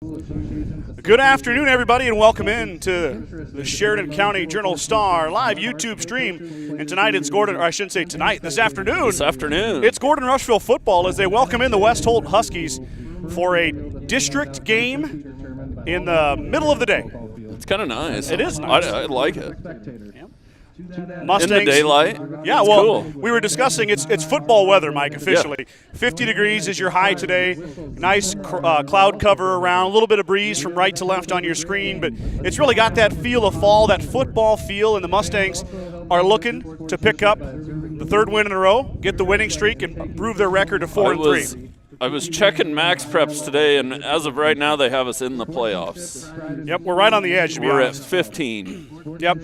Good afternoon, everybody, and welcome in to the Sheridan County Journal-Star live YouTube stream. And tonight it's this afternoon. It's Gordon-Rushville football as they welcome in the West Holt Huskies for a district game in the middle of the day. It's kind of nice. It is nice. I like it. Yep. Mustangs, in the daylight. Yeah, well, cool. We were discussing it's football weather, Mike, officially. Yeah. 50 degrees is your high today. Nice cloud cover around, a little bit of breeze from right to left on your screen, but it's really got that feel of fall, that football feel, and the Mustangs are looking to pick up the third win in a row, get the winning streak, and improve their record to 4-3. I was checking Max Preps today, and as of right now, they have us in the playoffs. Yep, we're right on the edge, to be honest. We're at 15. Yep.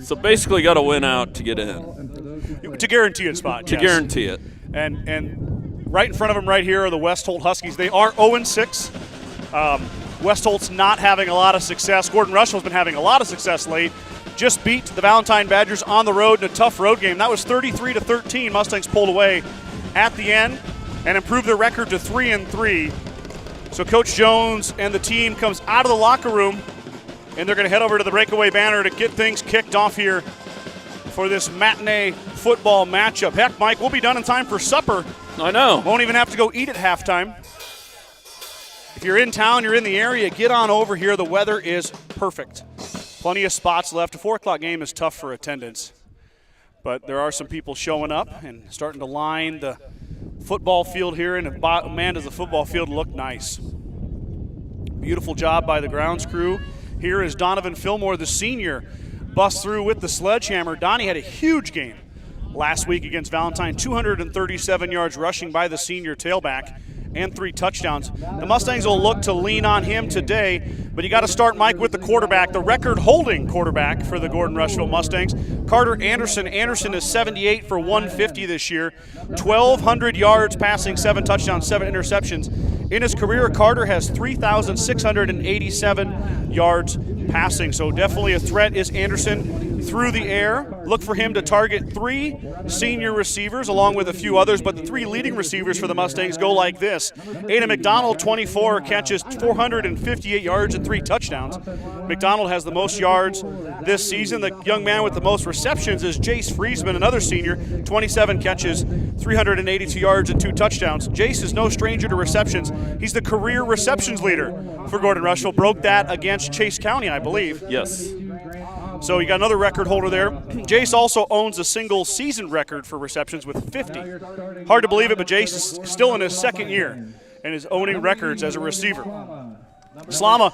So basically got to win out to get in. To guarantee a spot, To guarantee it. And right in front of them right here are the West Holt Huskies. They are 0-6. West Holt's not having a lot of success. Gordon-Rushville's been having a lot of success late. Just beat the Valentine Badgers on the road in a tough road game. That was 33-13. Mustangs pulled away at the end and improved their record to 3-3. So Coach Jones and the team comes out of the locker room, and they're going to head over to the breakaway banner to get things kicked off here for this matinee football matchup. Heck, Mike, we'll be done in time for supper. I know. Won't even have to go eat at halftime. If you're in town, you're in the area, get on over here. The weather is perfect. Plenty of spots left. A 4 o'clock game is tough for attendance, but there are some people showing up and starting to line the football field here, and man, does the football field look nice. Beautiful job by the grounds crew. Here is Donovan Fillmore, the senior, busts through with the sledgehammer. Donnie had a huge game last week against Valentine, 237 yards rushing by the senior tailback and 3 touchdowns. The Mustangs will look to lean on him today, but you got to start, Mike, with the quarterback, the record-holding quarterback for the Gordon-Rushville Mustangs, Carter Anderson. Anderson is 78 for 150 this year, 1,200 yards passing, 7 touchdowns, 7 interceptions. In his career, Carter has 3,687 yards passing, so definitely a threat is Anderson through the air. Look for him to target 3 senior receivers along with a few others, but the 3 leading receivers for the Mustangs go like this. Aiden McDonald, 24 catches, 458 yards and 3 touchdowns. McDonald has the most yards this season. The young man with the most receptions is Jace Friesman, another senior, 27 catches, 382 yards and 2 touchdowns. Jace is no stranger to receptions. He's the career receptions leader for Gordon-Rushville. Broke that against Chase County, I believe. Yes. So you got another record holder there. Jace also owns a single season record for receptions with 50. Hard to believe it, but Jace is still in his second year and is owning records as a receiver. Slama,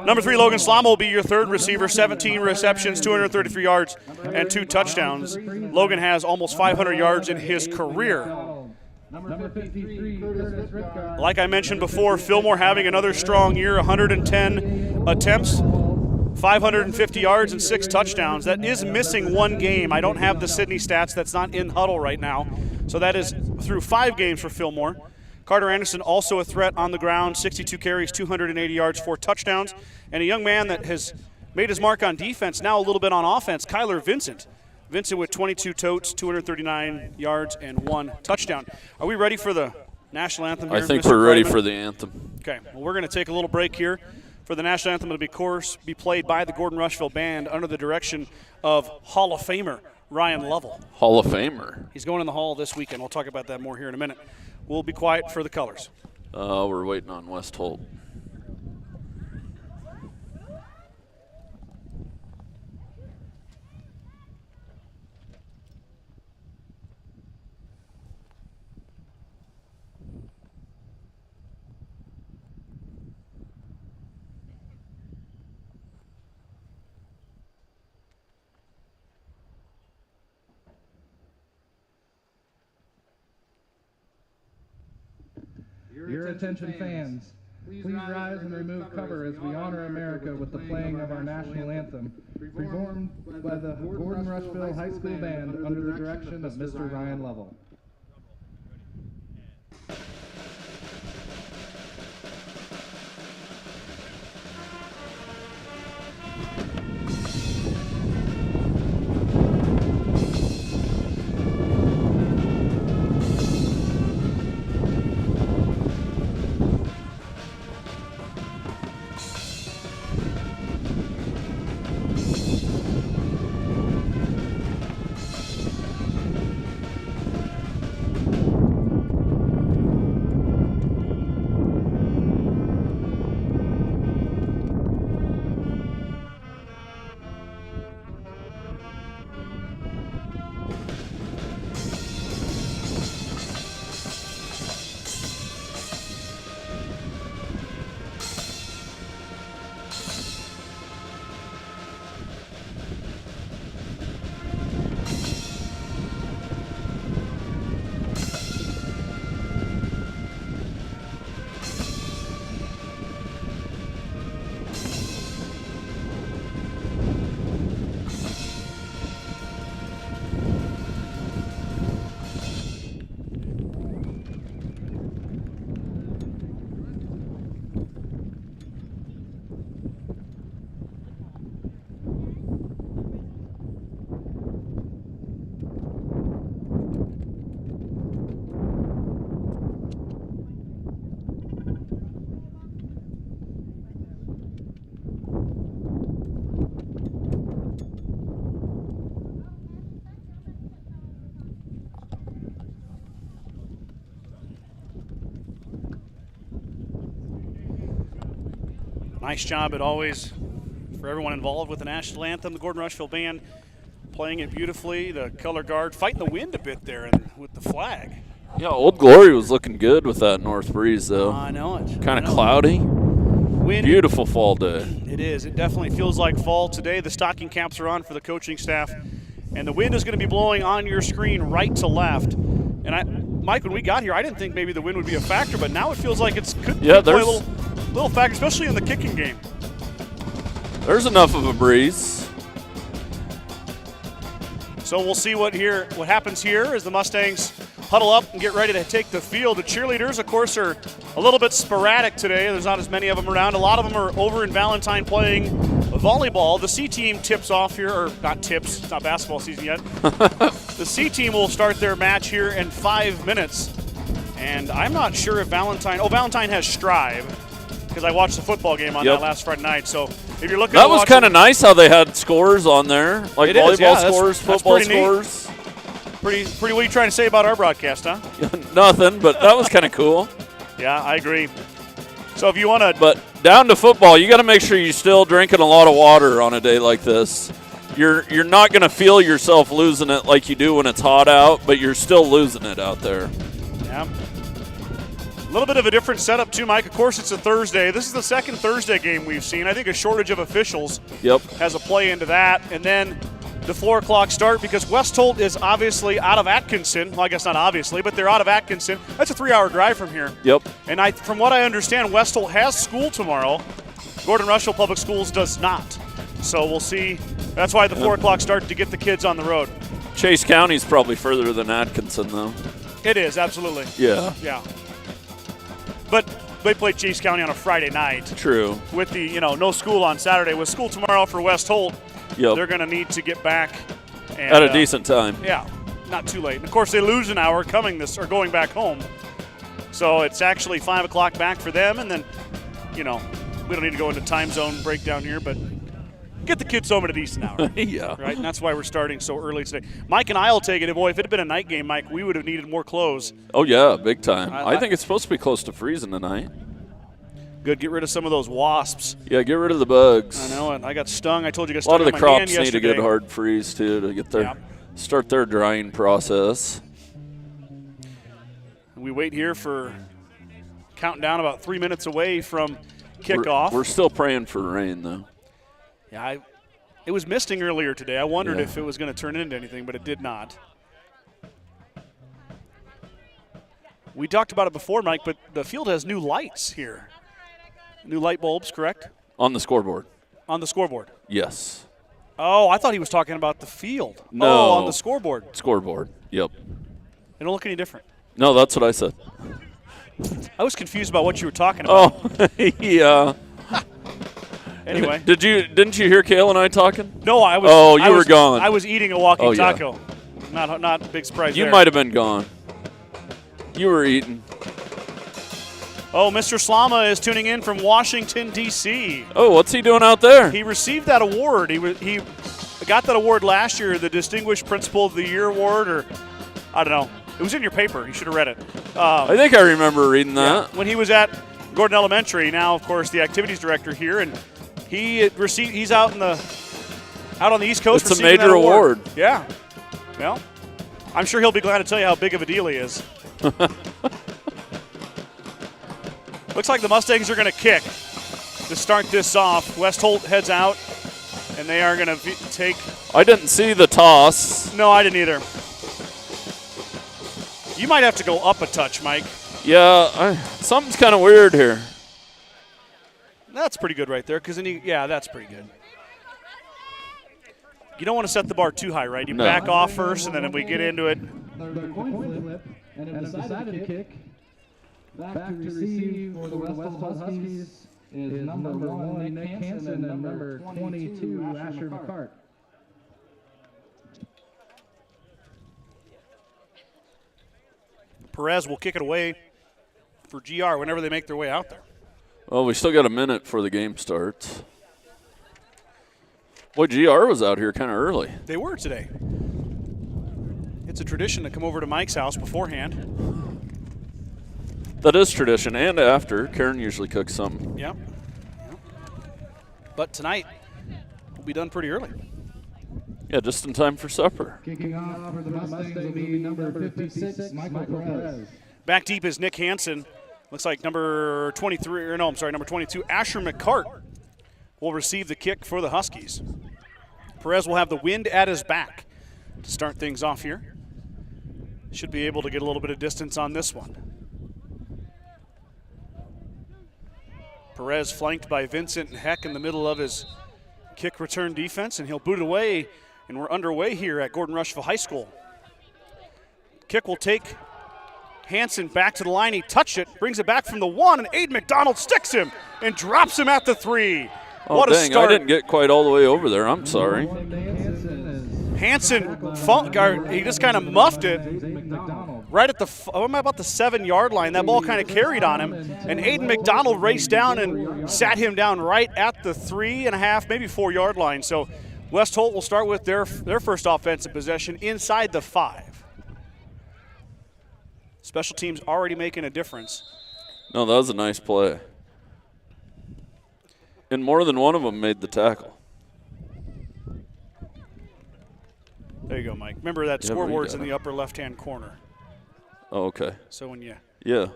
number 3, Logan Slama will be your third receiver, 17 receptions, 233 yards, and 2 touchdowns. Logan has almost 500 yards in his career. Like I mentioned before, Fillmore having another strong year, 110 attempts, 550 yards and 6 touchdowns. That is missing 1 game. I don't have the Sydney stats. That's not in huddle right now. So that is through 5 games for Fillmore. Carter Anderson also a threat on the ground, 62 carries, 280 yards, 4 touchdowns. And a young man that has made his mark on defense, now a little bit on offense, Kyler Vincent. Vincent with 22 totes, 239 yards, and 1 touchdown. Are we ready for the national anthem here, I think Mr. we're ready Freeman? for the anthem. Okay, well, we're going to take a little break here. For the national anthem, it'll be played by the Gordon-Rushville Band under the direction of Hall of Famer Ryan Lovell. Hall of Famer. He's going in the Hall this weekend. We'll talk about that more here in a minute. We'll be quiet for the colors. We're waiting on West Holt. Your attention, fans. Please rise and remove cover as we honor America with the playing of our national anthem, performed by the Gordon-Rushville High School Band under the direction of Mr. Ryan Lovell. Nice job at always for everyone involved with the national anthem. The Gordon-Rushville band playing it beautifully. The color guard fighting the wind a bit there and with the flag. Yeah, Old Glory was looking good with that north breeze, though. I know it. Kind of cloudy. Wind. Beautiful fall day. It is. It definitely feels like fall today. The stocking caps are on for the coaching staff, and the wind is going to be blowing on your screen right to left. And Mike, when we got here, I didn't think maybe the wind would be a factor, but now it feels like it could play a little factor, especially in the kicking game. There's enough of a breeze. So we'll see what happens here as the Mustangs huddle up and get ready to take the field. The cheerleaders, of course, are a little bit sporadic today. There's not as many of them around. A lot of them are over in Valentine playing volleyball. The C team tips off here, or not tips, it's not basketball season yet. The C team will start their match here in 5 minutes. And I'm not sure if Valentine has Strive, because I watched the football game on that last Friday night. So if you're looking, that was kind of nice how they had scores on there, like volleyball scores, football scores. Pretty. What are you trying to say about our broadcast, huh? Nothing, but that was kind of cool. Yeah, I agree. So if you want to, but down to football, you got to make sure you're still drinking a lot of water on a day like this. You're not going to feel yourself losing it like you do when it's hot out, but you're still losing it out there. Yeah. A little bit of a different setup too, Mike. Of course, it's a Thursday. This is the second Thursday game we've seen. I think a shortage of officials has a play into that. And then the 4 o'clock start, because West Holt is obviously out of Atkinson. Well, I guess not obviously, but they're out of Atkinson. That's a 3-hour drive from here. Yep. And from what I understand, West Holt has school tomorrow. Gordon-Rushville Public Schools does not. So we'll see. That's why the 4 o'clock start, to get the kids on the road. Chase County's probably further than Atkinson, though. It is, absolutely. Yeah. Yeah. But they played Chase County on a Friday night. True. With the, no school on Saturday. With school tomorrow for West Holt, they're going to need to get back. And, at a decent time. Yeah, not too late. And, of course, they lose an hour going back home. So it's actually 5 o'clock back for them. And then, we don't need to go into time zone breakdown here, but get the kids home at a decent hour. Yeah. Right? And that's why we're starting so early today. Mike and I will take it. Boy, if it had been a night game, Mike, we would have needed more clothes. Oh, yeah, big time. I think it's supposed to be close to freezing tonight. Good. Get rid of some of those wasps. Yeah, get rid of the bugs. I know it. I got stung. I told you I got stung. A lot of the crops need a good hard freeze, too, to get start their drying process. We wait here for counting down about 3 minutes away from kickoff. We're still praying for rain, though. Yeah, it was misting earlier today. I wondered if it was going to turn into anything, but it did not. We talked about it before, Mike, but the field has new lights here. New light bulbs, correct? On the scoreboard. On the scoreboard. Yes. Oh, I thought he was talking about the field. No. Oh, on the scoreboard. Scoreboard, yep. They don't look any different. No, that's what I said. I was confused about what you were talking about. Oh, yeah. Anyway. Didn't you hear Kale and I talking? No, I was. Oh, you were gone. I was eating a walking taco. Yeah. Not a big surprise You there. might have been gone. You were eating. Oh, Mr. Slama is tuning in from Washington, D.C. Oh, what's he doing out there? He received that award. He got that award last year, the Distinguished Principal of the Year award, or I don't know. It was in your paper. You should have read it. I think I remember reading that. Yeah, when he was at Gordon Elementary, now, of course, the activities director here, and he's out on the East Coast. It's a major award. Yeah. Well, I'm sure he'll be glad to tell you how big of a deal he is. Looks like the Mustangs are going to kick to start this off. West Holt heads out, and they are going to take. I didn't see the toss. No, I didn't either. You might have to go up a touch, Mike. Yeah, something's kind of weird here. That's pretty good right there, that's pretty good. You don't want to set the bar too high, right? You back off first, and then if we get into it. The coin flip, and a decided kick. Back to receive for the West Holt Huskies is number 1, Nick Hansen, and number 22, Asher McCart. Perez will kick it away for GR whenever they make their way out there. Well, we still got a minute before the game starts. Boy, GR was out here kind of early. They were today. It's a tradition to come over to Mike's house beforehand. That is tradition, and after. Karen usually cooks something. Yep. But tonight, we'll be done pretty early. Yeah, just in time for supper. Kicking off for the Mustangs will be number 56, Michael Perez. Back deep is Nick Hansen. Looks like number 22, Asher McCart will receive the kick for the Huskies. Perez will have the wind at his back to start things off here. Should be able to get a little bit of distance on this one. Perez flanked by Vincent Heck in the middle of his kick return defense, and he'll boot it away, and we're underway here at Gordon-Rushville High School. Kick will take Hansen back to the line. He touched it, brings it back from the 1, and Aiden McDonald sticks him and drops him at the 3. Oh, what dang, a start. I didn't get quite all the way over there. I'm sorry. Hansen, he just kind of muffed it right at the 7-yard line. That ball kind of carried on him, and Aiden McDonald raced down and sat him down right at the 3.5, maybe 4-yard line. So West Holt will start with their first offensive possession inside the 5. Special teams already making a difference. No, that was a nice play. And more than one of them made the tackle. There you go, Mike. Remember that scoreboard's in the upper left-hand corner. Oh, okay. So when you... Yeah.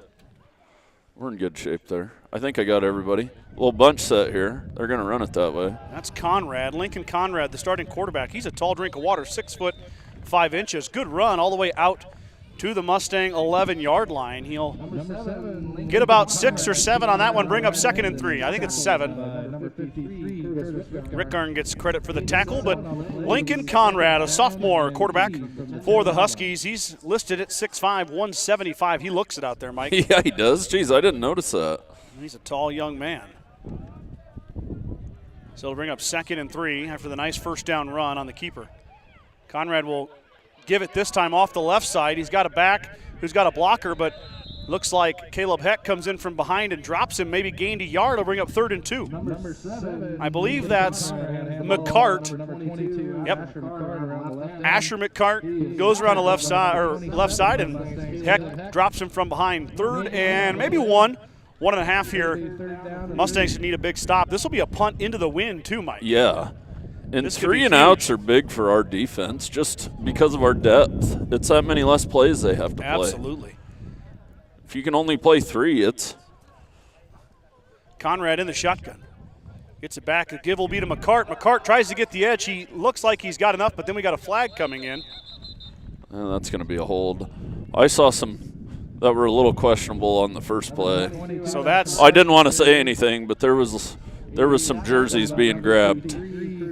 We're in good shape there. I think I got everybody. Little bunch set here. They're going to run it that way. That's Conrad, Lincoln Conrad, the starting quarterback. He's a tall drink of water, 6 foot 5 inches. Good run all the way out to the Mustang 11-yard line. He'll get about 6 or 7 on that one, bring up 2nd and 3. I think it's 7. Rick Garn gets credit for the tackle, but Lincoln Conrad, a sophomore quarterback for the Huskies, he's listed at 6'5", 175. He looks it out there, Mike. Yeah, he does. Jeez, I didn't notice that. He's a tall young man. So it'll bring up 2nd and 3 after the nice first down run on the keeper. Conrad will give it this time off the left side. He's got a back who's got a blocker, but looks like Caleb Heck comes in from behind and drops him, maybe gained a yard. He'll bring up 3rd and 2. I believe that's McCart. Yep. Asher McCart goes around the left side, and Heck drops him from behind. 3rd and maybe 1.5 here. Mustangs need a big stop. This will be a punt into the wind too, Mike. Yeah. And 3 and outs are big for our defense just because of our depth. It's that many less plays they have to play. Absolutely. If you can only play 3, it's... Conrad in the shotgun. Gets it back. The give will be to McCart. McCart tries to get the edge. He looks like he's got enough, but then we got a flag coming in. That's going to be a hold. I saw some that were a little questionable on the first play. So that's... I didn't want to say anything, but there was some jerseys being grabbed.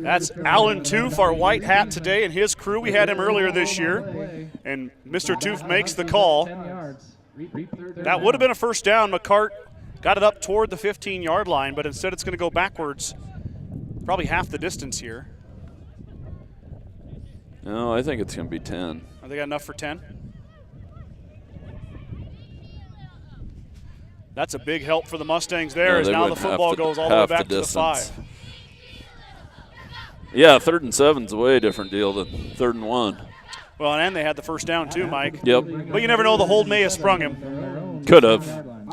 That's Alan Toof, our white hat today, and his crew. We had him earlier this year, and Mr. Toof makes the call. That would have been a first down. McCart got it up toward the 15-yard line, but instead it's going to go backwards probably half the distance here. No, I think it's going to be 10. Are they got enough for 10? That's a big help for the Mustangs there, as now the football goes all the way back to the 5. Yeah, 3rd and 7's a way different deal than 3rd and 1. Well, and they had the first down too, Mike. Yep. But you never know, the hold may have sprung him. Could have.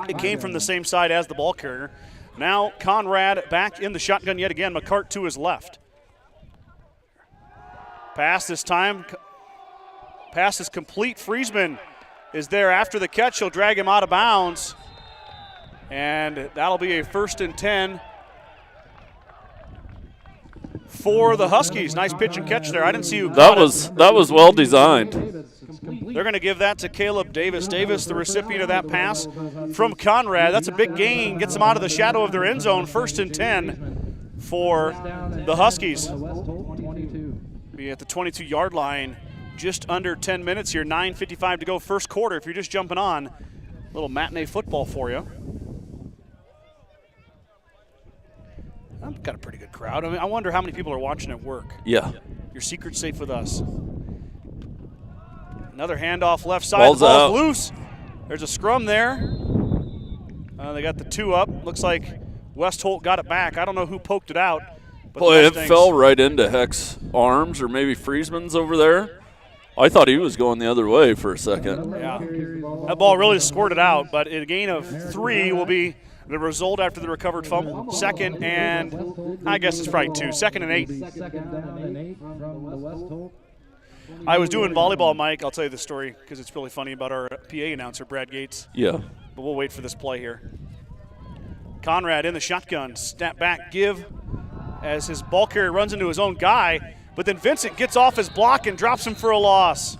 It came from the same side as the ball carrier. Now Conrad back in the shotgun yet again. McCart to his left. Pass this time. Pass is complete. Friesman is there after the catch. He'll drag him out of bounds. And that'll be a 1st and 10 for the Huskies. Nice pitch and catch there. I didn't see who that was well designed. They're going to give that to Caleb Davis. Davis, the recipient of that pass from Conrad. That's a big gain. Gets them out of the shadow of their end zone. 1st and 10 for the Huskies. Be at the 22-yard line. Just under 10 minutes here. 9:55 to go, first quarter. If you're just jumping on, a little matinee football for you. I've got a pretty good crowd. I mean, I wonder how many people are watching at work. Yeah. Your secret's safe with us. Another handoff left side. Ball's the ball's out. loose. There's a scrum there. They got the 2 up. Looks like West Holt got it back. I don't know who poked it out. But boy, it fell right into Heck's arms, or maybe Friesman's over there. I thought he was going the other way for a second. Yeah. That ball really squirted out, but a gain of 3 will be The result after the recovered fumble, second and I guess it's probably 2. Second and 8. Second down and 8 from the West Holt. I was doing volleyball, Mike. I'll tell you the story because it's really funny about our PA announcer, Brad Gates. Yeah. But we'll wait for this play here. Conrad in the shotgun, snap back, give as his ball carrier runs into his own guy, but then Vincent gets off his block and drops him for a loss.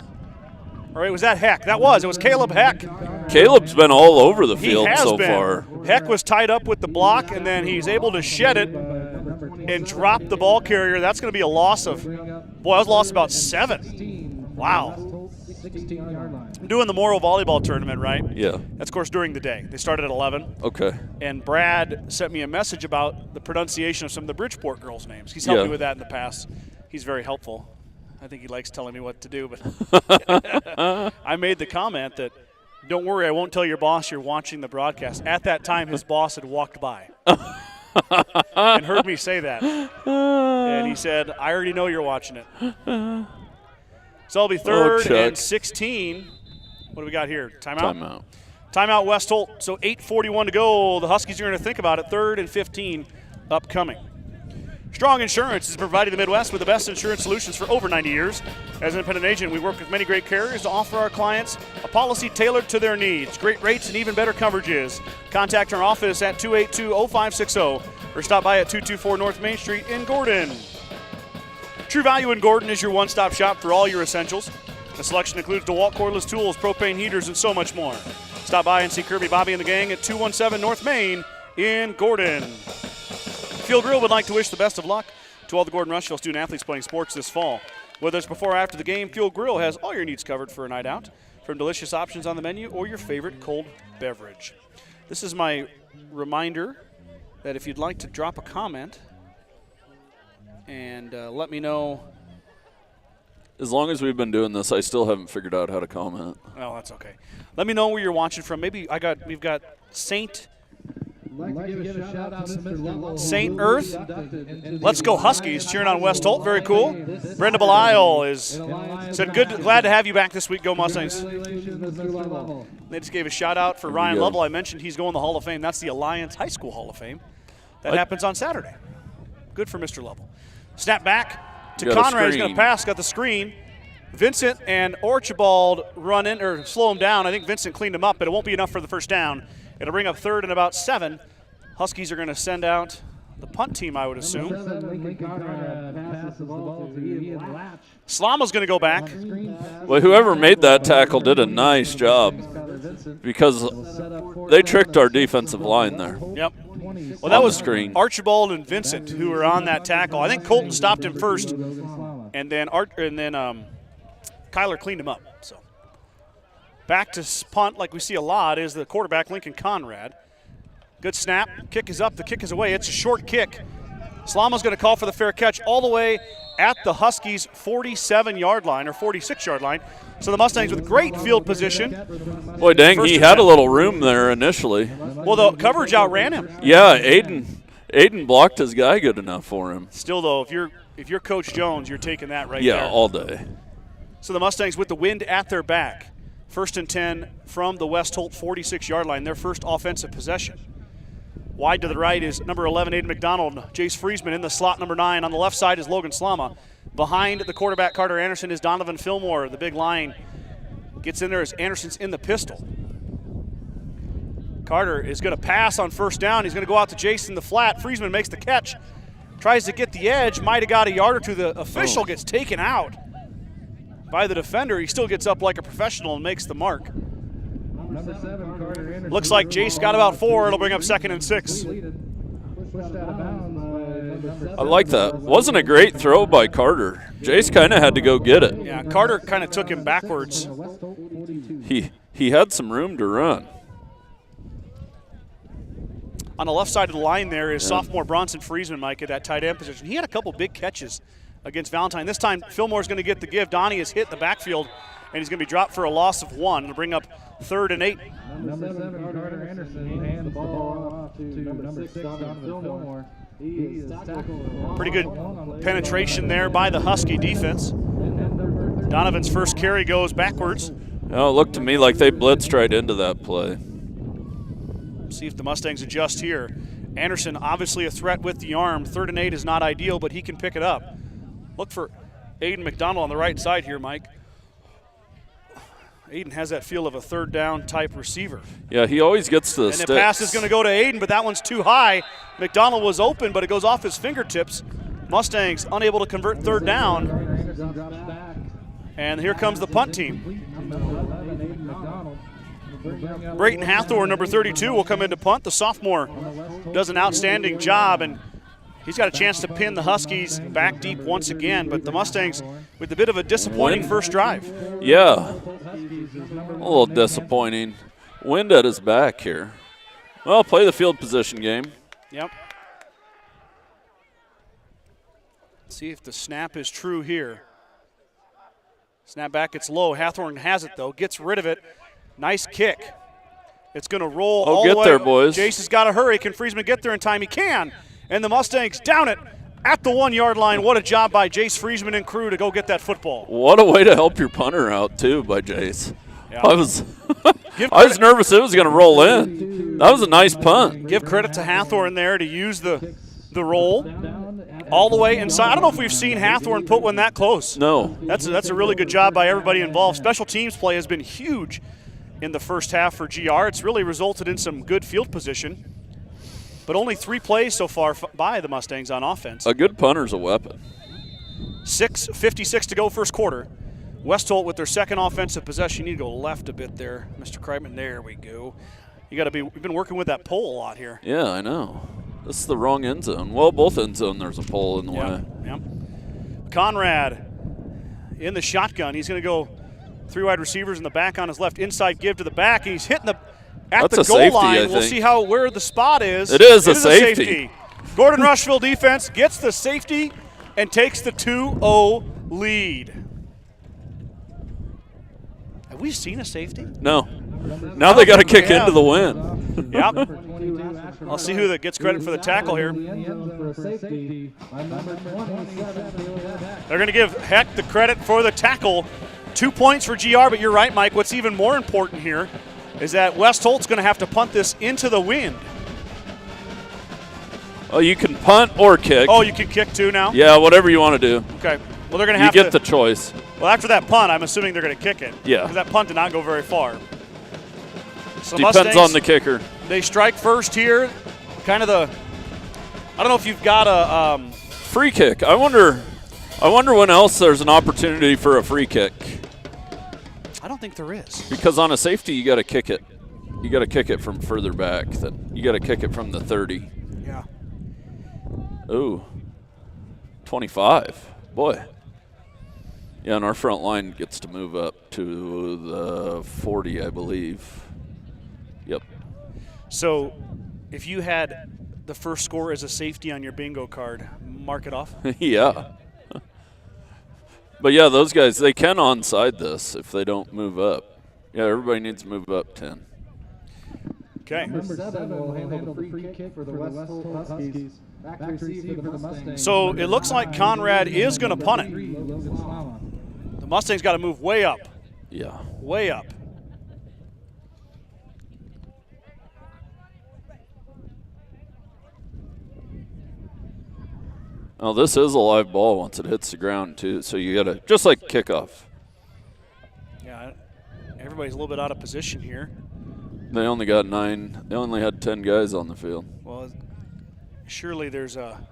All right, was that Heck? It was Caleb Heck. Caleb's been all over the field so been. far. Heck was tied up with the block, and then he's able to shed it and drop the ball carrier. That's going to be a loss of, that was a loss about 7. Wow. 16-yard line. I'm doing the Morrow volleyball tournament, right? Yeah. That's, of course, during the day. They start at 11. Okay. And Brad sent me a message about the pronunciation of some of the Bridgeport girls' names. He's helped me with that in the past. He's very helpful. I think he likes telling me what to do, but I made the comment that, don't worry, I won't tell your boss you're watching the broadcast. At that time, his boss had walked by and heard me say that. And he said, I already know you're watching it. So it'll be 3rd and 16. What do we got here? Timeout? Timeout, West Holt. So 8:41 to go. The Huskies are going to think about it. 3rd and 15 upcoming. Strong Insurance is providing the Midwest with the best insurance solutions for over 90 years. As an independent agent, we work with many great carriers to offer our clients a policy tailored to their needs. Great rates and even better coverages. Contact our office at 282-0560 or stop by at 224 North Main Street in Gordon. True Value in Gordon is your one-stop shop for all your essentials. The selection includes DeWalt cordless tools, propane heaters, and so much more. Stop by and see Kirby, Bobby, and the gang at 217 North Main in Gordon. Field Grill would like to wish the best of luck to all the Gordon-Rushville student-athletes playing sports this fall. Whether it's before or after the game, Field Grill has all your needs covered for a night out, from delicious options on the menu or your favorite cold beverage. This is my reminder that if you'd like to drop a comment and let me know. As long as we've been doing this, I still haven't figured out how to comment. Oh, that's okay. Let me know where you're watching from. Maybe we've got St. Earth. Let's go Huskies cheering on West Holt. Very cool. Brenda Belisle said, glad to have you back this week. Go Mustangs. They just gave a shout out for Ryan Lovell. I mentioned he's going to the Hall of Fame. That's the Alliance High School Hall of Fame. That happens on Saturday. Good for Mr. Lovell. Snap back to Conrad. He's going to pass. Got the screen. Vincent and Archibald run in or slow him down. I think Vincent cleaned him up, but it won't be enough for the first down. It'll bring up 3rd and about 7. Huskies are going to send out the punt team, I would assume. Slama's going to go back. Well, whoever made that tackle did a nice job because they tricked our defensive line there. Yep. Well, that was Archibald and Vincent who were on that tackle. I think Colton stopped him first, and then Kyler cleaned him up. So back to punt, like we see a lot, is the quarterback, Lincoln Conrad. Good snap. Kick is up. The kick is away. It's a short kick. Slama's going to call for the fair catch all the way at the Huskies' 47-yard line or 46-yard line. So the Mustangs with great field position. Boy, dang, he had a little room there initially. Well, the coverage outran him. Yeah, Aiden blocked his guy good enough for him. Still, though, if you're Coach Jones, you're taking that right there. Yeah, all day. So the Mustangs with the wind at their back. 1st and 10 from the West Holt 46-yard line, their first offensive possession. Wide to the right is number 11, Aiden McDonald. Jace Friesman in the slot, number 9. On the left side is Logan Slama. Behind the quarterback, Carter Anderson, is Donovan Fillmore. The big line gets in there as Anderson's in the pistol. Carter is going to pass on 1st down. He's going to go out to Jace in the flat. Friesman makes the catch. Tries to get the edge. Might have got a yard or two. The official gets taken out by the defender. He still gets up like a professional and makes the mark. Looks like Jace got about 4. It'll bring up 2nd and 6. I like that. Wasn't a great throw by Carter. Jace kind of had to go get it. Yeah, Carter kind of took him backwards. He had some room to run. On the left side of the line there is sophomore Bronson Friesman, Mike, at that tight end position. He had a couple big catches against Valentine. This time, Fillmore's going to get the give. Donnie has hit the backfield, and he's going to be dropped for a loss of 1. It'll bring up 3rd and 8. Number 7, Carter Anderson hands the ball off to number 6, Donovan Fillmore. Pretty good penetration there by the Husky defense. Donovan's first carry goes backwards. Oh, it looked to me like they blitzed right into that play. See if the Mustangs adjust here. Anderson obviously a threat with the arm. 3rd and 8 is not ideal, but he can pick it up. Look for Aiden McDonald on the right side here, Mike. Aiden has that feel of a 3rd down type receiver. Yeah, he always gets to the sticks. And the pass is going to go to Aiden, but that one's too high. McDonald was open, but it goes off his fingertips. Mustangs unable to convert 3rd down. And here comes the punt team. Brayton Hathorn, number 32, will come in to punt. The sophomore does an outstanding job, and he's got a chance to pin the Huskies back deep once again. But the Mustangs with a bit of a disappointing first drive. Yeah, a little disappointing. Wind at his back here. Well, play the field position game. Yep. See if the snap is true here. Snap back, it's low. Hathorn has it, though. Gets rid of it. Nice kick. It's going to roll all the way. Get there, boys. Jace has got to hurry. Can Friesman get there in time? He can. And the Mustangs down it at the 1 yard line. What a job by Jace Friesman and crew to go get that football. What a way to help your punter out, too, by Jace. Yeah. I was nervous it was going to roll in. That was a nice punt. Give credit to Hathorn there to use the roll all the way inside. I don't know if we've seen Hathorn put one that close. No. That's a really good job by everybody involved. Special teams play has been huge in the first half for GR. It's really resulted in some good field position. But only 3 plays so far by the Mustangs on offense. A good punter's a weapon. 6:56 to go first quarter. West Holt with their second offensive possession. You need to go left a bit there, Mr. Kreitman. There we go. We've been working with that pole a lot here. Yeah, I know. This is the wrong end zone. Well, both end zone there's a pole in the way. Yep. Conrad in the shotgun. He's going to go 3 wide receivers in the back on his left. Inside give to the back, and he's hitting the goal safety, line. We'll see where the spot is. It is a safety. Gordon-Rushville defense gets the safety and takes the 2-0 lead. Have we seen a safety? No. Now they got to kick into the wind. Yep. I'll see who that gets credit for the tackle here. They're going to give Heck the credit for the tackle. 2 points for GR, but you're right, Mike. What's even more important here is that West Holt's going to have to punt this into the wind. Oh, you can punt or kick. Oh, you can kick too now? Yeah, whatever you want to do. Okay. Well, they're going to have to. You get the choice. Well, after that punt, I'm assuming they're going to kick it. Yeah. Because that punt did not go very far. So Depends Mustangs, on the kicker. They strike first here. Kind of the, I don't know if you've got a. Free kick. I wonder when else there's an opportunity for a free kick. I don't think there is. Because on a safety, you got to kick it. You got to kick it from further back. You got to kick it from the 30. Yeah. Ooh. 25. Boy. Yeah, and our front line gets to move up to the 40, I believe. Yep. So if you had the first score as a safety on your bingo card, mark it off? Yeah. But, yeah, those guys, they can onside this if they don't move up. Yeah, everybody needs to move up 10. Okay. Number 7 will handle the free kick for the West Holt Huskies. Back to receive for the Mustangs. So it looks like Conrad is going to punt it. The Mustangs got to move way up. Yeah. Way up. Oh, this is a live ball once it hits the ground, too. So you got to, just like kickoff. Yeah, everybody's a little bit out of position here. They only got 9. They only had 10 guys on the field. Well, surely there's a.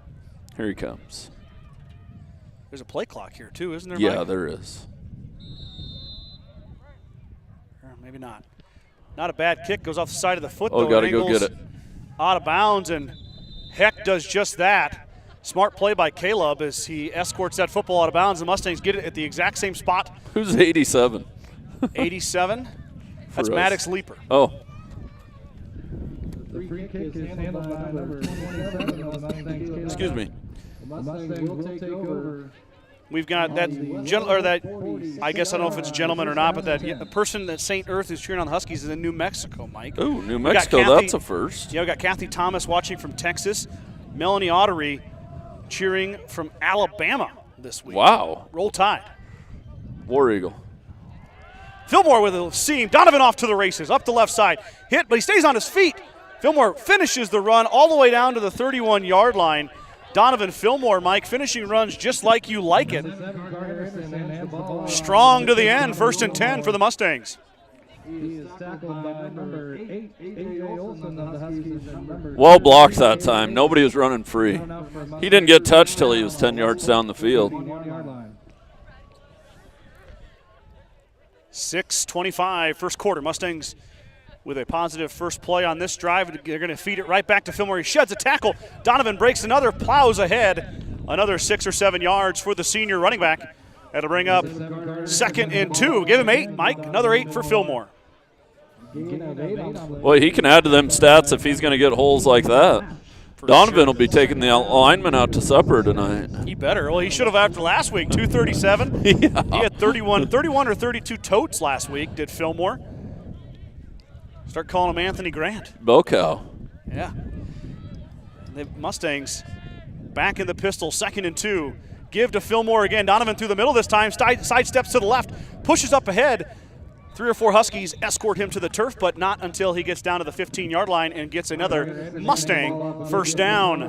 Here he comes. There's a play clock here, too, isn't there, Yeah, Mike? there is. Or maybe not. Not a bad kick. Goes off the side of the foot, Oh, though. got to go get it. Out of bounds, and Heck does just that. Smart play by Caleb as he escorts that football out of bounds. The Mustangs get it at the exact same spot. Who's 87? 87. That's us. Maddox Leaper. Oh. The free kick is handled by number 27 of the Mustangs. Excuse me. The Mustangs will take over. We've got that I guess I don't know if it's a gentleman or not, but the person that St. Earth is cheering on the Huskies is in New Mexico, Mike. Ooh, New Mexico, that's a first. Yeah, we got Kathy Thomas watching from Texas. Melanie Autry cheering from Alabama this week. Wow. Roll Tide. War Eagle. Fillmore with a seam. Donovan off to the races, up the left side. Hit, but he stays on his feet. Fillmore finishes the run all the way down to the 31-yard line. Donovan Fillmore, Mike, finishing runs just like you like it. Strong to the end, 1st and 10 for the Mustangs. He is tackled by number 8, A.J. Olson of the Huskies. Well blocked that time. Nobody was running free. He didn't get touched till he was 10 yards down the field. 6:25, first quarter. Mustangs with a positive first play on this drive. They're going to feed it right back to Fillmore. He sheds a tackle. Donovan breaks another, plows ahead. Another 6 or 7 yards for the senior running back. That'll bring up 2nd and 2. Give him 8, Mike. Another 8 for Fillmore. Well, he can add to them stats if he's going to get holes like that. Donovan will be taking the lineman out to supper tonight. He better. Well, he should have after last week, 237. Yeah. He had 31 or 32 totes last week, did Fillmore. Start calling him Anthony Grant. Bocow. Yeah. The Mustangs back in the pistol, 2nd and 2. Give to Fillmore again. Donovan through the middle this time, sidesteps to the left, pushes up ahead. 3 or 4 Huskies escort him to the turf, but not until he gets down to the 15-yard line and gets another Mustang first down.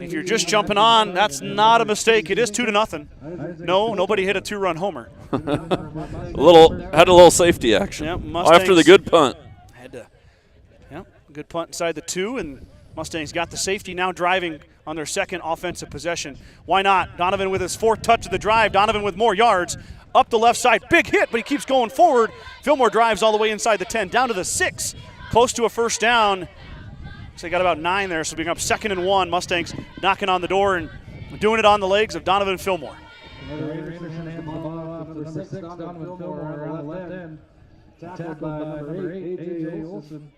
If you're just jumping on, that's not a mistake. It is 2-0. No, nobody hit a 2-run homer. Had a little safety action. Yep, after the good punt. Good punt inside the 2, and Mustangs got the safety now driving on their 2nd offensive possession. Why not? Donovan with his 4th touch of the drive. Donovan with more yards. Up the left side, big hit, but he keeps going forward. Fillmore drives all the way inside the 10, down to the 6, close to a first down. So they got about 9 there, so being up 2nd and 1. Mustangs knocking on the door and doing it on the legs of Donovan Fillmore. Tackled by number 8, A.J. Olson.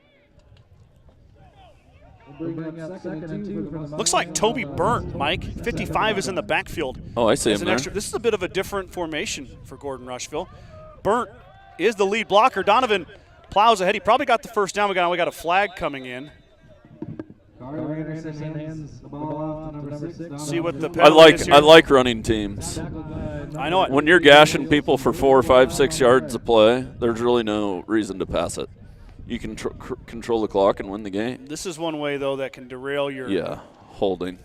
Looks like Toby Burnt, Mike. 55 is in the backfield. Oh, I see him there. This is a bit of a different formation for Gordon-Rushville. Burnt is the lead blocker. Donovan plows ahead. He probably got the first down. We got a flag coming in. See what the penalty is here. I like running teams. I know it. When you're gashing people for 4, 5, 6 yards of play, there's really no reason to pass it. You can control the clock and win the game. This is one way, though, that can derail your holding.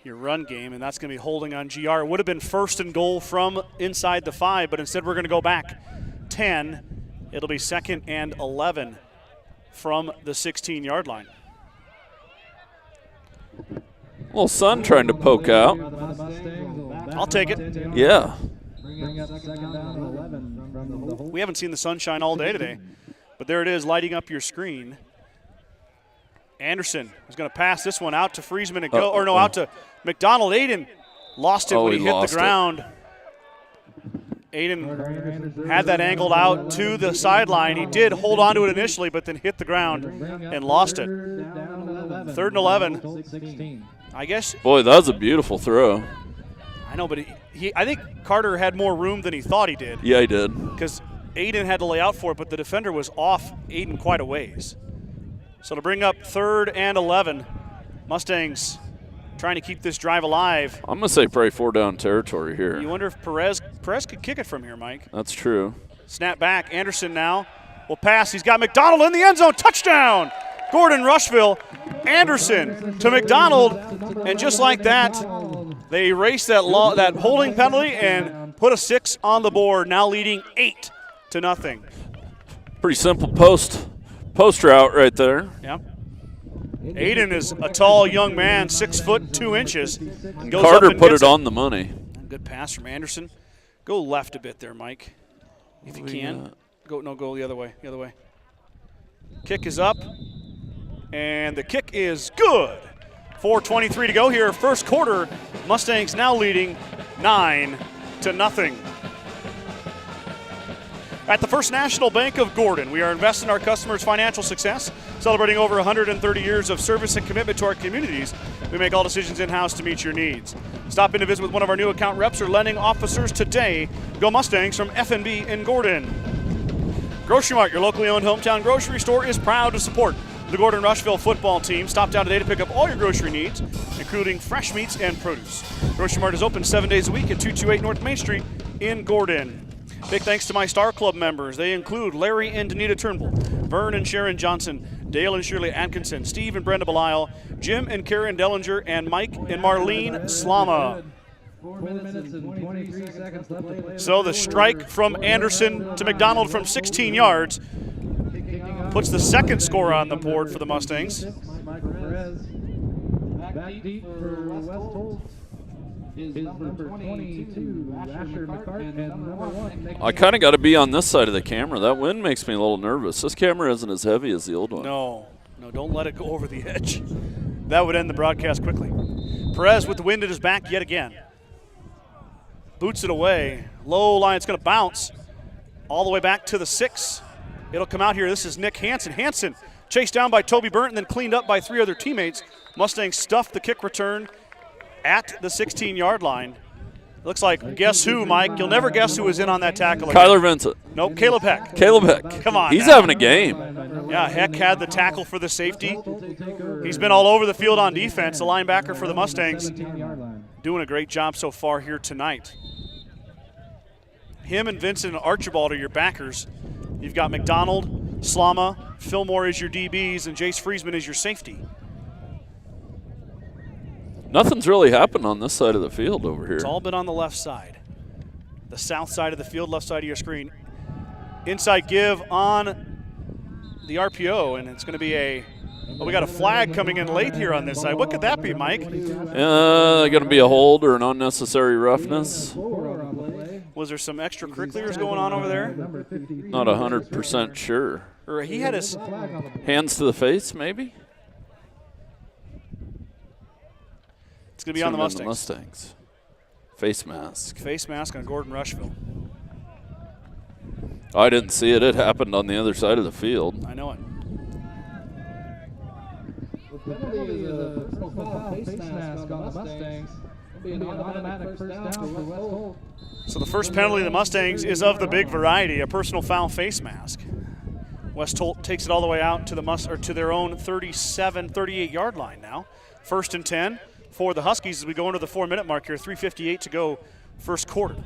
Your run game, and that's going to be holding on GR. It would have been 1st and goal from inside the 5, but instead we're going to go back 10. It'll be 2nd and 11 from the 16-yard line. Little sun trying to poke out. I'll take it. Yeah. We haven't seen the sunshine all day today, but there it is lighting up your screen. Anderson is going to pass this one out to Friesman and go, out to McDonald. Aiden lost it when he hit the ground. Aiden had that angled out to the sideline. He did hold on to it initially, but then hit the ground and lost it. 3rd and 11. I guess. Boy, that was a beautiful throw. I know, but I think Carter had more room than he thought he did. Yeah, he did. Because Aiden had to lay out for it, but the defender was off Aiden quite a ways. So to bring up 3rd and 11, Mustangs trying to keep this drive alive. I'm going to say probably 4-down territory here. You wonder if Perez could kick it from here, Mike. That's true. Snap back. Anderson now will pass. He's got McDonald in the end zone. Touchdown! Gordon-Rushville. Anderson to McDonald. And just like that, they erased that holding penalty and put a 6 on the board, now leading 8-0. Pretty simple post route right there. Yeah. Aiden is a tall young man, 6 foot 2 inches. Goes Carter up and put gets it on the money. Good pass from Anderson. Go left a bit there, Mike, if you can. Go the other way. Kick is up, and the kick is good. 4:23 to go here, first quarter. Mustangs now leading 9-0. At the First National Bank of Gordon, we are investing in our customers' financial success, celebrating over 130 years of service and commitment to our communities. We make all decisions in-house to meet your needs. Stop in to visit with one of our new account reps or lending officers today. Go Mustangs from F&B in Gordon. Grocery Mart, your locally owned hometown grocery store, is proud to support the Gordon-Rushville football team. Stop down today to pick up all your grocery needs, including fresh meats and produce. Grocery Mart is open 7 days a week at 228 North Main Street in Gordon. Big thanks to my Star Club members. They include Larry and Danita Turnbull, Vern and Sharon Johnson, Dale and Shirley Atkinson, Steve and Brenda Belisle, Jim and Karen Dellinger, and Mike and Marlene Slama. 4 minutes and 23 seconds left to play. So the strike from Anderson to McDonald from 16 yards puts the second score on the board for the Mustangs. Michael Perez. Back deep for West Holt is number 22, Asher McCart, and number 1, Nick. I kind of got to be on this side of the camera. That wind makes me a little nervous. This camera isn't as heavy as the old one. No, don't let it go over the edge. That would end the broadcast quickly. Perez with the wind at his back yet again. Boots it away. Low line, it's going to bounce all the way back to the 6. It'll come out here. This is Nick Hansen. Hansen chased down by Toby Burnt and then cleaned up by 3 other teammates. Mustangs stuffed the kick return at the 16-yard line. Looks like, guess who, Mike? You'll never guess who was in on that tackle. Kyler Vincent. Nope, Caleb Heck. Caleb Heck. Come on. He's now. having a game. Yeah, Heck had the tackle for the safety. He's been all over the field on defense, the linebacker for the Mustangs. Doing a great job so far here tonight. Him and Vincent and Archibald are your backers. You've got McDonald, Slama, Fillmore is your DBs, and Jace Friesman is your safety. Nothing's really happened on this side of the field over here. It's all been on the left side. The south side of the field, left side of your screen. Inside give on the RPO, and it's going to be we got a flag coming in late here on this side. What could that be, Mike? Going to be a hold or an unnecessary roughness. Was there some extracurriculars going on over there? Not 100% sure. Or he had his hands to the face, maybe? It's going to be on the Mustangs. Mustangs. Face mask. Face mask on Gordon-Rushville. I didn't see it. It happened on the other side of the field. I know it. The penalty is a personal foul face mask on the Mustangs. It'll be an automatic first down for West Holt. So the first penalty of the Mustangs is of the big variety, a personal foul face mask. West Holt takes it all the way out to to their own 38-yard line now. 1st and 10 for the Huskies as we go into the 4-minute mark here. 3:58 to go, first quarter.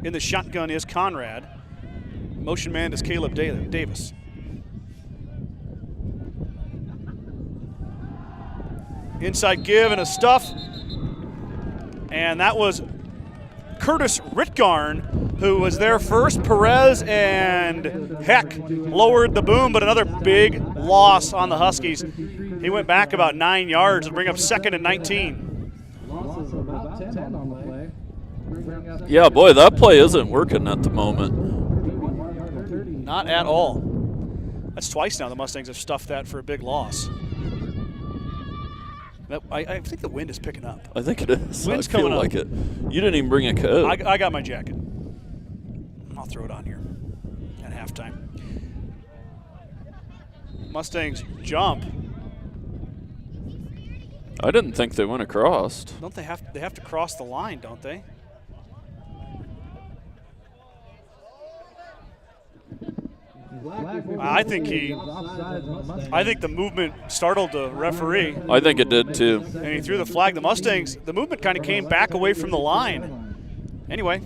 In the shotgun is Conrad. Motion man is Caleb Davis. Inside give and a stuff. And that was Curtis Ritgarn, who was there first. Perez and Heck lowered the boom, but another big loss on the Huskies. He went back about 9 yards and bring up 2nd and 19. Yeah, boy, that play isn't working at the moment. Not at all. That's twice now the Mustangs have stuffed that for a big loss. I think the wind is picking up. I think it is. Wind's I feel coming up. like it. You didn't even bring a coat. I got my jacket. I'll throw it on here at halftime. Mustangs jump. I didn't think they went across. Don't they have to cross the line, don't they? I think the movement startled the referee. I think it did too. And he threw the flag. The Mustangs, the movement kind of came back away from the line. Anyway,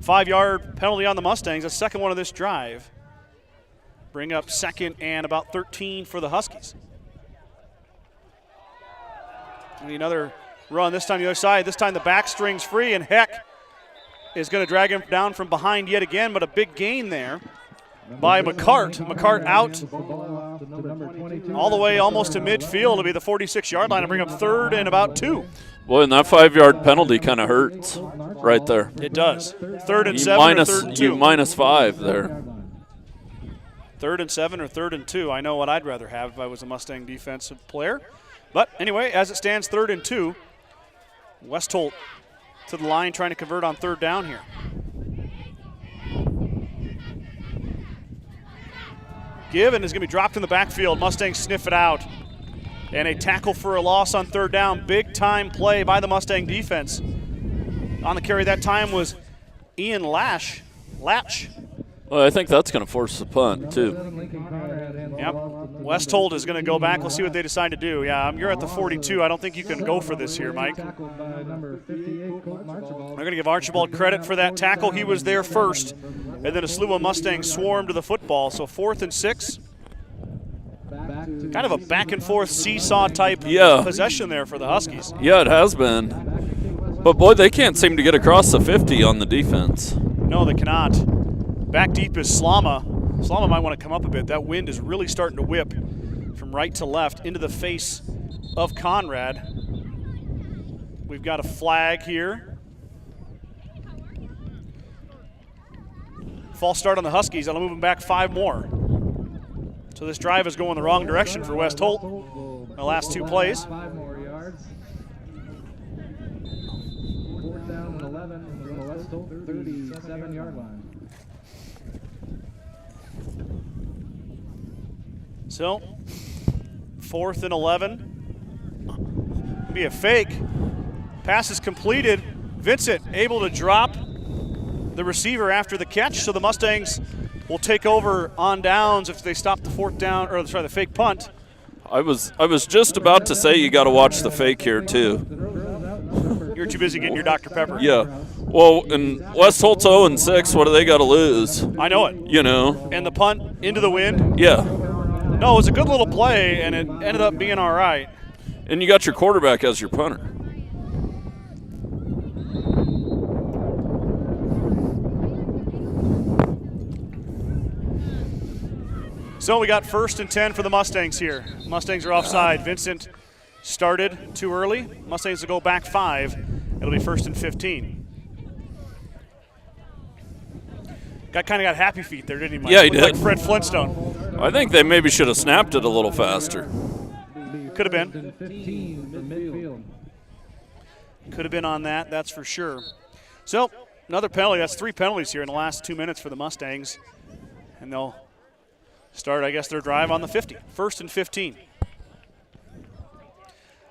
5-yard penalty on the Mustangs. A second one of this drive. Bring up 2nd and about 13 for the Huskies. And another run, this time the other side. This time the back string's free, and Heck is going to drag him down from behind yet again, but a big gain there by McCart. McCart out all the way almost to midfield to be the 46-yard line and bring up 3rd and about 2. Boy, and that 5-yard penalty kind of hurts right there. It does. 3rd and 7 or 3rd and 2. You minus 5 there. 3rd and 7 or 3rd and 2. I know what I'd rather have if I was a Mustang defensive player. But anyway, as it stands, 3rd and 2. West Holt to the line trying to convert on 3rd down here. Given is going to be dropped in the backfield. Mustangs sniff it out. And a tackle for a loss on 3rd down. Big time play by the Mustang defense. On the carry that time was Ian Latch. Well, I think that's going to force the punt, too. Yep. West Holt is going to go back. We'll see what they decide to do. Yeah, you're at the 42. I don't think you can go for this here, Mike. They're going to give Archibald credit for that tackle. He was there first. and then a slew of Mustangs swarm to the football. So 4th and 6. Kind of a back and forth seesaw type possession there for the Huskies. Yeah, it has been. But boy, they can't seem to get across the 50 on the defense. No, they cannot. Back deep is Slama. Slama might want to come up a bit. That wind is really starting to whip from right to left into the face of Conrad. We've got a flag here. False start on the Huskies. That'll move them back 5 more. So this drive is going the wrong direction for West Holt. The last 2 plays. 5 more yards. 4th down and 11 from the West Holt 37-yard line. So 4th and 11. Be a fake. Pass is completed. Vincent able to drop the receiver after the catch, so the Mustangs will take over on downs if they stop the 4th down, or sorry, the fake punt. I was just about to say you got to watch the fake here too. You're too busy getting your Dr. Pepper. Yeah. Well, and West Holt's 0-6. What do they got to lose? I know it. You know. And the punt into the wind. Yeah. No, it was a good little play, and it ended up being all right. And you got your quarterback as your punter. So we got 1st and 10 for the Mustangs here. Mustangs are offside. Vincent started too early. Mustangs will go back 5. It'll be 1st and 15. Guy kind of got happy feet there, didn't he, Mike? Yeah, he Looked did. like Fred Flintstone. I think they maybe should have snapped it a little faster. Could have been. 15 from midfield. Could have been on that, that's for sure. So another penalty. That's 3 penalties here in the last 2 minutes for the Mustangs. And they'll start, I guess, their drive on the 50. 1st and 15.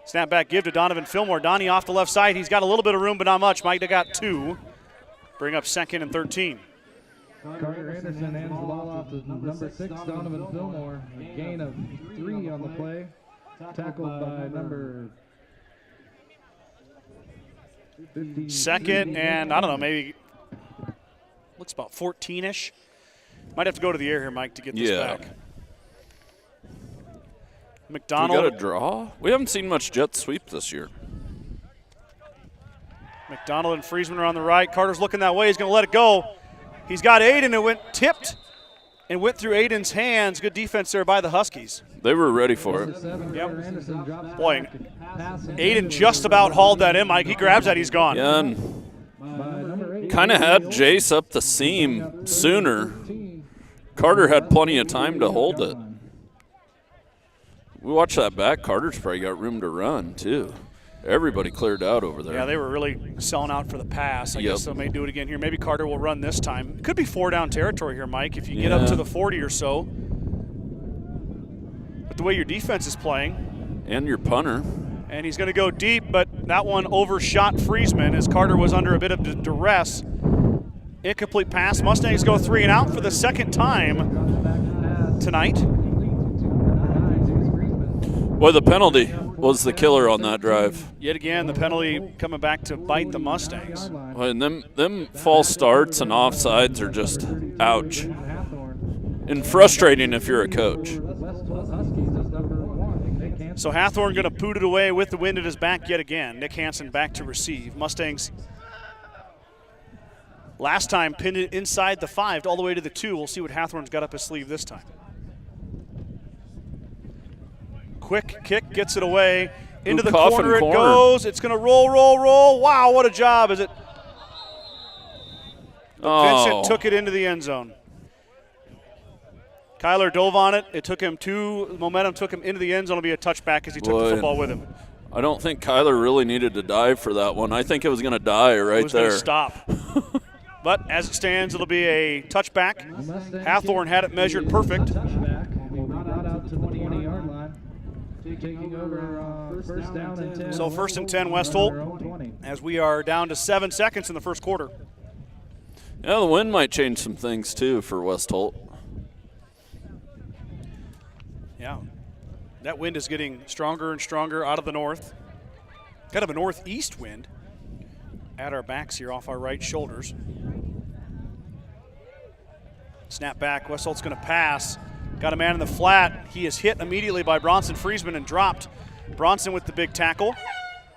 Snap back give to Donovan Fillmore. Donnie off the left side. He's got a little bit of room, but not much. Mike, they got 2. Bring up 2nd and 13. Carter Anderson hands the ball off to number 6, Donovan Fillmore. A gain of 3 on the play. Tackled by number 50. 2nd and, I don't know, maybe looks about 14-ish. Might have to go to the air here, Mike, to get this back. McDonald. We got a draw? We haven't seen much jet sweep this year. McDonald and Friesman are on the right. Carter's looking that way. He's going to let it go. He's got Aiden. It went tipped and went through Aiden's hands. Good defense there by the Huskies. They were ready for it. Yep. Boy, Aiden just about hauled that in, Mike. He grabs that, he's gone. Yeah, and kind of had Jace up the seam sooner. Carter had plenty of time to hold it. We watch that back. Carter's probably got room to run, too. Everybody cleared out over there. Yeah, they were really selling out for the pass. I guess they may do it again here. Maybe Carter will run this time. It could be 4-down territory here, Mike, if you get up to the 40 or so. But the way your defense is playing. And your punter. And he's going to go deep, but that one overshot Friesman as Carter was under a bit of duress. Incomplete pass. Mustangs go 3 and out for the 2nd time tonight. Well, the penalty was the killer on that drive. Yet again, the penalty coming back to bite the Mustangs. Well, and them false starts and offsides are just ouch. And frustrating if you're a coach. So Hathorn going to boot it away with the wind at his back yet again. Nick Hansen back to receive. Mustangs last time pinned it inside the 5 all the way to the 2. We'll see what Hathorn's got up his sleeve this time. Quick kick, gets it away. Into the corner it goes. It's going to roll, roll, roll. Wow, what a job. Is it? Vincent took it into the end zone. Kyler dove on it. It took him momentum took him into the end zone. It'll be a touchback as he took the football with him. I don't think Kyler really needed to dive for that one. I think it was going to die right there. It was going to stop. But as it stands, it'll be a touchback. Hathorn had it measured perfect. Taking over 1st down and 10. So 1st and 10 West Holt as we are down to 7 seconds in the first quarter. Yeah, the wind might change some things too for West Holt. Yeah, that wind is getting stronger and stronger out of the north. Kind of a northeast wind at our backs here off our right shoulders. Snap back. West Holt's going to pass. Got a man in the flat. He is hit immediately by Bronson Friesman and dropped. Bronson with the big tackle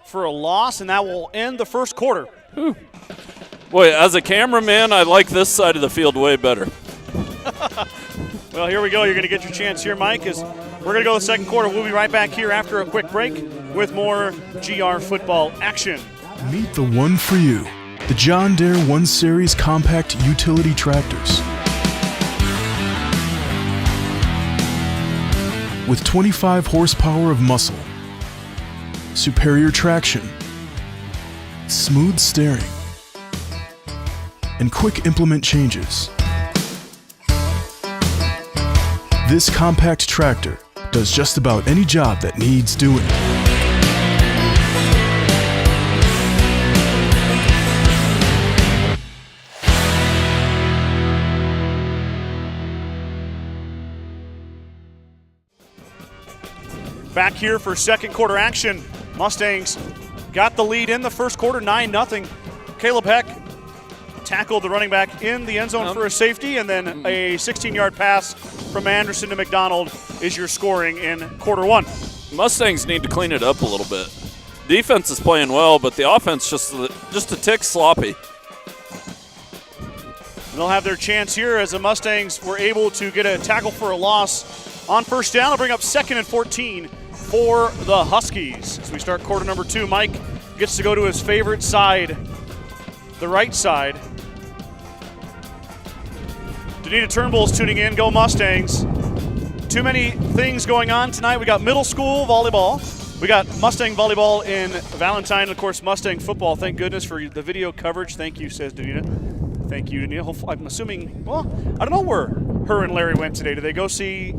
for a loss, and that will end the first quarter. Whew. Boy, as a cameraman, I like this side of the field way better. Well, here we go. You're going to get your chance here, Mike, as we're going to go to the second quarter. We'll be right back here after a quick break with more GR football action. Meet the one for you, the John Deere 1 Series Compact Utility Tractors. With 25 horsepower of muscle, superior traction, smooth steering, and quick implement changes. This compact tractor does just about any job that needs doing. Back here for second quarter action. Mustangs got the lead in the first quarter, 9-0. Caleb Heck tackled the running back in the end zone for a safety, and then a 16-yard pass from Anderson to McDonald is your scoring in quarter one. Mustangs need to clean it up a little bit. Defense is playing well, but the offense just a tick sloppy. They'll have their chance here as the Mustangs were able to get a tackle for a loss on first down. They'll bring up 2nd and 14 for the Huskies. As we start quarter number 2, Mike gets to go to his favorite side, the right side. Danita Turnbull's tuning in. Go Mustangs. Too many things going on tonight. We got middle school volleyball. We got Mustang volleyball in Valentine, and of course Mustang football. Thank goodness for the video coverage. Thank you, says Danita. Thank you, Danita. Hopefully, I'm assuming, well, I don't know where her and Larry went today. Did they go see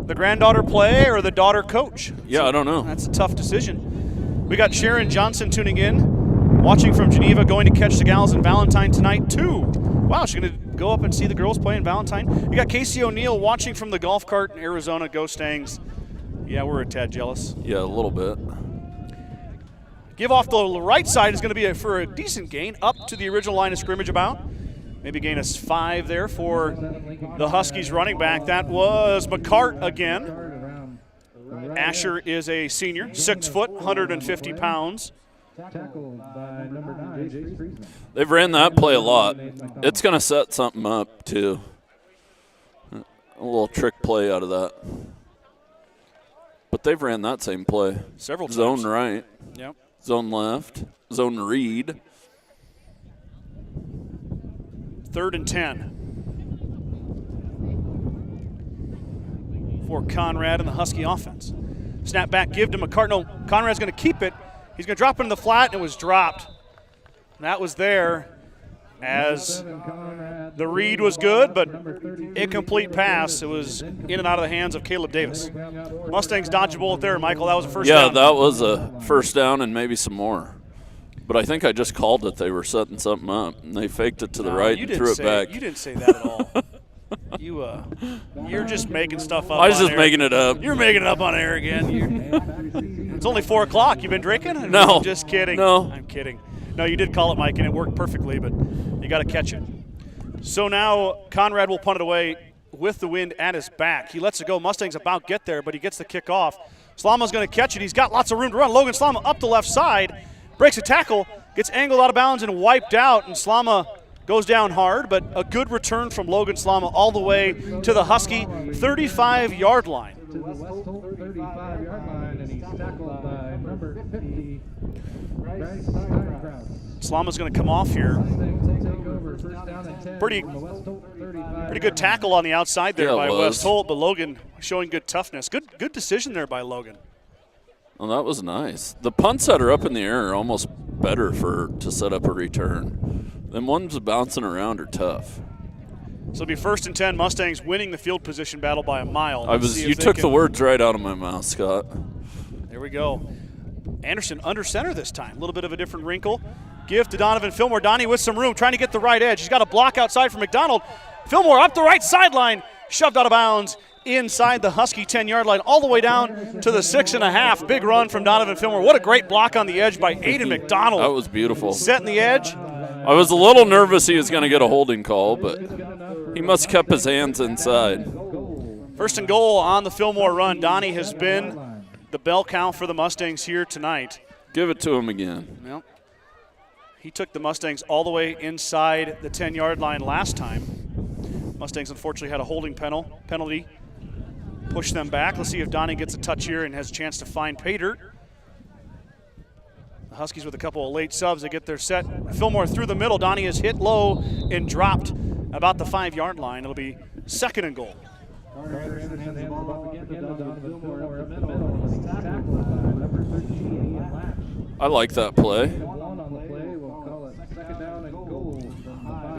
the granddaughter play or the daughter coach? Yeah, I don't know. That's a tough decision. We got Sharon Johnson tuning in, watching from Geneva, going to catch the gals in Valentine tonight, too. Wow, she's going to go up and see the girls play in Valentine. You got Casey O'Neill watching from the golf cart in Arizona. Go Stangs. Yeah, we're a tad jealous. Yeah, a little bit. Give off the right side is going to be for a decent gain up to the original line of scrimmage about. Maybe gain us 5 there for the Huskies running back. That was McCart again. Asher is a senior, 6 foot, 150 pounds. They've ran that play a lot. It's going to set something up, too. A little trick play out of that. But they've ran that same play. Several times. Zone right. Yep. Zone left. Zone read. 3rd and 10 for Conrad and the Husky offense. Snap back, give to McCart. No, Conrad's going to keep it. He's going to drop it in the flat, and it was dropped. And that was there as the read was good, but incomplete pass. It was in and out of the hands of Caleb Davis. Mustangs dodged a bullet there, Michael. That was a first down. Yeah, that was a first down and maybe some more. But I think I just called it. They were setting something up, and they faked it to the right and threw it back. You didn't say that at all. You're just making stuff up. I was just making it up. You're making it up on air again. It's only 4 o'clock. You've been drinking? No. I'm just kidding. No. I'm kidding. No, you did call it, Mike, and it worked perfectly, but you got to catch it. So now Conrad will punt it away with the wind at his back. He lets it go. Mustangs about get there, but he gets the kick off. Slama's going to catch it. He's got lots of room to run. Logan Slama up the left side, breaks a tackle, gets angled out of bounds and wiped out, and Slama goes down hard, but a good return from Logan Slama all the way to the Husky 35-yard line. To the West Holt 35-yard line, and he's tackled by number 50, Bryce Steinkraus. Slama's going to come off here. Pretty good tackle on the outside there by West Holt, but Logan showing good toughness. Good decision there by Logan. Well, that was nice. The punts that are up in the air are almost better to set up a return. Them ones bouncing around are tough. So it'll be 1st and 10. Mustangs winning the field position battle by a mile. You took the words right out of my mouth, Scott. There we go. Anderson under center this time. A little bit of a different wrinkle. Give to Donovan Fillmore. Donnie with some room, trying to get the right edge. He's got a block outside for McDonald. Fillmore up the right sideline, shoved out of bounds inside the Husky 10-yard line, all the way down to the 6.5. Big run from Donovan Fillmore. What a great block on the edge by Aiden McDonald. That was beautiful. Setting the edge. I was a little nervous he was going to get a holding call, but He must have kept his hands inside. First and goal on the Fillmore run. Donnie has been the bell cow for the Mustangs here tonight. Give it to him again. Well, he took the Mustangs all the way inside the 10-yard line last time. Mustangs unfortunately had a holding penalty. Push them back. Let's see if Donnie gets a touch here and has a chance to find pay dirt. The Huskies with a couple of late subs. They get their set. Fillmore through the middle. Donnie is hit low and dropped about the 5-yard line. It'll be second and goal. I like that play.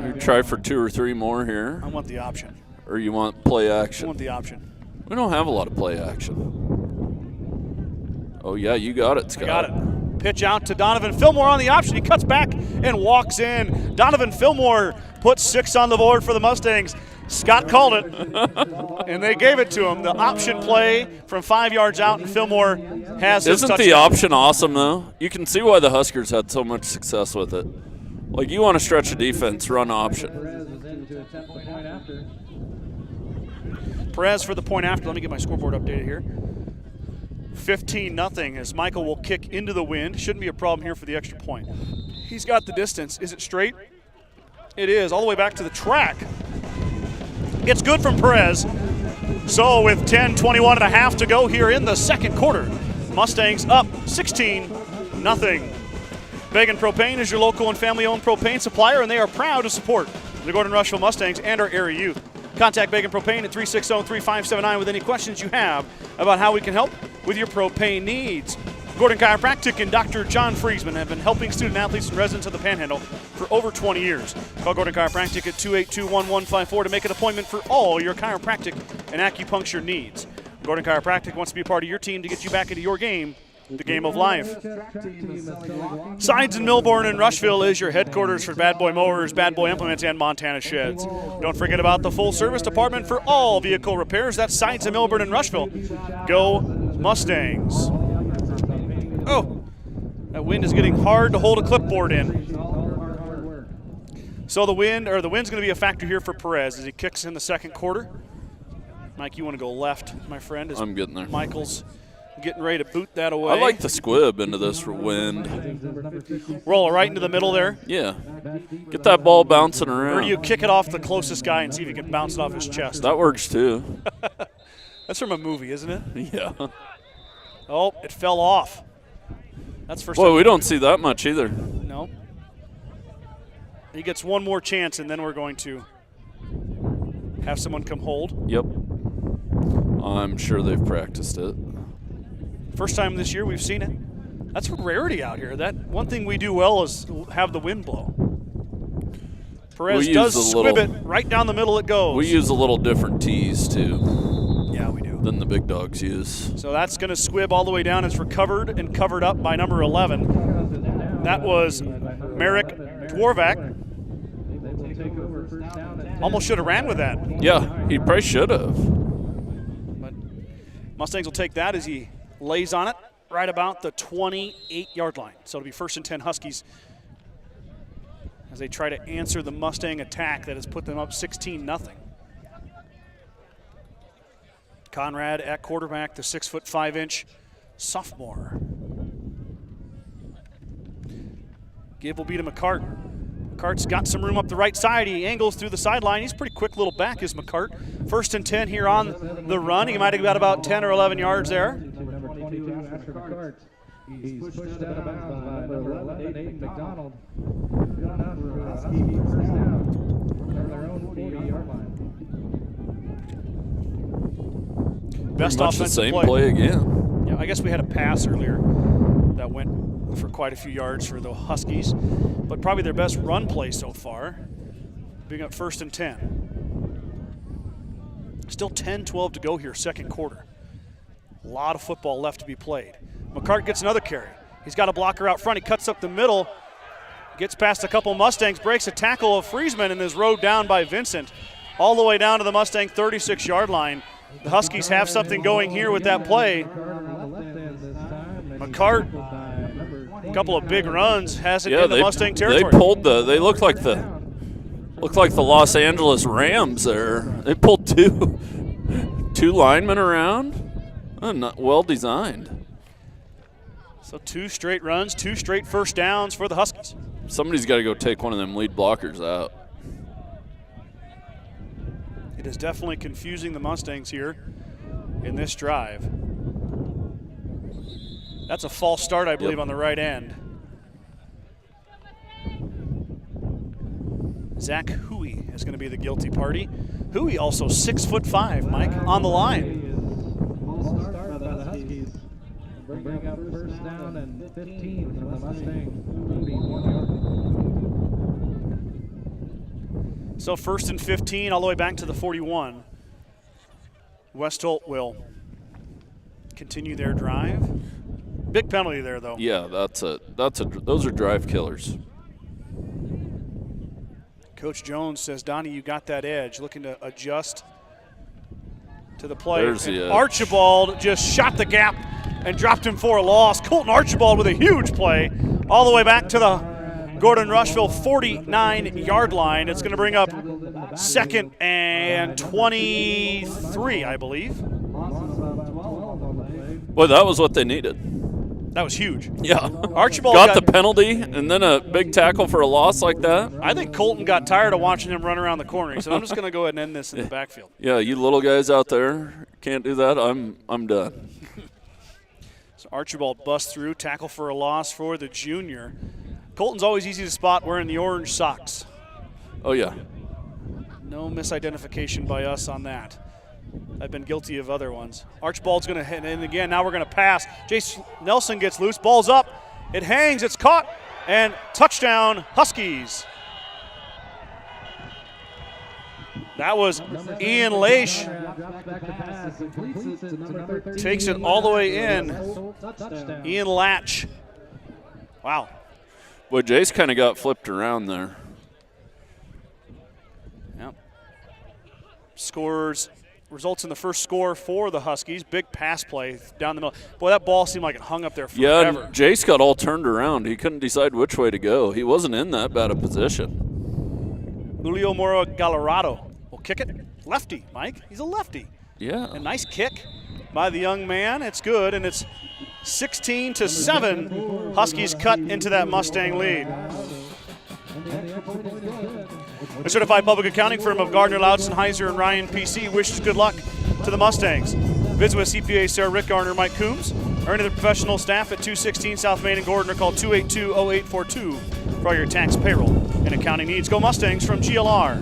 You try for 2 or 3 more here. I want the option. Or you want play action? I want the option. We don't have a lot of play action. Oh, yeah, you got it, Scott. I got it. Pitch out to Donovan Fillmore on the option. He cuts back and walks in. Donovan Fillmore puts 6 on the board for the Mustangs. Scott called it, and they gave it to him. The option play from 5 yards out, and Fillmore has his touchdown. Isn't the option awesome, though? You can see why the Huskers had so much success with it. Like, you want to stretch a defense, run option. Perez for the point after. Let me get my scoreboard updated here. 15-0 as Michael will kick into the wind. Shouldn't be a problem here for the extra point. He's got the distance. Is it straight? It is, all the way back to the track. It's good from Perez. So with 10:21 and a half to go here in the second quarter, Mustangs up 16-0. Began Propane is your local and family-owned propane supplier, and they are proud to support the Gordon-Rushville Mustangs and our area youth. Contact Began Propane at 360-3579 with any questions you have about how we can help with your propane needs. Gordon Chiropractic and Dr. John Friesman have been helping student athletes and residents of the Panhandle for over 20 years. Call Gordon Chiropractic at 282-1154 to make an appointment for all your chiropractic and acupuncture needs. Gordon Chiropractic wants to be a part of your team to get you back into your game, the game of life. Sides in Millburn and Rushville is your headquarters for Bad Boy Mowers, Bad Boy Implements, and Montana Sheds. Don't forget about the full service department for all vehicle repairs. That's Sides in Millburn and Rushville. Go Mustangs. Oh, that wind is getting hard to hold a clipboard in. So the wind's going to be a factor here for Perez as he kicks in the second quarter. Mike, you want to go left, my friend? I'm getting there. Michael's getting ready to boot that away. I like the squib into this for wind. Roll it right into the middle there. Yeah. Get that ball bouncing around. Or do you kick it off the closest guy and see if you can bounce it off his chest? That works too. That's from a movie, isn't it? Yeah. Oh, it fell off. That's for Boy, we don't see that much either. No. He gets one more chance, and then we're going to have someone come hold. Yep. I'm sure they've practiced it. First time this year we've seen it. That's a rarity out here. That one thing we do well is have the wind blow. Perez does squib it right down the middle. It goes. We use a little different tees too. Yeah, we do. Than the big dogs use. So that's going to squib all the way down. It's recovered and covered up by number 11. That was Merrick Dwarvac. Almost should have ran with that. Yeah, he probably should have. But Mustangs will take that as he lays on it right about the 28-yard line. So it'll be 1st and 10 Huskies as they try to answer the Mustang attack that has put them up 16-0. Conrad at quarterback, the 6'5" sophomore. Give will be to McCart. McCart's got some room up the right side. He angles through the sideline. He's a pretty quick little back, is McCart. 1st and 10 here on the run. He might have got about 10 or 11 yards there. He's pushed out of bounds by number 11, Aiden McDonald. Their own 40-yard line. Best much the offensive same play again. Yeah, I guess we had a pass earlier that went for quite a few yards for the Huskies, but probably their best run play so far, being up 1st and 10. Still 10-12 to go here, second quarter. A lot of football left to be played. McCart gets another carry. He's got a blocker out front. He cuts up the middle, gets past a couple Mustangs, breaks a tackle of Friesman, and is rode down by Vincent all the way down to the Mustang 36-yard line. The Huskies have something going here with that play. McCart, a couple of big runs, has it in the Mustang territory. They looked like the Looked like the Los Angeles Rams there. They pulled two linemen around. Not well designed. So 2 straight runs, 2 straight first downs for the Huskies. Somebody's got to go take one of them lead blockers out. It is definitely confusing the Mustangs here in this drive. That's a false start, I believe, on the right end. Zach Huey is going to be the guilty party. Huey also 6'5", Mike, on the line. False start by the Huskies. Bring up first down and 15 from the Mustangs. 1 yard. So 1st and 15 all the way back to the 41. West Holt will continue their drive. Big penalty there, though. Yeah, those are drive killers. Coach Jones says, Donnie, you got that edge. Looking to adjust to the play. There's the edge. Archibald just shot the gap and dropped him for a loss. Colton Archibald with a huge play all the way back to the Gordon-Rushville 49-yard line. It's going to bring up 2nd and 23, I believe. Boy, that was what they needed. That was huge. Yeah. Archibald got the penalty and then a big tackle for a loss like that. I think Colton got tired of watching him run around the corner. He said, I'm just going to go ahead and end this in the backfield. Yeah, you little guys out there can't do that. I'm done. So Archibald busts through, tackle for a loss for the junior. Colton's always easy to spot wearing the orange socks. Oh, yeah. No misidentification by us on that. I've been guilty of other ones. Archibald's going to hit in again. Now we're going to pass. Jace Nelson gets loose. Ball's up. It hangs. It's caught. And touchdown, Huskies. That was Ian Leish. Takes it all the way in. Ian Latch. Wow. Boy, Jace kind of got flipped around there. Yep. Results in the first score for the Huskies. Big pass play down the middle. Boy, that ball seemed like it hung up there forever. Yeah, and Jace got all turned around. He couldn't decide which way to go. He wasn't in that bad a position. Julio Moro Galarado will kick it. Lefty, Mike. He's a lefty. Yeah. A nice kick by the young man. It's good, and it's 16-7. Huskies cut into that Mustang lead. The certified public accounting firm of Gardner, Loudson, Heiser, and Ryan PC wishes good luck to the Mustangs. Visit with CPA Sarah Rick Garner, Mike Coombs, or any of the professional staff at 216 South Main in Gordon, or call 282-0842 for all your tax, payroll, and accounting needs. Go Mustangs from GLR.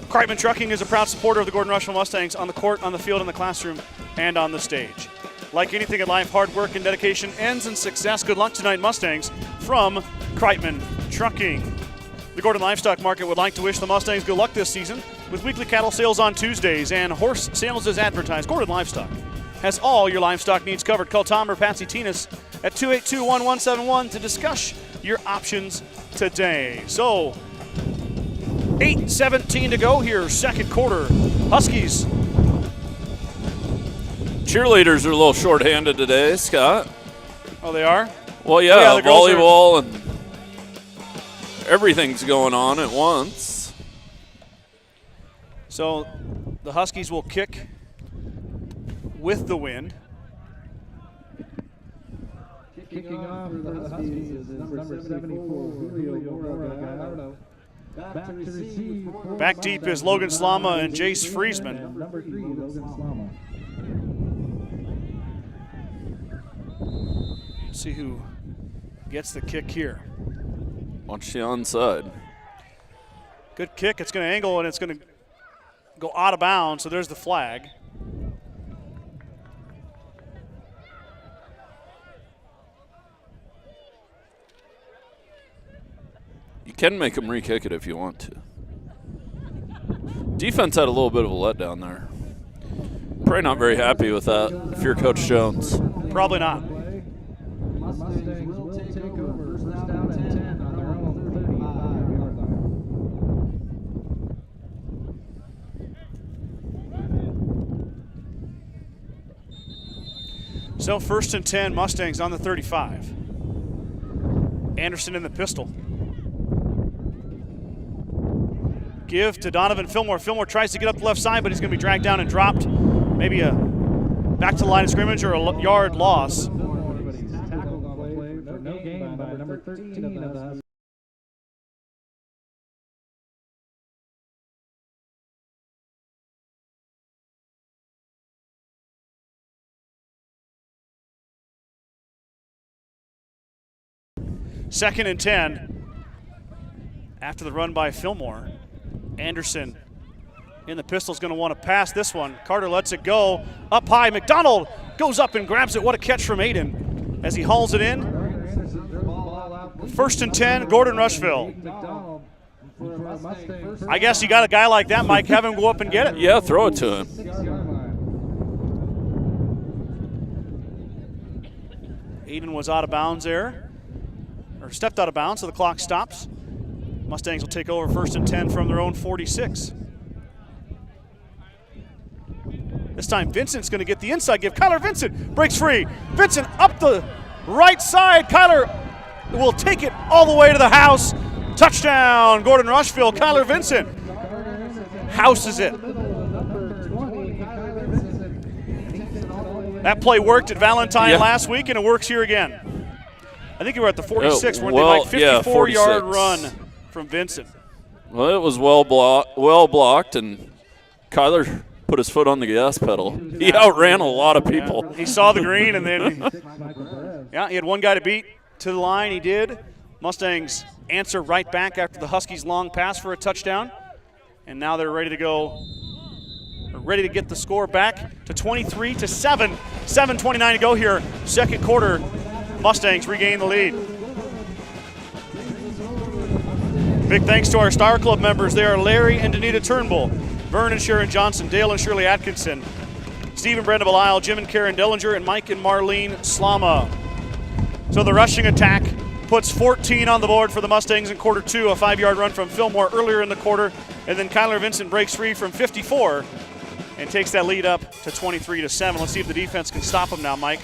Kreitman Trucking is a proud supporter of the Gordon-Rushville Mustangs on the court, on the field, in the classroom, and on the stage. Like anything in life, hard work and dedication ends in success. Good luck tonight, Mustangs, from Kreitman Trucking. The Gordon Livestock Market would like to wish the Mustangs good luck this season with weekly cattle sales on Tuesdays and horse sales as advertised. Gordon Livestock has all your livestock needs covered. Call Tom or Patsy Tinas at 282-1171 to discuss your options today. So, 8:17 to go here, second quarter. Huskies. Cheerleaders are a little short-handed today, Scott. Oh, they are? Well, yeah, the girls volleyball and everything's going on at once. So the Huskies will kick with the wind. Kicking off for the Huskies is number 74, Julio Galardo. Back deep is Logan Slama and Jace Friesman. Number 3, Logan Slama. See who gets the kick here. Watch the onside. Good kick. It's going to angle and it's going to go out of bounds. So there's the flag. You can make them re-kick it if you want to. Defense had a little bit of a letdown there. Probably not very happy with that if you're Coach Jones. Probably not. Mustangs will take over first down and 10 on their own 35-yard line. So 1st and 10, Mustangs on the 35. Anderson in the pistol. give to Donovan Fillmore. Fillmore tries to get up the left side, but he's going to be dragged down and dropped. Maybe a back to the line of scrimmage or a yard loss. No gain by number 13 of the Huskies. Second and 10. After the run by Fillmore, Anderson in the pistol is going to want to pass this one. Carter lets it go. Up high, McDonald goes up and grabs it. What a catch from Aiden as he hauls it in. First and 10, Gordon-Rushville. I guess you got a guy like that, Mike, have him go up and get it. Yeah, throw it to him. Aiden was out of bounds there, or stepped out of bounds, so the clock stops. Mustangs will take over first and 10 from their own 46. This time Vincent's going to get the inside give. Kyler Vincent breaks free. Vincent up the right side. Kyler will take it all the way to the house. Touchdown, Gordon-Rushville. Kyler Vincent houses it. That play worked at Valentine last week, and it works here again. I think you were at the 46 where they like 54-yard run from Vincent. Well, it was well blocked, and Kyler put his foot on the gas pedal. He outran a lot of people. He saw the green, and then he had one guy to beat to the line. He did. Mustangs answer right back after the Huskies' long pass for a touchdown, and now they're ready to go. Ready to get the score back to 23-7. 7:29 to go here. Second quarter. Mustangs regain the lead. Big thanks to our Star Club members. They are Larry and Danita Turnbull, Vern and Sharon Johnson, Dale and Shirley Atkinson, Steve and Brenda Belisle, Jim and Karen Dellinger, and Mike and Marlene Slama. So the rushing attack puts 14 on the board for the Mustangs in quarter two, a 5-yard run from Fillmore earlier in the quarter, and then Kyler Vincent breaks free from 54 and takes that lead up to 23-7. Let's see if the defense can stop him now, Mike.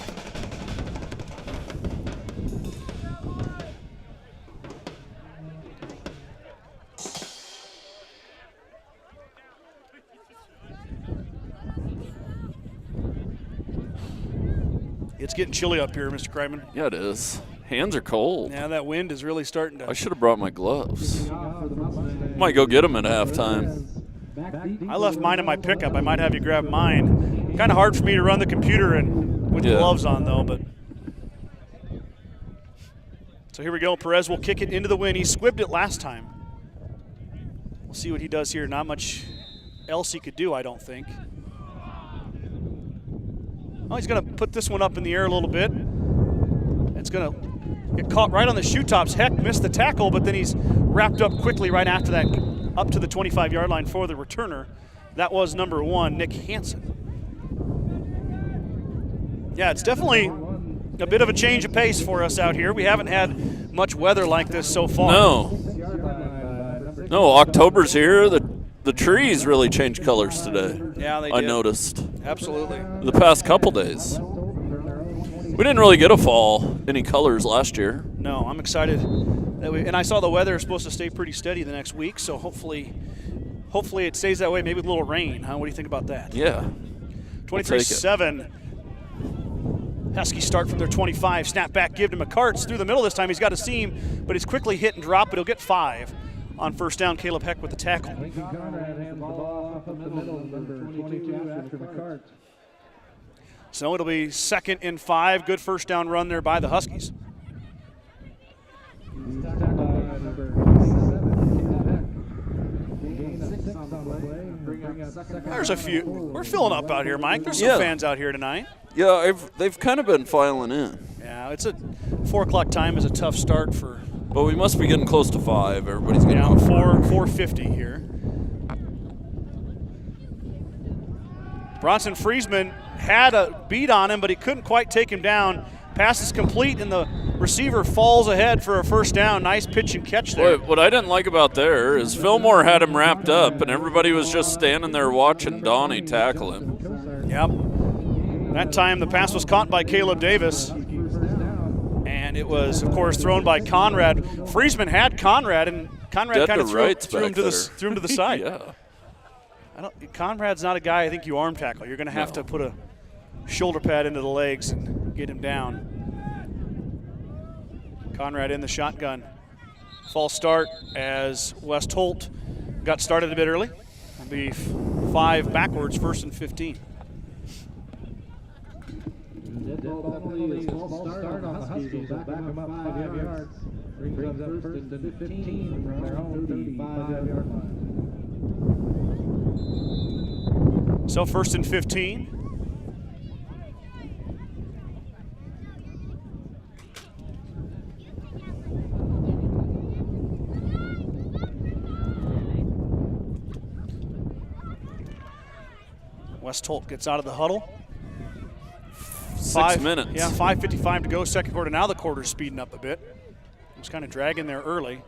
It's getting chilly up here, Mr. Kreiman. Yeah, it is. Hands are cold. Yeah, that wind is really starting to. I should have brought my gloves. Might go get them at halftime. I left mine in my pickup. I might have you grab mine. Kind of hard for me to run the computer and with gloves on, though. But so here we go. Perez will kick it into the wind. He squibbed it last time. We'll see what he does here. Not much else he could do, I don't think. Oh, he's going to put this one up in the air a little bit. It's going to get caught right on the shoe tops. Heck, missed the tackle, but then he's wrapped up quickly right after that, up to the 25-yard line for the returner. That was number 1, Nick Hansen. Yeah, it's definitely a bit of a change of pace for us out here. We haven't had much weather like this so far. No, October's here. The trees really changed colors today. Yeah, they did. I noticed. Absolutely. The past couple days. We didn't really get a fall, any colors last year. No, I'm excited. And I saw the weather is supposed to stay pretty steady the next week, so hopefully it stays that way, maybe with a little rain. Huh? What do you think about that? Yeah. 23-7. Huskies start from their 25. Snap back, give to McCarts through the middle this time. He's got a seam, but he's quickly hit and dropped, but he'll get 5. On first down, Caleb Heck with the tackle. So it'll be 2nd and 5. Good first down run there by the Huskies. There's a few. We're filling up out here, Mike. There's some fans out here tonight. Yeah, they've kind of been filing in. Yeah, it's a 4 o'clock time is a tough start for. But we must be getting close to 5. Everybody's getting 4:50 here. Bronson Friesman had a beat on him, but he couldn't quite take him down. Pass is complete, and the receiver falls ahead for a first down. Nice pitch and catch there. What I didn't like about there is Fillmore had him wrapped up, and everybody was just standing there watching Donnie tackle him. Yep. That time the pass was caught by Caleb Davis. And it was, of course, thrown by Conrad. Friesman had Conrad, and Conrad kind of threw him to the side. Yeah. Conrad's not a guy I think you arm tackle. You're going to have to put a shoulder pad into the legs and get him down. Conrad in the shotgun. False start as West Holt got started a bit early. It'll be 5 backwards, 1st and 15. False start on the Huskies. Back them up 5 yards. Brings up 1st and 15 from their own 35-yard line. So 1st and 15. West Holt gets out of the huddle. 6 minutes. Yeah, 5:55 to go, second quarter. Now the quarter's speeding up a bit. Just kind of dragging there early.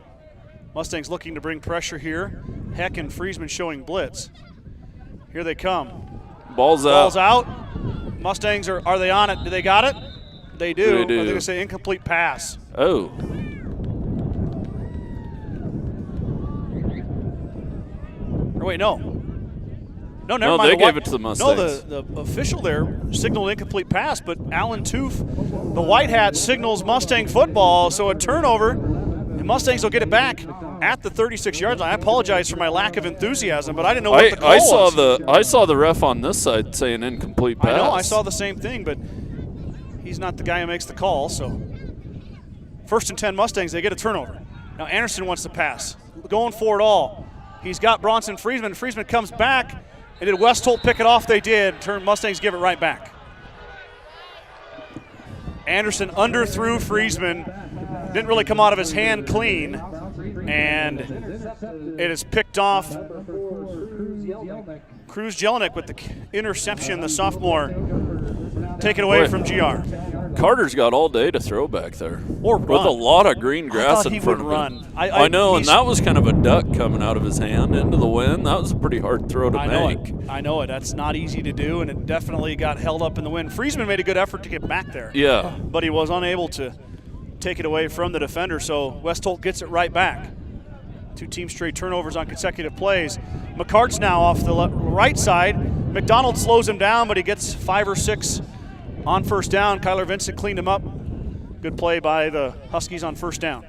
Mustangs looking to bring pressure here. Heck and Friesman showing blitz. Here they come. Ball's out. Mustangs, are they on it? Do they got it? They do. They do. They're going to say incomplete pass. Oh. Or wait, no. No, never mind. They gave it to the Mustangs. No, the official there signaled incomplete pass, but Alan Toof, the white hat, signals Mustang football, so a turnover, and Mustangs will get it back at the 36-yard line. I apologize for my lack of enthusiasm, but I didn't know what the call was. I saw the ref on this side saying incomplete pass. I know, I saw the same thing, but he's not the guy who makes the call, so 1st and 10 Mustangs, they get a turnover. Now Anderson wants to pass, going for it all. He's got Bronson Friesman. Friesman comes back. And did West Holt pick it off? They did. Mustangs give it right back. Anderson underthrew Friesman. Didn't really come out of his hand clean. And it is picked off. Cruz Jelinek with the interception, the sophomore. Take it away from GR. Carter's got all day to throw back there. Or run. With a lot of green grass in front of him. Run. I know, and that was kind of a duck coming out of his hand into the wind. That was a pretty hard throw to make. I know it. That's not easy to do, and it definitely got held up in the wind. Friesman made a good effort to get back there. Yeah. But he was unable to take it away from the defender, so West Holt gets it right back. 2 team straight turnovers on consecutive plays. McCart's now off the right side. McDonald slows him down, but he gets 5 or 6 on first down. Kyler Vincent cleaned him up. Good play by the Huskies on first down.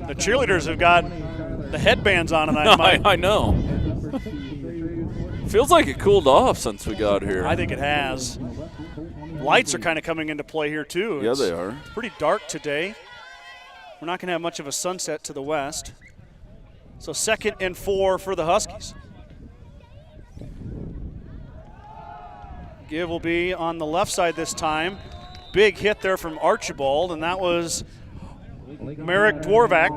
The cheerleaders have got the headbands on tonight. I know. Feels like it cooled off since we got here. I think it has. Lights are kind of coming into play here, too. Yeah, they are. It's pretty dark today. We're not going to have much of a sunset to the west. So 2nd and 4 for the Huskies. Give will be on the left side this time. Big hit there from Archibald, and that was Merrick Dvorak.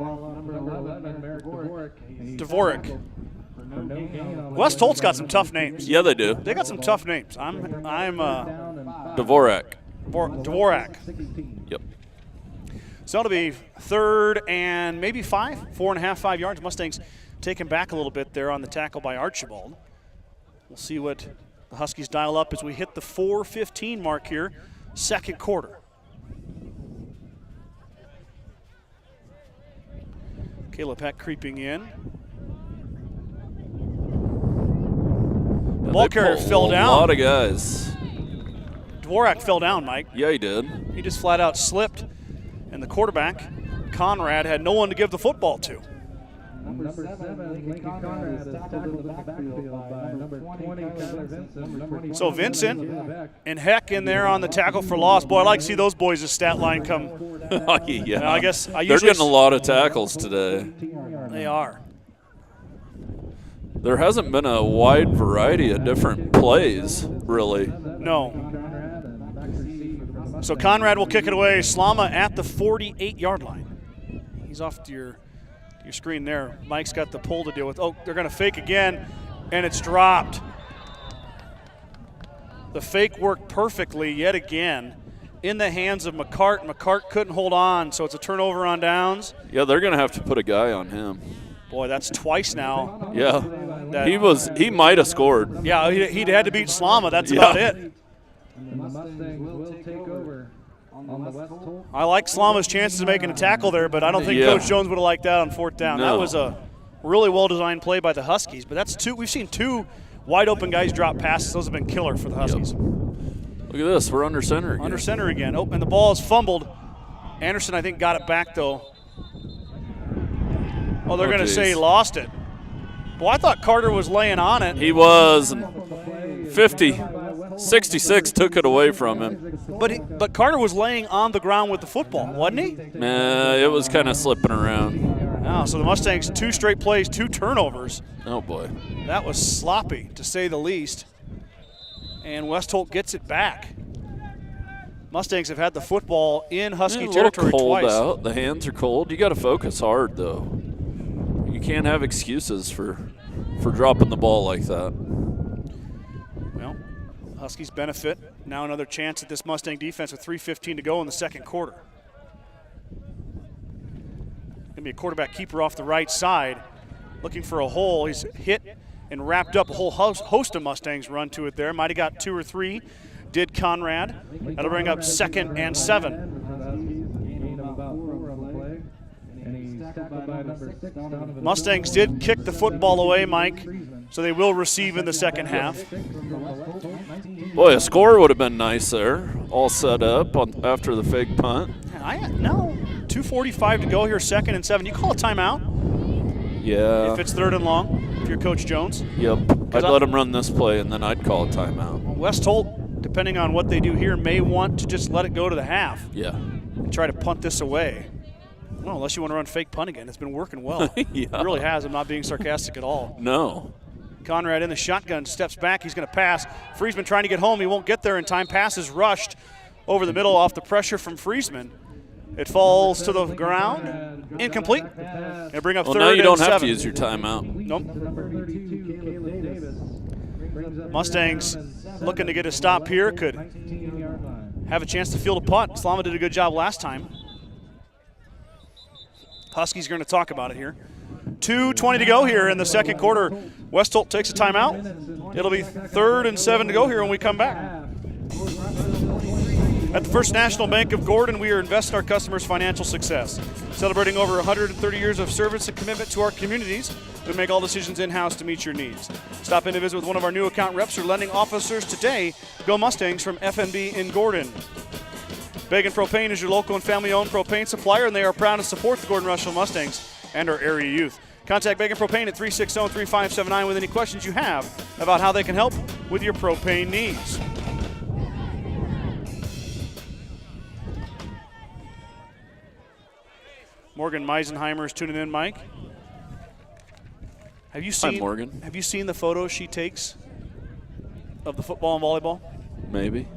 West Holt's got some tough names. Yeah, they do. They got some tough names. I'm Dvorak. Dvorak. Yep. So it'll be 3rd and maybe 5, 4.5, 5 yards. Mustangs taken back a little bit there on the tackle by Archibald. We'll see what the Huskies dial up as we hit the 4:15 mark here, second quarter. Caleb Heck creeping in. The ball carrier fell down. A lot of guys. Dvorak fell down, Mike. Yeah, he did. He just flat out slipped, and the quarterback, Conrad, had no one to give the football to. Number 7, Lincoln Conrad, is tackled in the backfield by number 20, Kyler Vincent. So Vincent and Heck in there on the tackle for loss. Boy, I like to see those boys' stat line come. Yeah. I guess they're getting a lot of tackles today. They are. There hasn't been a wide variety of different plays, really. No. So Conrad will kick it away. Slama at the 48-yard line. He's off to your screen there. Mike's got the pull to deal with. Oh, they're going to fake again, and it's dropped. The fake worked perfectly yet again in the hands of McCart. McCart couldn't hold on, so it's a turnover on downs. Yeah, they're going to have to put a guy on him. Boy, that's twice now. Yeah. He might have scored. Yeah, he'd had to beat Slama. That's about it. And the Mustangs will take over on the West Holt. I like Slama's chances of making a tackle there, but I don't think Coach Jones would have liked that on 4th down. No. That was a really well-designed play by the Huskies, but that's two. We've seen 2 wide-open guys drop passes. Those have been killer for the Huskies. Look at this. We're under center again. Under center again. Oh, and the ball is fumbled. Anderson, I think, got it back, though. Oh, they're going to say he lost it. Well, I thought Carter was laying on it. He was. 66 took it away from him. But Carter was laying on the ground with the football, wasn't he? It was kind of slipping around. Oh, so the Mustangs, 2 straight plays, 2 turnovers. Oh, boy. That was sloppy, to say the least. And West Holt gets it back. Mustangs have had the football in Husky territory cold twice. Out. The hands are cold. You got to focus hard, though. You can't have excuses for dropping the ball like that. Well, Huskies benefit. Now another chance at this Mustang defense with 3:15 to go in the second quarter. Going to be a quarterback keeper off the right side, looking for a hole. He's hit and wrapped up. A whole host of Mustangs run to it there. Might have got 2 or 3. Did Conrad. That'll bring up 2nd and 7. Mustangs did kick the football away, Mike, so they will receive in the second half. Boy, a score would have been nice there. All set up after the fake punt. No, 2:45 to go here, 2nd and 7. You call a timeout? Yeah. If it's 3rd and long, if you're Coach Jones? Yep. I'd let him run this play, and then I'd call a timeout. West Holt, depending on what they do here, may want to just let it go to the half. Yeah. And try to punt this away. Well, unless you want to run fake punt again. It's been working well. Yeah. It really has. I'm not being sarcastic at all. No. Conrad in the shotgun, steps back. He's going to pass. Friesman trying to get home. He won't get there in time. Pass is rushed over the middle off the pressure from Friesman. It falls to the ground. Incomplete. It'll bring up 3rd and 7. Now you don't have to use your timeout. Nope. Mustangs looking to get a stop here. Could have a chance to field a punt. Slama did a good job last time. Huskies are going to talk about it here. 2:20 to go here in the second quarter. West Holt takes a timeout. It'll be 3rd and 7 to go here when we come back. At the First National Bank of Gordon, we are investing in our customers' financial success. Celebrating over 130 years of service and commitment to our communities, we make all decisions in-house to meet your needs. Stop in to visit with one of our new account reps or lending officers today. Go Mustangs from FNB in Gordon. Began Propane is your local and family-owned propane supplier, and they are proud to support the Gordon-Rushville Mustangs and our area youth. Contact Began Propane at 360-3579 with any questions you have about how they can help with your propane needs. Morgan Meisenheimer is tuning in, Mike. Have you seen, Hi, Morgan. Have you seen the photos she takes of the football and volleyball? Maybe.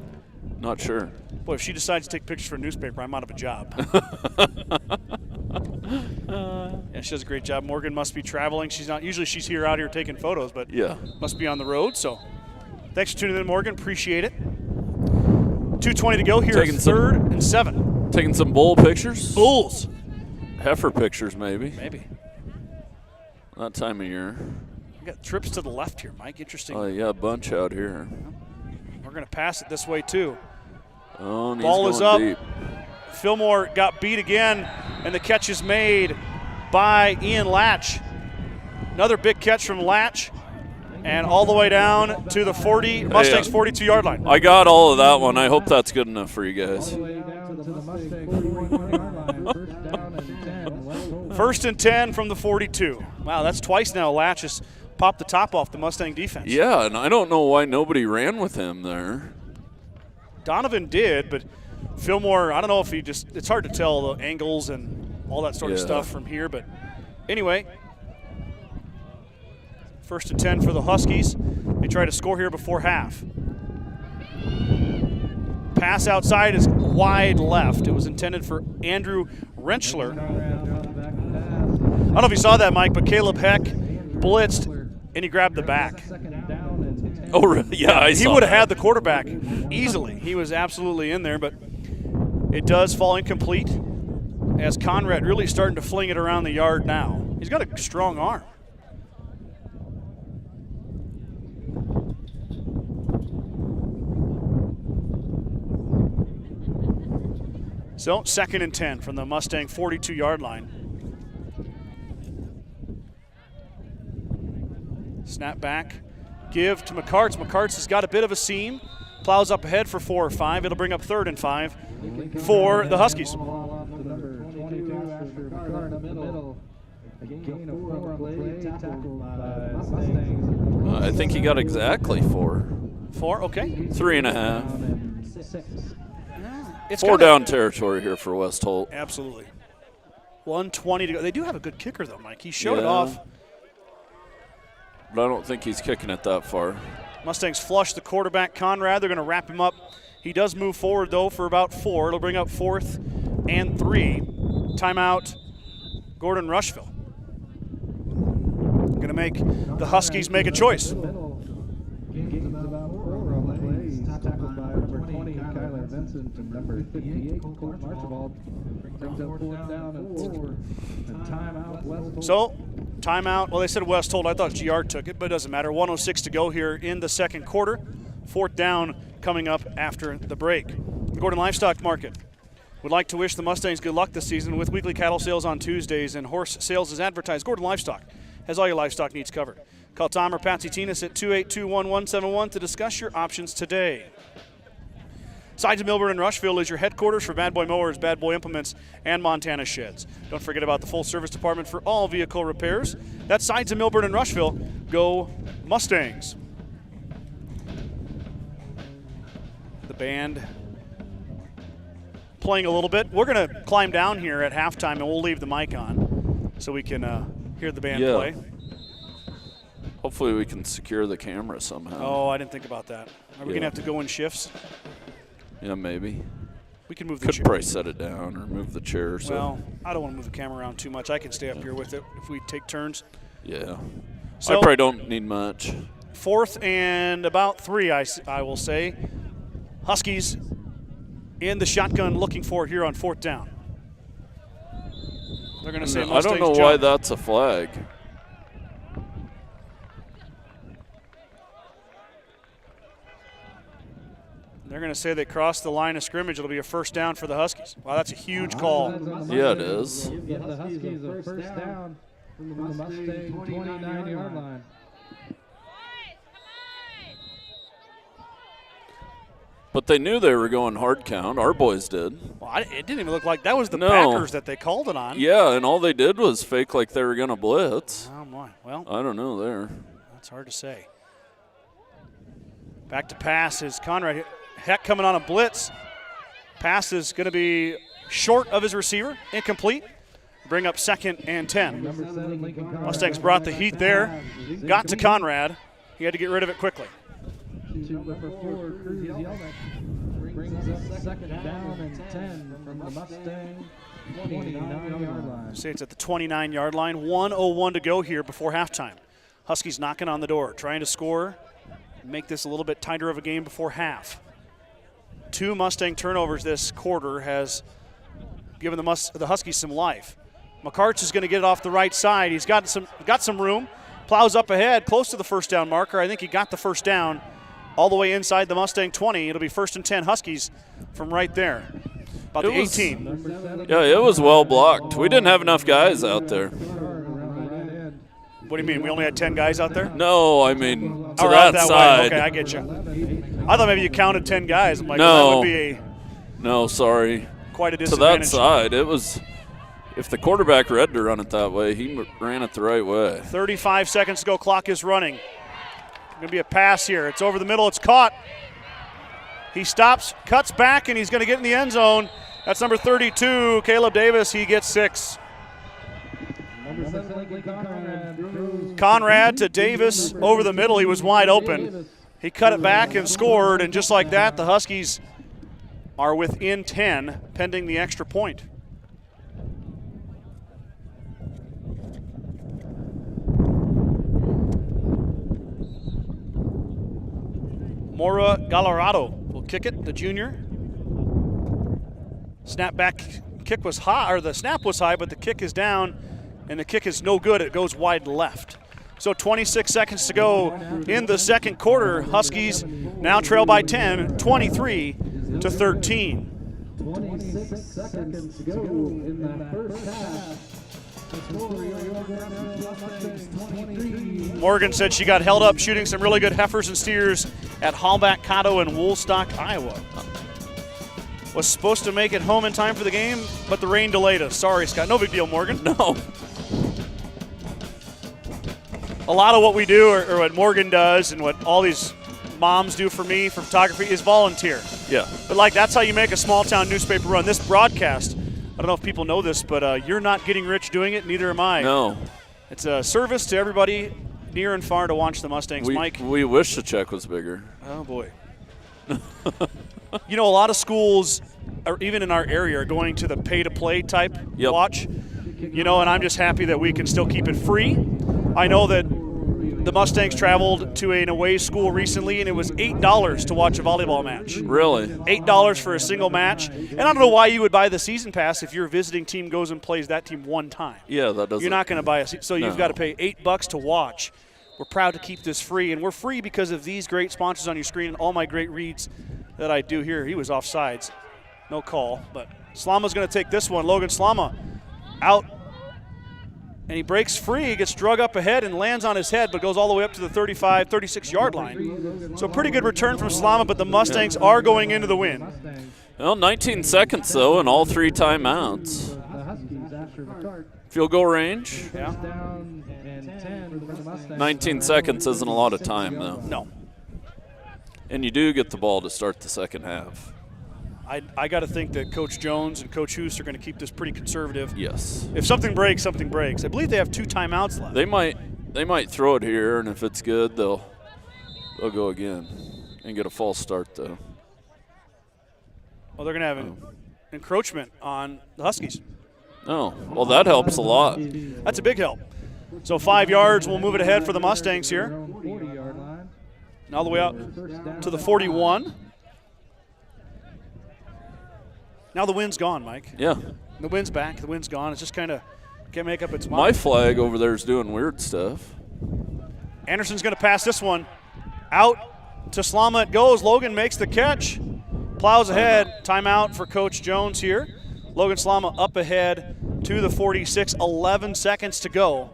Not sure. Boy, if she decides to take pictures for a newspaper, I'm out of a job. Yeah, she does a great job. Morgan must be traveling. Usually she's out here taking photos, but yeah, must be on the road. So thanks for tuning in, Morgan. Appreciate it. 2:20 to go here. 3rd and 7. Taking some bull pictures? Bulls. Heifer pictures, maybe. Maybe. That time of year. We got trips to the left here, Mike. Interesting. Oh, yeah, a bunch out here. We're going to pass it this way, too. Oh, and ball he's is up. Deep. Fillmore got beat again, and the catch is made by Ian Latch. Another big catch from Latch, and all the way down to the 40, Mustangs 42-yard line. I got all of that one. I hope that's good enough for you guys. 1st and 10 from the 42. Wow, that's twice now Latch has popped the top off the Mustang defense. Yeah, and I don't know why nobody ran with him there. Donovan did, but Fillmore, I don't know if he just – it's hard to tell the angles and all that sort of stuff from here. But anyway, 1st and 10 for the Huskies. They try to score here before half. Pass outside is wide left. It was intended for Andrew Rentschler. I don't know if you saw that, Mike, but Caleb Heck blitzed, and he grabbed the back. Oh, really? Yeah, I saw He would have had the quarterback easily. He was absolutely in there, but it does fall incomplete as Conrad really starting to fling it around the yard now. He's got a strong arm. So 2nd and 10 from the Mustang 42-yard line. Snap back, give to McCarts. McCarts has got a bit of a seam. Plows up ahead for 4 or 5. It'll bring up 3rd and 5 for the Huskies. I think he got exactly 4. 4, okay. 3.5. It's 4 down territory here for West Holt. Absolutely. 1:20 to go. They do have a good kicker, though, Mike. He showed it off. But I don't think he's kicking it that far. Mustangs flush the quarterback, Conrad. They're going to wrap him up. He does move forward, though, for about 4. It'll bring up 4th and 3. Timeout, Gordon-Rushville. Going to make the Huskies make a choice. So, timeout. Well, they said West Holt. I thought GR took it, but it doesn't matter. 1:06 to go here in the 2nd quarter. 4th down coming up after the break. Gordon Livestock Market would like to wish the Mustangs good luck this season with weekly cattle sales on Tuesdays and horse sales as advertised. Gordon Livestock has all your livestock needs covered. Call Tom or Patsy Tinas at 282-1171 to discuss your options today. Sides of Millburn and Rushville is your headquarters for Bad Boy Mowers, Bad Boy Implements, and Montana Sheds. Don't forget about the full service department for all vehicle repairs. That's Sides of Millburn and Rushville. Go Mustangs. The band playing a little bit. We're going to climb down here at halftime, and we'll leave the mic on so we can hear the band play. Hopefully we can secure the camera somehow. Oh, I didn't think about that. Are we going to have to go in shifts? Yeah, maybe. We can move the chair. chair. Could probably set it down or move the chair. So. Well, I don't want to move the camera around too much. I can stay up here with it if we take turns. Yeah. So, I probably don't need much. 4th and about 3, I will say. Huskies in the shotgun looking for it here on 4th down. They're going to say Mustangs I don't know jump. why that's a flag. They're going to say they crossed the line of scrimmage. It'll be a 1st down for the Huskies. Wow, that's a huge call. Yeah, it is. Give the Huskies a 1st down from the Mustang 29-yard line. But they knew they were going hard count. Our boys did. Well, it didn't even look like that was the Packers that they called it on. Yeah, and all they did was fake like they were going to blitz. Oh, my. Well, I don't know there. That's hard to say. Back to pass is Conrad. Heck coming on a blitz. Pass is going to be short of his receiver, incomplete. Bring up 2nd and 10. Mustangs brought the heat there. Got to Conrad. He had to get rid of it quickly. Number 4, Cruz Yelnick brings up 2nd down and 10 from the Mustang 29-yard line. See, it's at the 29-yard line. 1:01 to go here before halftime. Huskies knocking on the door, trying to score, make this a little bit tighter of a game before half. 2 Mustang turnovers this quarter has given the Huskies some life. McCarts is going to get it off the right side. He's got some room. Plows up ahead, close to the 1st down marker. I think he got the 1st down all the way inside the Mustang 20. It'll be 1st and 10 Huskies from right there, about the 18. Yeah, it was well blocked. We didn't have enough guys out there. What do you mean? We only had 10 guys out there? No, I mean to that side. Way. Okay, I get you. I thought maybe you counted 10 guys. I'm like, no, well, that would be sorry. Quite a to disadvantage. that side. It was. If the quarterback read to run it that way, he ran it the right way. 35 seconds to go. Clock is running. Going to be a pass here. It's over the middle. It's caught. He stops, cuts back, and he's going to get in the end zone. That's number 32, Caleb Davis. He gets 6. Conrad to Davis over the middle. He was wide open. He cut it back and scored, and just like that, the Huskies are within 10, pending the extra point. Mora Galarado will kick it, the junior. Snapback kick was high, or the snap was high, but the kick is down, and the kick is no good. It goes wide left. So 26 seconds to go in the 2nd quarter. Huskies now trail by 10, 23-13. 26 seconds to go in that first half. Morgan said she got held up shooting some really good heifers and steers at Hallback Cotto in Woolstock, Iowa. Was supposed to make it home in time for the game, but the rain delayed us. Sorry, Scott. No big deal, Morgan. No. A lot of what we do, or what Morgan does, and what all these moms do for me for photography is volunteer. Yeah. But like, that's how you make a small town newspaper run. This broadcast, I don't know if people know this, but you're not getting rich doing it. Neither am I. No. It's a service to everybody near and far to watch the Mustangs. Mike. We wish the check was bigger. Oh boy. You know, a lot of schools, or even in our area, are going to the pay-to-play type watch. You know, and I'm just happy that we can still keep it free. I know that the Mustangs traveled to an away school recently, and it was $8 to watch a volleyball match. Really? $8 for a single match. And I don't know why you would buy the season pass if your visiting team goes and plays that team one time. Yeah, that doesn't. You're not going to buy so you've got to pay $8 to watch. We're proud to keep this free, and we're free because of these great sponsors on your screen and all my great reads that I do here. He was offsides. No call, but Slama's going to take this one. Logan Slama out. And he breaks free, he gets drug up ahead and lands on his head, but goes all the way up to the 35, 36-yard line. So a pretty good return from Slama, but the Mustangs are going into the win. Well, 19 seconds, though, and all 3 timeouts. Field goal range? Yeah. 19 seconds isn't a lot of time, though. No. And you do get the ball to start the second half. I got to think that Coach Jones and Coach Hoos are going to keep this pretty conservative. Yes. If something breaks, something breaks. I believe they have 2 timeouts left. They might throw it here, and if it's good, they'll go again and get a false start, though. Well, they're going to have an encroachment on the Huskies. Oh, well, that helps a lot. That's a big help. So 5 yards, we'll move it ahead for the Mustangs here. And all the way out to the 41. Now the wind's gone, Mike. Yeah. The wind's back. The wind's gone. It's just kind of can't make up its mind. My flag over there is doing weird stuff. Anderson's going to pass this one. Out to Slama it goes. Logan makes the catch. Plows ahead. Timeout for Coach Jones here. Logan Slama up ahead to the 46. 11 seconds to go.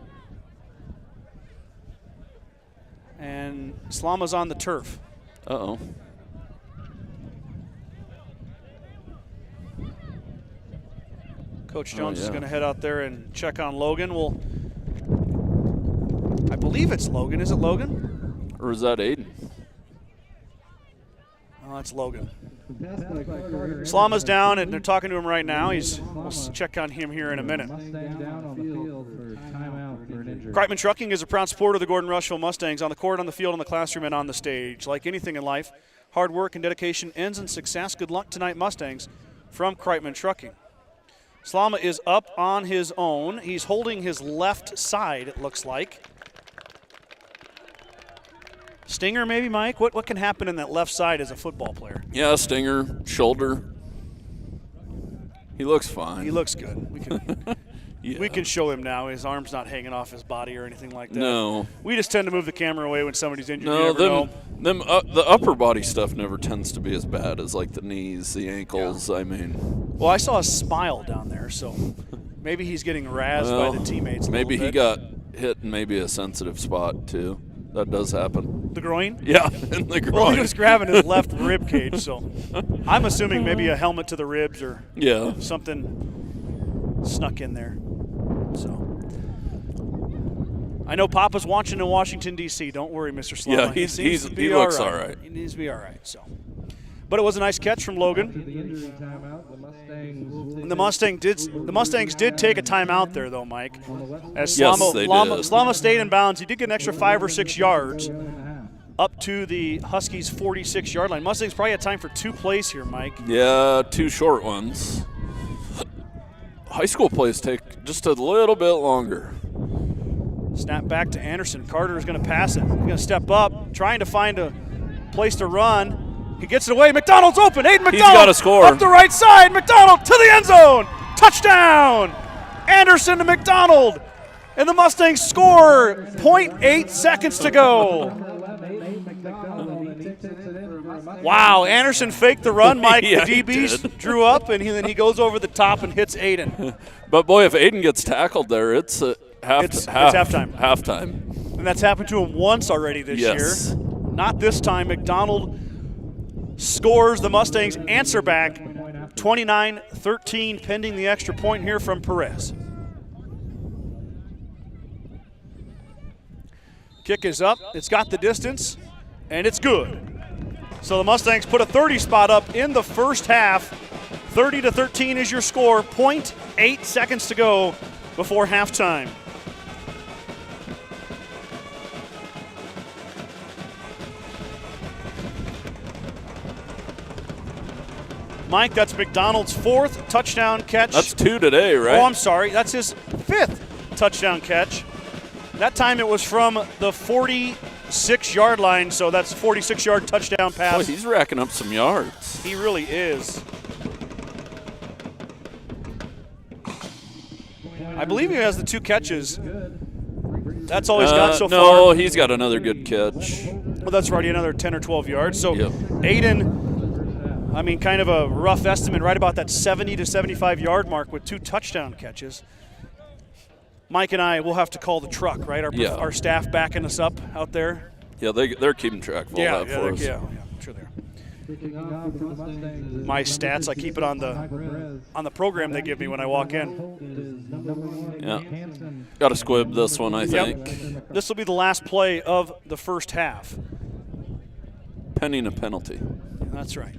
And Slama's on the turf. Uh-oh. Coach Jones is going to head out there and check on Logan. I believe it's Logan. Is it Logan? Or is that Aiden? Oh, that's Logan. Slama's down, and they're talking to him right now. We'll check on him here in a minute. Kreitman Trucking is a proud supporter of the Gordon-Rushville Mustangs on the court, on the field, on the classroom, and on the stage. Like anything in life, hard work and dedication ends in success. Good luck tonight, Mustangs, from Kreitman Trucking. Slama is up on his own. He's holding his left side, it looks like. Stinger maybe, Mike? What can happen in that left side as a football player? Yeah, stinger, shoulder. He looks fine. He looks good. We can show him now. His arm's not hanging off his body or anything like that. No. We just tend to move the camera away when somebody's injured. No, the upper body stuff never tends to be as bad as like the knees, the ankles. Yeah. I mean. Well, I saw a smile down there, so maybe he's getting razzed by the teammates. Maybe he got hit in maybe a sensitive spot too. That does happen. The groin? Yeah, in the groin. Well, he was grabbing his left rib cage, so I'm assuming maybe a helmet to the ribs or something snuck in there. So I know Papa's watching in Washington, D.C. Don't worry, Mr. Slama. Yeah, he looks all right. He needs to be all right. So, but it was a nice catch from Logan. And the Mustangs did take a timeout there, though, Mike. As Slama stayed in bounds. He did get an extra 5 or 6 yards up to the Huskies' 46-yard line. Mustangs probably had time for 2 plays here, Mike. Yeah, 2 short ones. High school plays take just a little bit longer. Snap back to Anderson. Carter is going to pass it. He's going to step up, trying to find a place to run. He gets it away. McDonald's open. Aiden McDonald. He's got to score. Up the right side. McDonald to the end zone. Touchdown. Anderson to McDonald. And the Mustangs score. 0.8 seconds to go. Wow, Anderson faked the run. Mike, Yeah, the he DBs did. drew up, and then he goes over the top and hits Aiden. But, boy, if Aiden gets tackled there, it's halftime. Halftime. And that's happened to him once already this Yes. year. Not this time. McDonald scores. The Mustangs answer back 29-13, pending the extra point here from Perez. Kick is up. It's got the distance, and it's good. So the Mustangs put a 30 spot up in the first half. 30-13 is your score. 0.8 seconds to go before halftime. Mike, that's McDonald's 4th touchdown catch. That's 2 today, right? Oh, I'm sorry. That's his 5th touchdown catch. That time it was from the 46-yard line, so that's a 46-yard touchdown pass. Boy, he's racking up some yards. He really is. I believe he has the 2 catches. That's all he's got so far. No, he's got another good catch. Well, that's already another 10 or 12 yards. So Yep. Aiden, I mean, kind of a rough estimate, right about that 70 to 75-yard mark with 2 touchdown catches. Mike and I will have to call the truck, right? Our staff backing us up out there. Yeah, they're keeping track of all that for us. Yeah, I'm sure they are. My stats, I keep it on the program they give me when I walk in. Yeah. Got to squib this one, I think. Yep. This will be the last play of the first half. Pending a penalty. That's right.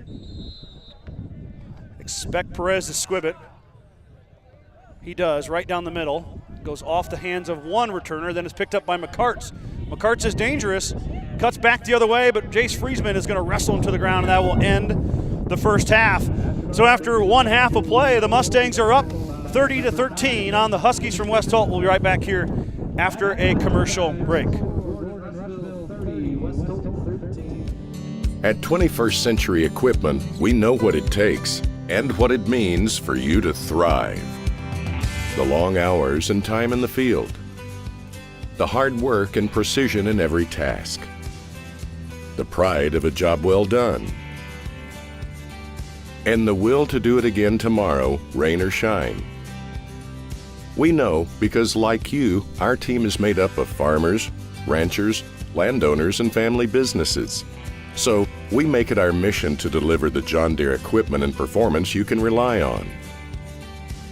Expect Perez to squib it. He does, right down the middle. Goes off the hands of one returner, then is picked up by McCarts. McCarts is dangerous, cuts back the other way, but Jace Friesman is going to wrestle him to the ground, and that will end the first half. So after one half of play, the Mustangs are up 30-13 on the Huskies from West Holt. We'll be right back here after a commercial break. At 21st Century Equipment, we know what it takes and what it means for you to thrive. The long hours and time in the field. The hard work and precision in every task. The pride of a job well done. And the will to do it again tomorrow, rain or shine. We know because, like you, our team is made up of farmers, ranchers, landowners, and family businesses. So, we make it our mission to deliver the John Deere equipment and performance you can rely on.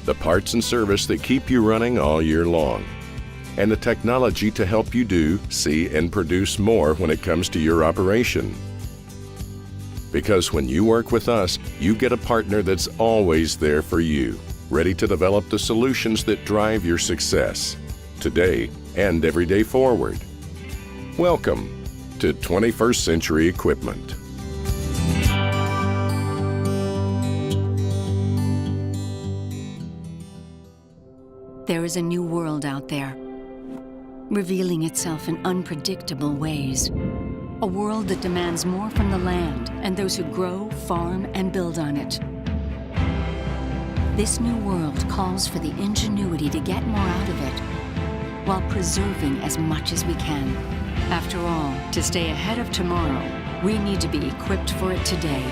The parts and service that keep you running all year long. And the technology to help you do, see, and produce more when it comes to your operation. Because when you work with us, you get a partner that's always there for you, ready to develop the solutions that drive your success, today and every day forward. Welcome to 21st Century Equipment. There is a new world out there, revealing itself in unpredictable ways. A world that demands more from the land and those who grow, farm, and build on it. This new world calls for the ingenuity to get more out of it, while preserving as much as we can. After all, to stay ahead of tomorrow, we need to be equipped for it today.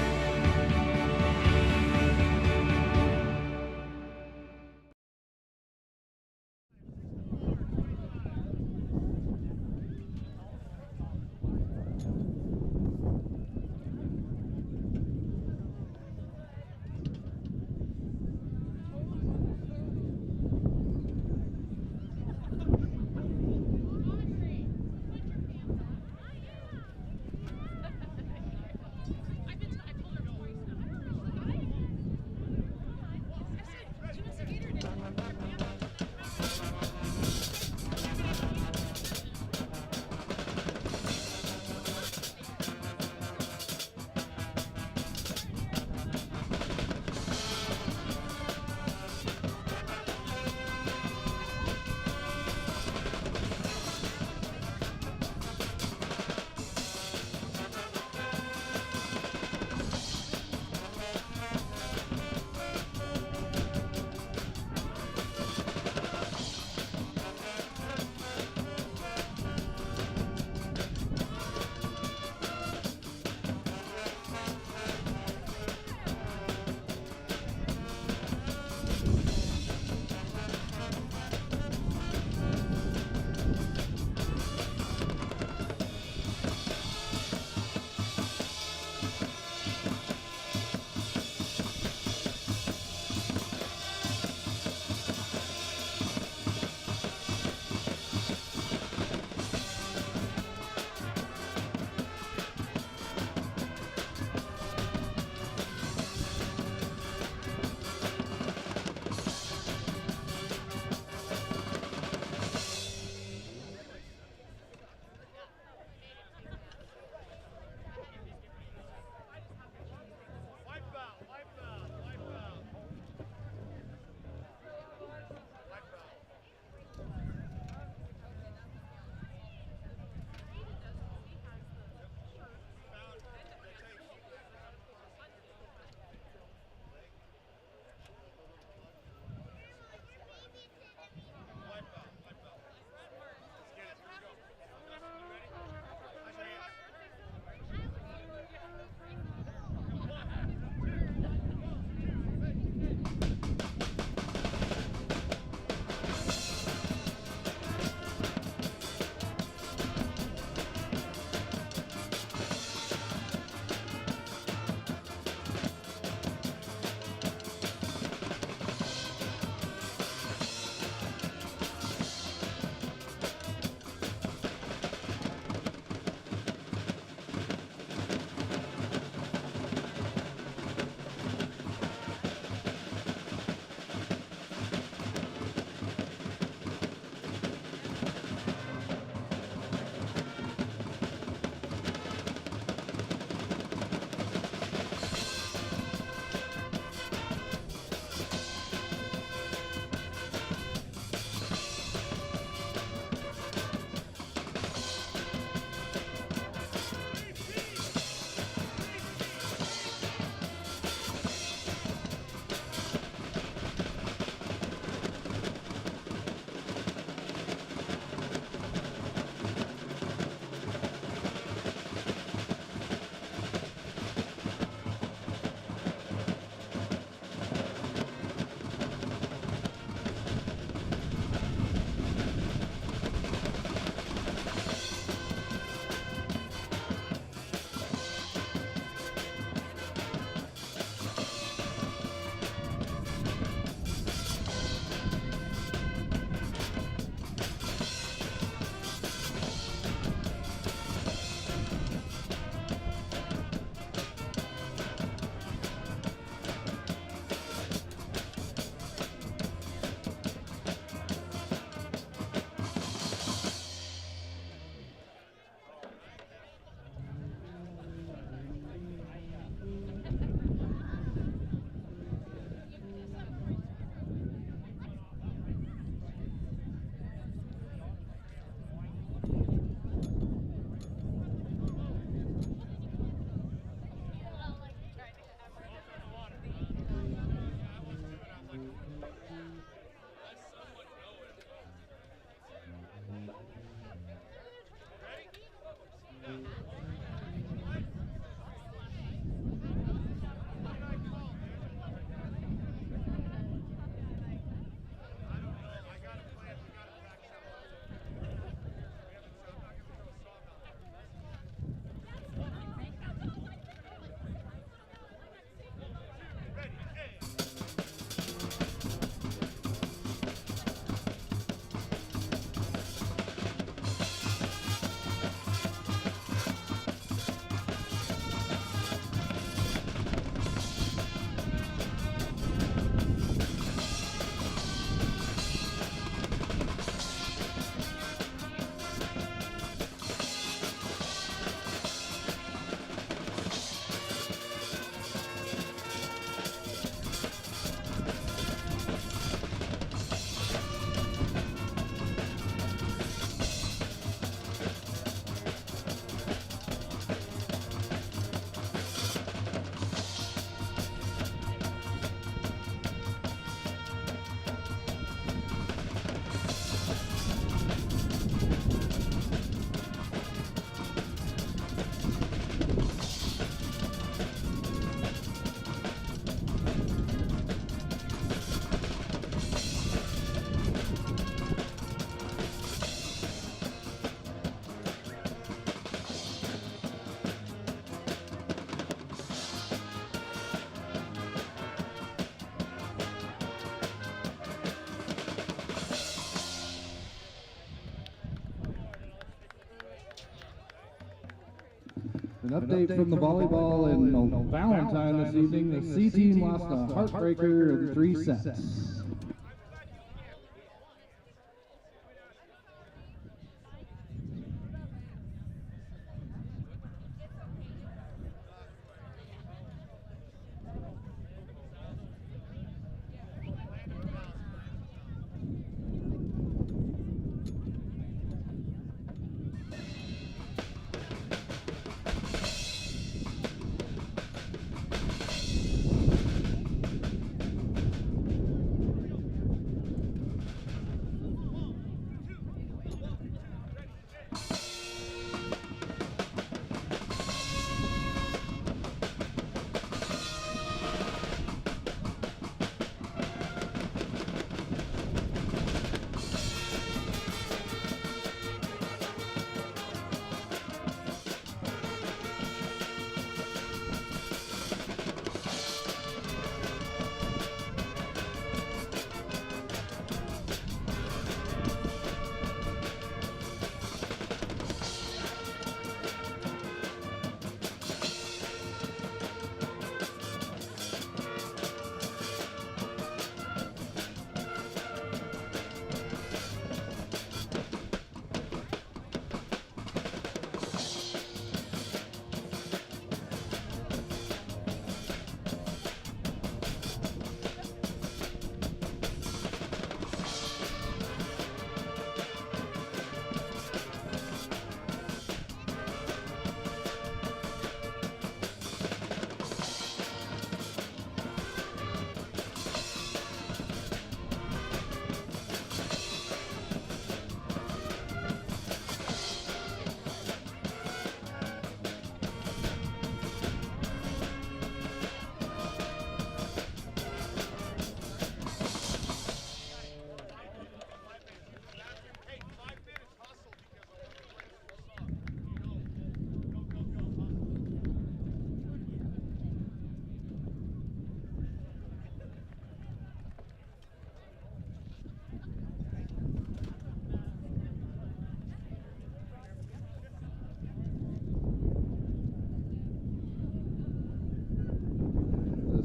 An update from the volleyball in Valentine this evening. The C team lost a heartbreaker in 3 sets.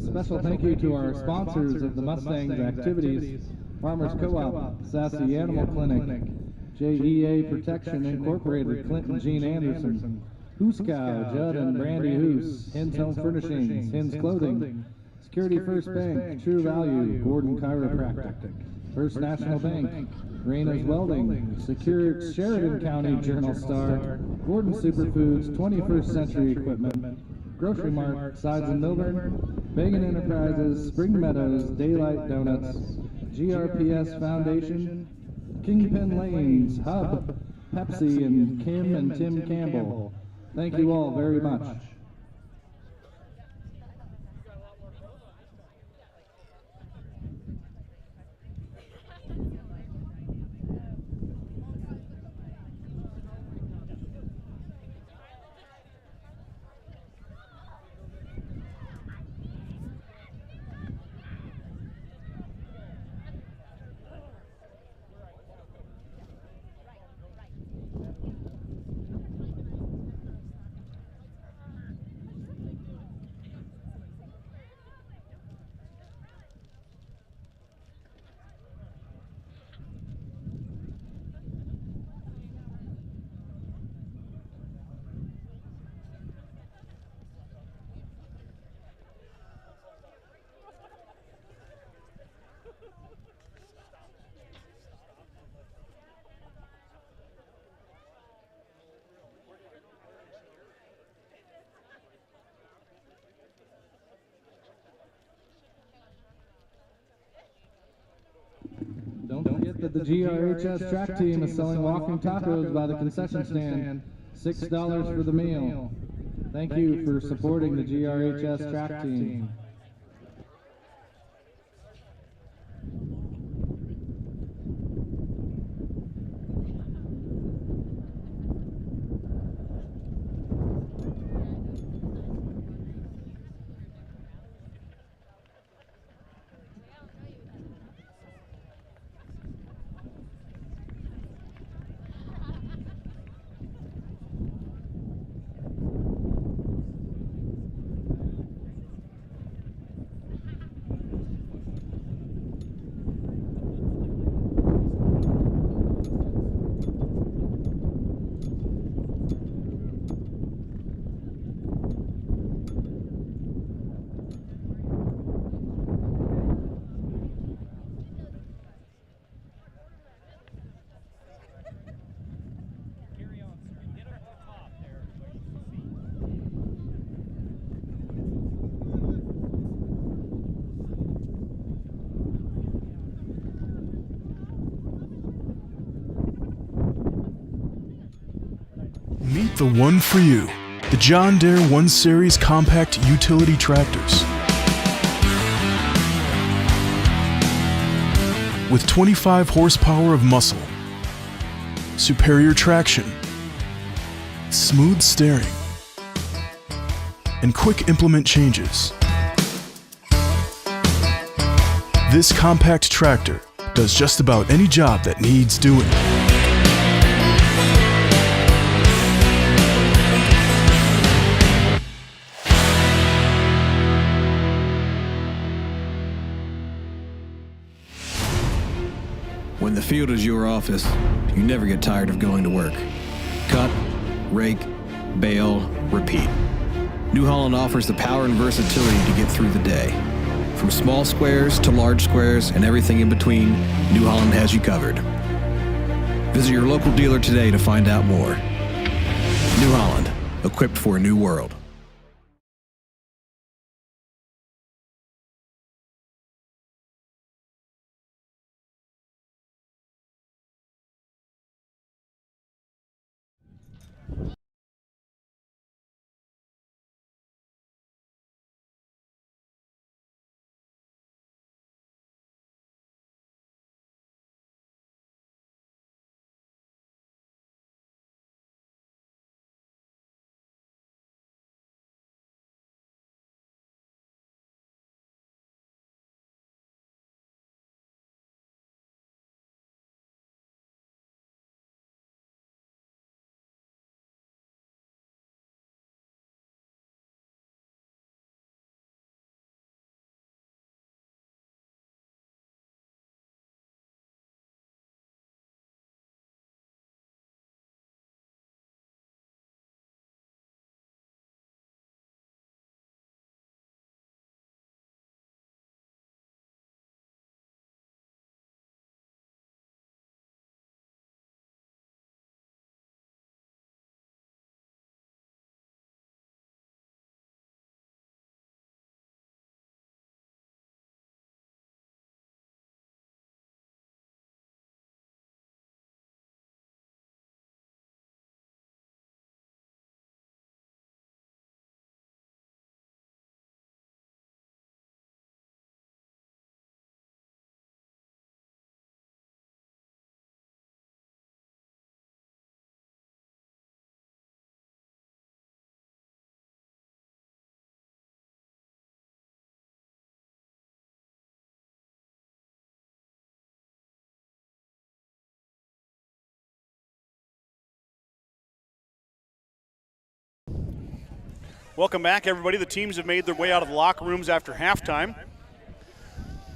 Special thank you to our sponsors of the Mustangs activities: Farmers Co-op, Sassy Animal Clinic, JEA Protection Incorporated, Clinton Gene Anderson, Hooskow, Judd and Brandy Hoos, Hens Home Furnishings, Hens Clothing, Security First Bank, True Value, Gordon Chiropractic, First National Bank, Raina's Welding, Secure Sheridan County Journal Star, Gordon Superfoods, 21st Century Equipment, Grocery Mart, Sides in Milburn, Bagan Enterprises, Spring Meadows, Daylight Donuts, GRPS Foundation, Kingpin Lanes, Hub, Pepsi, and Kim and Tim Campbell. Thank you all very much. Don't forget that the GRHS track team is selling walking tacos by the concession stand, $6 for the meal. Thank you for supporting the GRHS track team. the one for you, the John Deere 1 Series compact utility tractors. With 25 horsepower of muscle, superior traction, smooth steering, and quick implement changes. This compact tractor does just about any job that needs doing. When the field is your office, you never get tired of going to work. Cut, rake, bale, repeat. New Holland offers the power and versatility to get through the day. From small squares to large squares and everything in between, New Holland has you covered. Visit your local dealer today to find out more. New Holland, equipped for a new world. Welcome back, everybody. The teams have made their way out of the locker rooms after halftime.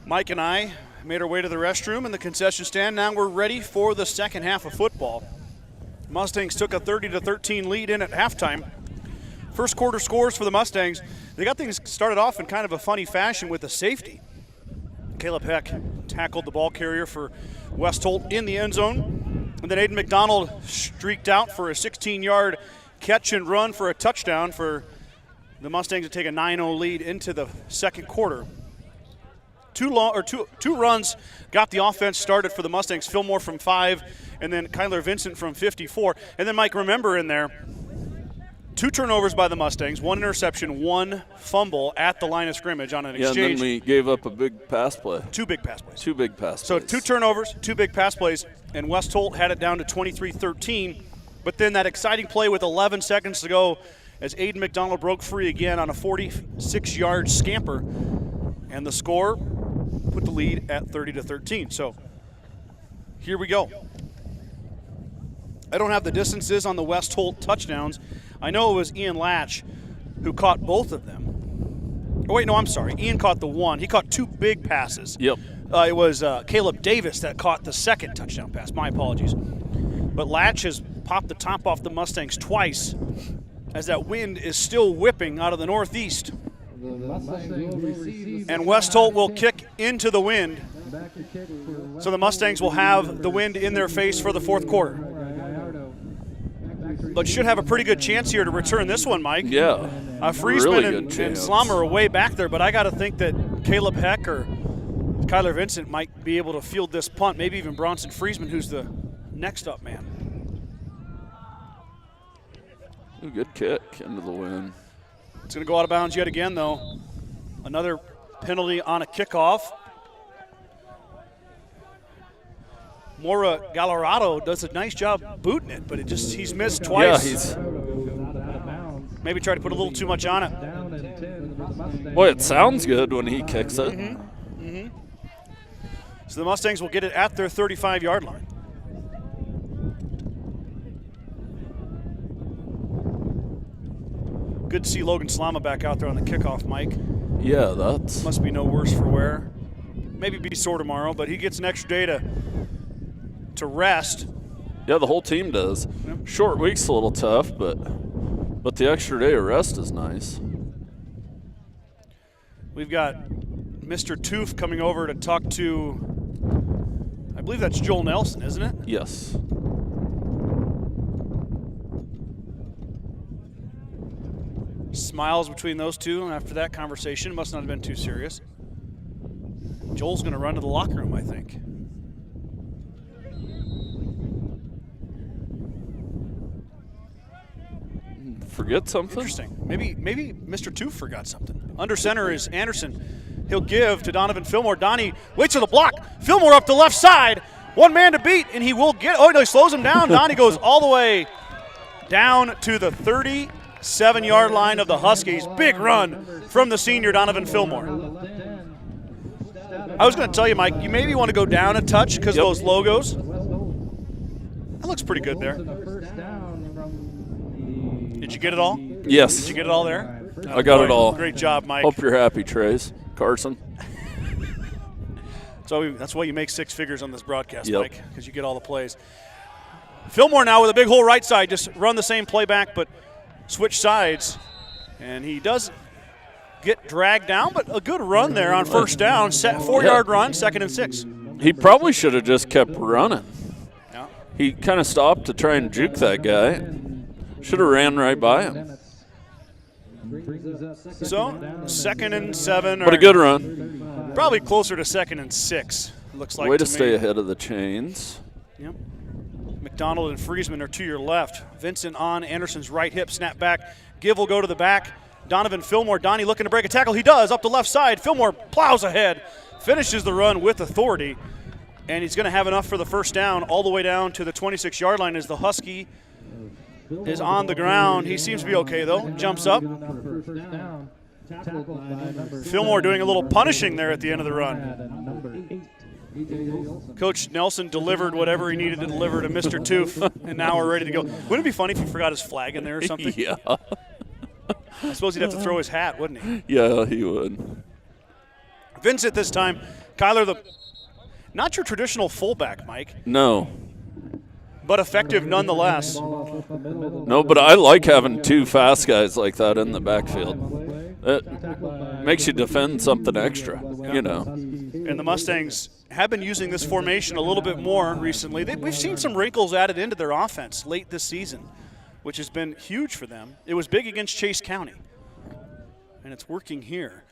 Mike and I made our way to the restroom and the concession stand. Now we're ready for the second half of football. Mustangs took a 30-13 lead in at halftime. First quarter scores for the Mustangs. They got things started off in kind of a funny fashion with a safety. Caleb Heck tackled the ball carrier for West Holt in the end zone. And then Aiden McDonald streaked out for a 16-yard catch and run for a touchdown for the Mustangs to take a 9-0 lead into the second quarter. Two runs got the offense started for the Mustangs. Fillmore from 5, and then Kyler Vincent from 54. And then, Mike, remember in there, 2 turnovers by the Mustangs, 1 interception, 1 fumble at the line of scrimmage on an exchange. Yeah, and then we gave up a big pass play. 2 big pass plays. 2 big pass plays. So 2 turnovers, 2 big pass plays, and West Holt had it down to 23-13. But then that exciting play with 11 seconds to go as Aiden McDonald broke free again on a 46-yard scamper. And the score put the lead at 30-13. So here we go. I don't have the distances on the West Holt touchdowns. I know it was Ian Latch who caught both of them. Oh, wait, no, I'm sorry. Ian caught the one. He caught 2 big passes. Yep. It was Caleb Davis that caught the second touchdown pass. My apologies. But Latch has popped the top off the Mustangs twice as that wind is still whipping out of the northeast. And West Holt will kick into the wind. So the Mustangs will have the wind in their face for the fourth quarter. But should have a pretty good chance here to return this one, Mike. Yeah. Friesman really and Slommer are way back there, but I got to think that Caleb Heck or Kyler Vincent might be able to field this punt, maybe even Bronson Friesman, who's the next up man. Ooh, good kick into the wind. It's going to go out of bounds yet again, though. Another penalty on a kickoff. Mora Gallarado does a nice job booting it, but he's missed twice. Yeah, he's. Maybe tried to put a little too much on it. Boy, it sounds good when he kicks it. So the Mustangs will get it at their 35-yard line. Good to see Logan Slama back out there on the kickoff, Mike. Yeah, that's. Must be no worse for wear. Maybe be sore tomorrow, but he gets an extra day to rest. Yeah, the whole team does. Yep. Short week's a little tough, but the extra day of rest is nice. We've got Mr. Toof coming over to talk to, I believe that's Joel Nelson, isn't it? Yes. Smiles between those two, and after that conversation, must not have been too serious. Joel's going to run to the locker room, I think. Forget something? Interesting. Maybe Mr. Toof forgot something. Under center is Anderson. He'll give to Donovan Fillmore. Donnie waits for the block. Fillmore up the left side. One man to beat, and he will get. Oh, no, he slows him down. Donnie goes all the way down to the 37-yard line of the Huskies. Big run from the senior Donovan Fillmore. I was going to tell you, Mike, you maybe want to go down a touch because those logos. That looks pretty good there. Did you get it all? Yes. Did you get it all there? I got it all. Great job, Mike. Hope you're happy, Trace. Carson. So that's why you make six figures on this broadcast, Yep. Mike, because you get all the plays. Fillmore now with a big hole right side. Just run the same play back, but switch sides. And he does get dragged down, but a good run there on first down. 4-yard run, 2nd and 6. He probably should have just kept running. Yeah. He kind of stopped to try and juke that guy. Should have ran right by him. So 2nd and 7. What a good run. Probably closer to 2nd and 6, it looks like. Way to me. stay ahead of the chains. Yep. McDonald and Friesman are to your left. Vincent on Anderson's right hip, snap back. Give will go to the back. Donovan Fillmore, Donnie looking to break a tackle. He does, up the left side. Fillmore plows ahead, finishes the run with authority, and he's going to have enough for the first down all the way down to the 26-yard line as the Husky is on the ground. He seems to be okay, though. Jumps up. Fillmore doing a little punishing there at the end of the run. Coach Nelson delivered whatever he needed to deliver to Mr. Toof, and now we're ready to go. Wouldn't it be funny if he forgot his flag in there or something? Yeah. I suppose he'd have to throw his hat, wouldn't he? Yeah, he would. Vincent this time. Kyler, not your traditional fullback, Mike, No. but effective nonetheless. No, but I like having two fast guys like that in the backfield. It makes you defend something extra, you know. And the Mustangs have been using this formation a little bit more recently. We've seen some wrinkles added into their offense late this season, which has been huge for them. It was big against Chase County, and it's working here.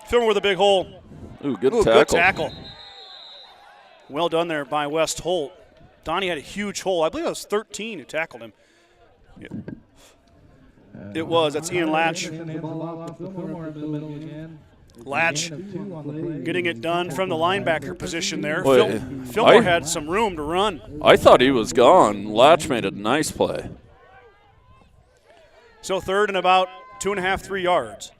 Fillmore with a big hole. Ooh, good Ooh, tackle. good tackle. Well done there by West Holt. Donnie had a huge hole. I believe it was 13 who tackled him. Yeah. It was. That's Ian Latch. Latch getting it done from the linebacker position there. Boy, Fillmore had some room to run. I thought he was gone. Latch made a nice play. So 3rd and about 2.5, 3 yards.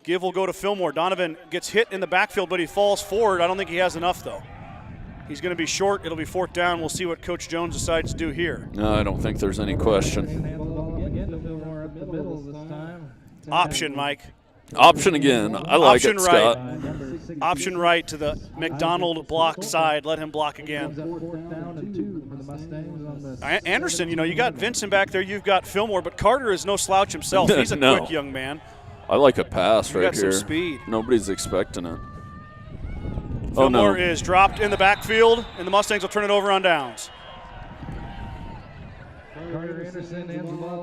Give will go to Fillmore. Donovan gets hit in the backfield, but he falls forward. I don't think he has enough, though. He's going to be short. It'll be 4th down. We'll see what Coach Jones decides to do here. No, I don't think there's any question. Option, Mike. Option again. I like Option it, right. Scott. Option right to the McDonald block side. Let him block again. Anderson, you got Vincent back there. You've got Fillmore, but Carter is no slouch himself. He's a No. quick young man. I like a pass right got some here. speed. Nobody's expecting it. Fillmore Oh, no. is dropped in the backfield, and the Mustangs will turn it over on downs.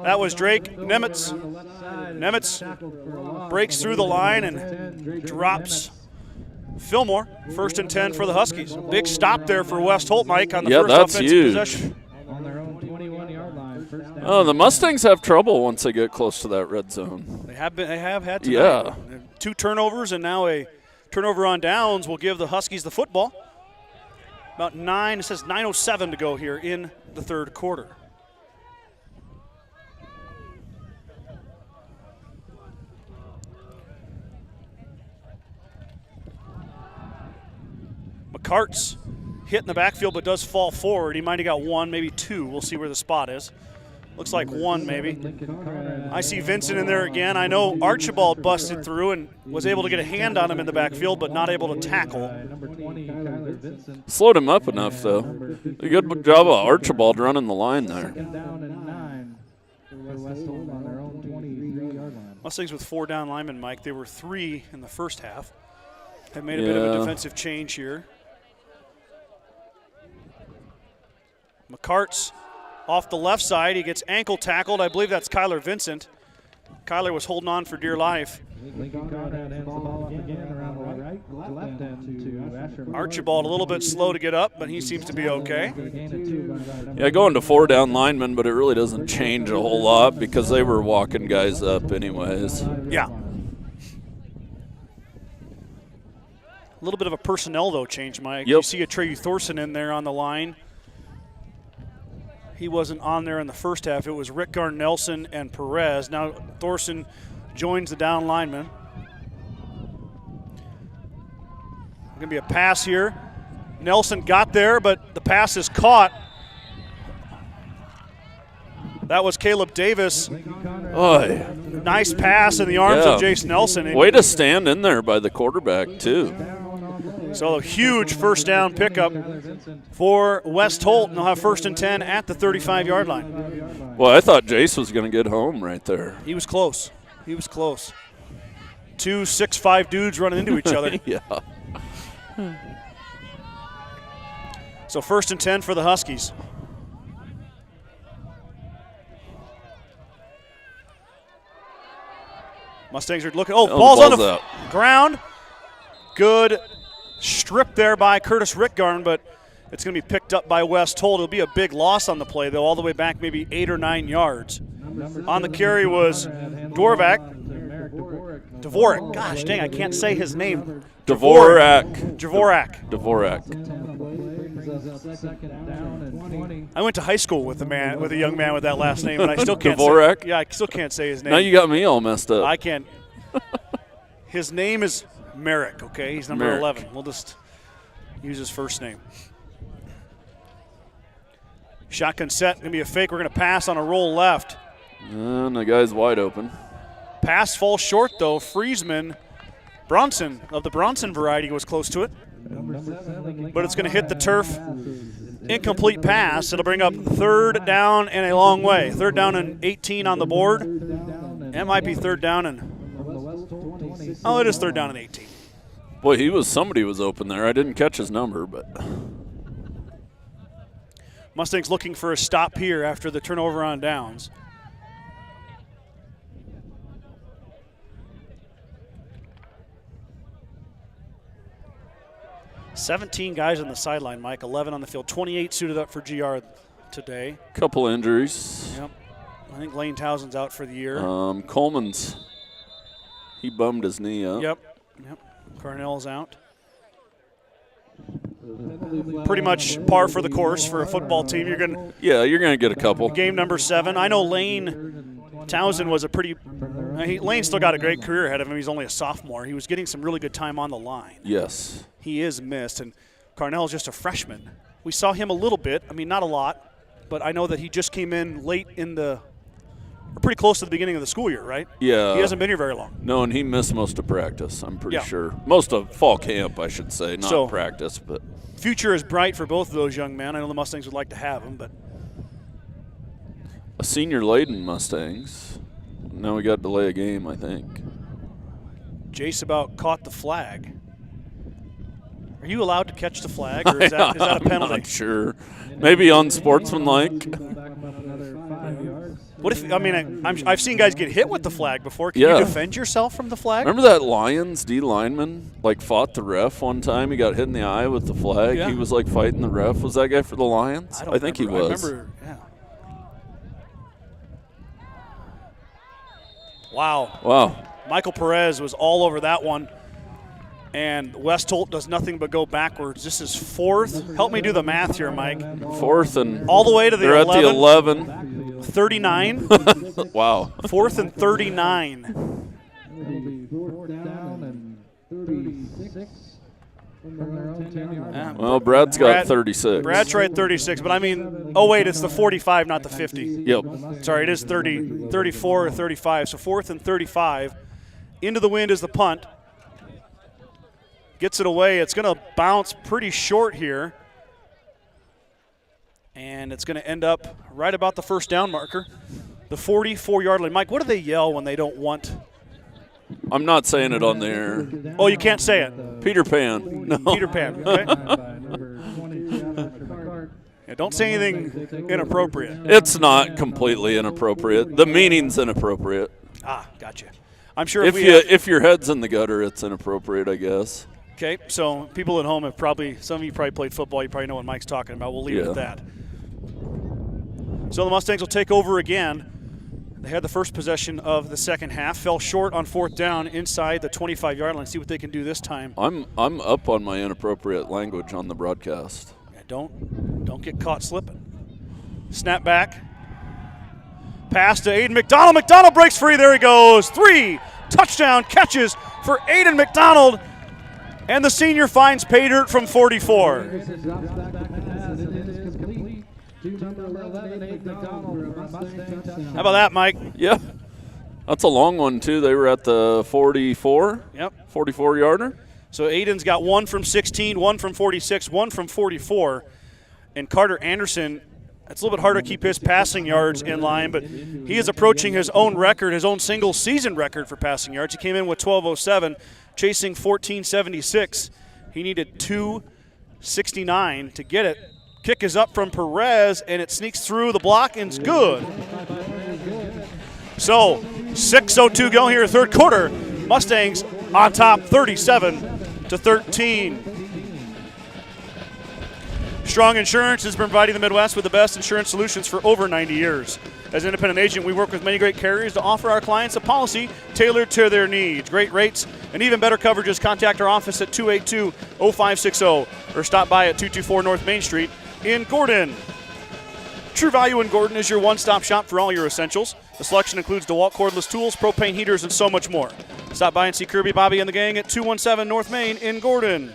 That was Drake Nemitz. Nemitz breaks through the line and drops Fillmore, 1st and 10 for the Huskies. Big stop there for West Holt, Mike, on the first that's offensive huge. possession. On their own 21-yard line, first down. Oh, the Mustangs have trouble once they get close to that red zone. They have had tonight. Yeah. 2 turnovers and now a turnover on downs will give the Huskies the football. About 9:07 to go here in the third quarter. McCart's hit in the backfield but does fall forward. He might have got 1, maybe 2. We'll see where the spot is. Looks like 1 maybe. I see Vincent in there again. I know Archibald busted through and was able to get a hand on him in the backfield but not able to tackle. Slowed him up enough, though. A good job of Archibald running the line there. Down and 9 for West Holt on their own 23-yard line. Mustangs with 4 down linemen, Mike. They were 3 in the first half. Have made a bit of a defensive change here. McCart's off the left side. He gets ankle tackled. I believe that's Kyler Vincent. Kyler was holding on for dear life. Archibald a little bit slow to get up, but he seems to be okay. Yeah, going to 4 down linemen, but it really doesn't change a whole lot because they were walking guys up anyways. Yeah. A little bit of a personnel, though, change, Mike. Yep. You see a Trey Thorson in there on the line. He wasn't on there in the first half. It was Rick Garn-Nelson and Perez. Now Thorson joins the down lineman. Going to be a pass here. Nelson got there, but the pass is caught. That was Caleb Davis. Oy. Nice pass in the arms of Jason Nelson. Way to stand in there by the quarterback, too. So a huge first down pickup for West Holt, and they'll have 1st and 10 at the 35-yard line. Well, I thought Jace was going to get home right there. He was close. He was close. 2 6'5" dudes running into each other. Yeah. So 1st and 10 for the Huskies. Mustangs are looking. Oh, ball's on the ground. Good strip there by Curtis Rickgarn, but it's going to be picked up by West Holt. It'll be a big loss on the play, though, all the way back maybe 8 or 9 yards. On the carry was Dvorak. Gosh dang, I can't say his name. Dvorak. I went to high school with a young man with that last name, and I still can't. Dvorak? I still can't say his name. Now you got me all messed up. I can't. His name is Merrick. Okay, he's number 11. We'll just use his first name. Shotgun set, going to be a fake. We're going to pass on a roll left. And the guy's wide open. Pass falls short, though. Friesman, Bronson, of the Bronson variety, was close to it. But it's going to hit the turf. Incomplete pass. It'll bring up 3rd down and a long way. 3rd down and 18 on the board. It might be 3rd down and – oh, it is 3rd down and 18. Boy, somebody was open there. I didn't catch his number, but Mustangs looking for a stop here after the turnover on downs. $17 guys on the sideline, Mike. 11 on the field. 28 suited up for GR today. Couple injuries. Yep. I think Lane Townsend's out for the year. He bummed his knee up. Yep. Carnell's out. Pretty much par for the course for a football team. You're gonna get a couple. Game number 7. I know Lane Townsend was Lane still got a great career ahead of him. He's only a sophomore. He was getting some really good time on the line. Yes. He is missed, and Carnell's just a freshman. We saw him a little bit. I mean, not a lot, but I know that he just came in late pretty close to the beginning of the school year, right? Yeah. He hasn't been here very long. No, and he missed most of practice, I'm pretty sure. Most of fall camp, I should say, not practice. But future is bright for both of those young men. I know the Mustangs would like to have him, but a senior-laden Mustangs. Now we got to delay a game, I think. Jace about caught the flag. Are you allowed to catch the flag, or is that a penalty? I'm not sure. Maybe unsportsmanlike. What if, I mean, I've seen guys get hit with the flag before. Can Yeah. you defend yourself from the flag? Remember that Lions D lineman fought the ref one time? He got hit in the eye with the flag. Yeah. He was fighting the ref. Was that guy for the Lions? I think he was. I remember, yeah. Wow. Michael Perez was all over that one. And West Holt does nothing but go backwards. This is 4th. Help me do the math here, Mike. 4th and all the way to the they're 11. At the 11. 39. Wow. 4th and 39. It'll be 4th down and 36 from their own 10-yard line. Well, Brad's got 36. Brad's right, 36. But I mean, oh wait, it's the 45, not the 50. Yep. Sorry, it is 34 or 35. So 4th and 35. Into the wind is the punt. Gets it away. It's going to bounce pretty short here. And it's going to end up right about the first down marker, the 44-yard line. Mike, what do they yell when they don't want? I'm not saying it on the air. Oh, you can't say it. Peter Pan. No. Peter Pan, okay? Yeah, don't say anything inappropriate. It's not completely inappropriate. The meaning's inappropriate. Ah, gotcha. I'm sure if your head's in the gutter, it's inappropriate, I guess. Okay, so people at home have some of you probably played football. You probably know what Mike's talking about. We'll leave it at that. So the Mustangs will take over again. They had the first possession of the second half, fell short on 4th down inside the 25-yard line. See what they can do this time. I'm up on my inappropriate language on the broadcast. Yeah, don't get caught slipping. Snap back. Pass to Aiden McDonald. McDonald breaks free. There he goes. 3 touchdown catches for Aiden McDonald. And the senior finds pay dirt from 44. How about that, Mike? Yeah. That's a long one, too. They were at the 44. Yep. 44-yarder. So Aiden's got 1 from 16, 1 from 46, 1 from 44. And Carter Anderson, it's a little bit harder to keep his passing yards in line, but he is approaching his own record, his own single-season record for passing yards. He came in with 12:07, chasing 14:76. He needed 2:69 to get it. Kick is up from Perez, and it sneaks through the block and it's good. So 6:02 go here, third quarter. Mustangs on top, 37-13. Strong Insurance has been providing the Midwest with the best insurance solutions for over 90 years. As an independent agent, we work with many great carriers to offer our clients a policy tailored to their needs. Great rates and even better coverages. Contact our office at 282-0560 or stop by at 224 North Main Street in Gordon. True Value in Gordon is your one-stop shop for all your essentials. The selection includes DeWalt cordless tools, propane heaters, and so much more. Stop by and see Kirby, Bobby, and the gang at 217 North Main in Gordon.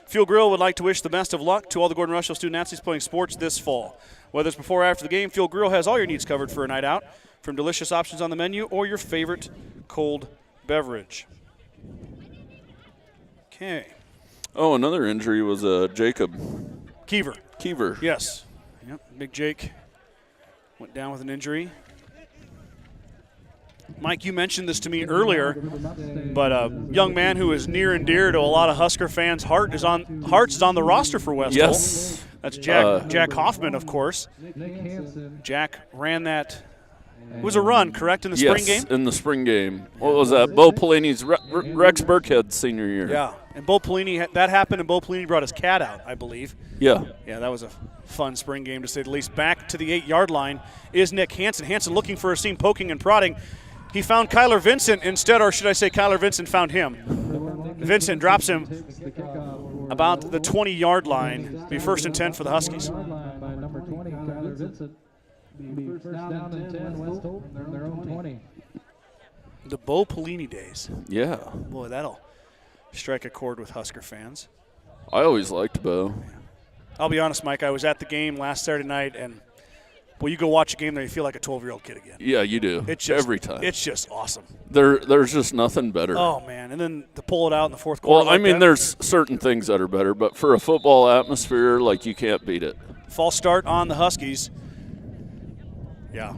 Fuel Grill would like to wish the best of luck to all the Gordon-Rushville student-athletes playing sports this fall. Whether it's before or after the game, Fuel Grill has all your needs covered for a night out, from delicious options on the menu or your favorite cold beverage. Okay. Oh, another injury was Jacob Keever. Yes. Yep. Big Jake went down with an injury. Mike, you mentioned this to me earlier, but a young man who is near and dear to a lot of Husker fans' hearts is on the roster for West Holt. Yes. That's Jack Hoffman, of course. Jack ran that. It was a run, correct, in the spring game? Yes, in the spring game. What was that? Bo Pelini's Rex Burkhead's senior year. Yeah, and Bo Pelini, that happened, and Bo Pelini brought his cat out, I believe. Yeah. Yeah, that was a fun spring game, to say the least. Back to the 8-yard line is Nick Hansen. Hansen looking for a seam, poking and prodding. He found Kyler Vincent instead, or should I say Kyler Vincent found him. Vincent drops him about the 20-yard line. Be 1st and 10 for the Huskies. First down and 10, West Holt, their own 20. The Bo Pelini days. Yeah. Boy, that'll strike a chord with Husker fans. I always liked Bo. I'll be honest, Mike, I was at the game last Saturday night, and well, you go watch a game there, you feel like a 12-year-old kid again. Yeah, you do. It's just, every time. It's just awesome. There's just nothing better. Oh, man. And then to pull it out in the fourth quarter. Well, I mean, there's certain things that are better, but for a football atmosphere, you can't beat it. False start on the Huskies. Yeah.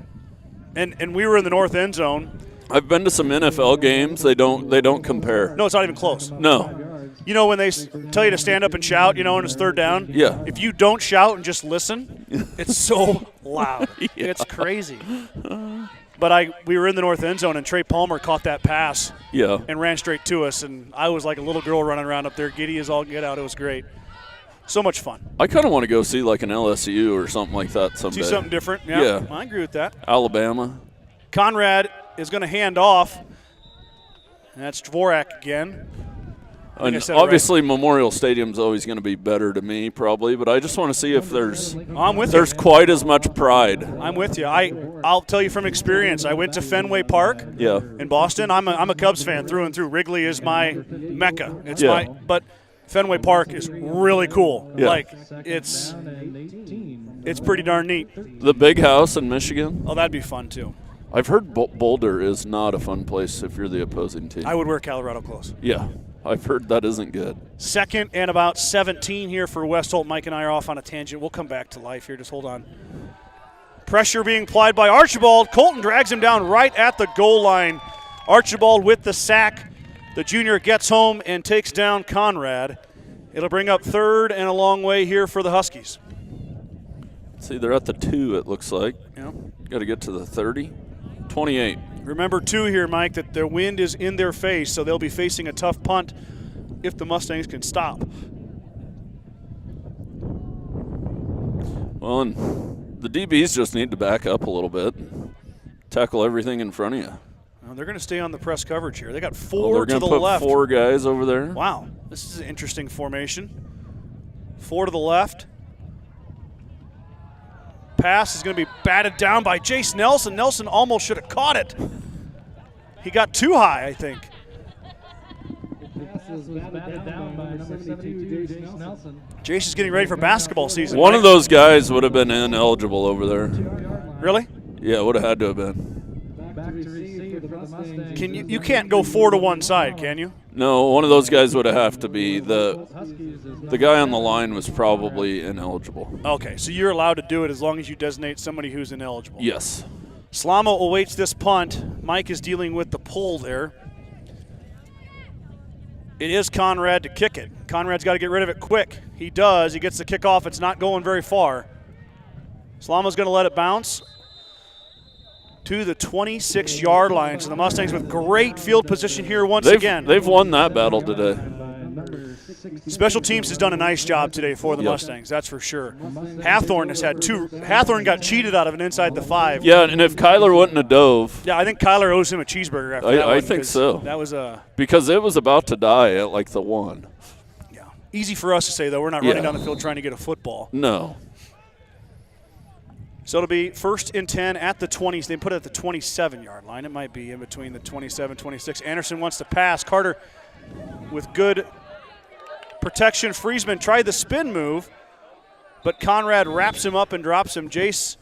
And we were in the north end zone. I've been to some NFL games. They don't compare. No, it's not even close. No. You know when they tell you to stand up and shout, when it's third down? Yeah. If you don't shout and just listen, it's so loud. Yeah. It's crazy. But we were in the north end zone, and Trey Palmer caught that pass and ran straight to us, and I was like a little girl running around up there, giddy as all get out. It was great. So much fun. I kind of want to go see like an LSU or something like that someday. See something different? Yeah. I agree with that. Alabama. Conrad is going to hand off. And that's Dvorak again. And obviously, right. Memorial Stadium's always going to be better to me, probably. But I just want to see if there's quite as much pride. I'm with you. I'll tell you from experience. I went to Fenway Park in Boston. I'm a Cubs fan through and through. Wrigley is my mecca. But Fenway Park is really cool. Yeah. Like it's pretty darn neat. The Big House in Michigan. Oh, that'd be fun too. I've heard Boulder is not a fun place if you're the opposing team. I would wear Colorado clothes. Yeah. I've heard that isn't good. 2nd and about 17 here for West Holt. Mike and I are off on a tangent. We'll come back to life here. Just hold on. Pressure being applied by Archibald. Colton drags him down right at the goal line. Archibald with the sack. The junior gets home and takes down Conrad. It'll bring up 3rd and a long way here for the Huskies. See, they're at the 2, it looks like. Yeah. Got to get to the 30. 28. Remember, too, here, Mike, that the wind is in their face, so they'll be facing a tough punt if the Mustangs can stop. Well, and the DBs just need to back up a little bit, tackle everything in front of you. Well, they're going to stay on the press coverage here. They got 4 to the left. They're going to put 4 guys over there. Wow, this is an interesting formation. 4 to the left. Pass is going to be batted down by Jace Nelson. Nelson almost should have caught it. He got too high, I think. Jace is getting ready for basketball season. One of those guys would have been ineligible over there. Really? Yeah, it would have had to have been. You can't go 4 to one side, can you? No, one of those guys would have to be. The guy on the line was probably ineligible. Okay, so you're allowed to do it as long as you designate somebody who's ineligible. Yes. Slama awaits this punt. Mike is dealing with the pull there. It is Conrad to kick it. Conrad's got to get rid of it quick. He does. He gets the kickoff. It's not going very far. Slama's going to let it bounce to the 26-yard line. So the Mustangs with great field position here once again. They've won that battle today. Special teams has done a nice job today for the Mustangs, that's for sure. Hathorn has had 2. Hathorn got cheated out of an inside the 5. Yeah, and if Kyler wouldn't have dove. Yeah, I think Kyler owes him a cheeseburger after that one. I think so. That was because it was about to die at like the 1. Yeah. Easy for us to say, though. We're not running down the field trying to get a football. No. So it'll be 1st and 10 at the 20s. They put it at the 27-yard line. It might be in between the 27, 26. Anderson wants to pass. Carter with good protection. Friesman tried the spin move, but Conrad wraps him up and drops him. Jace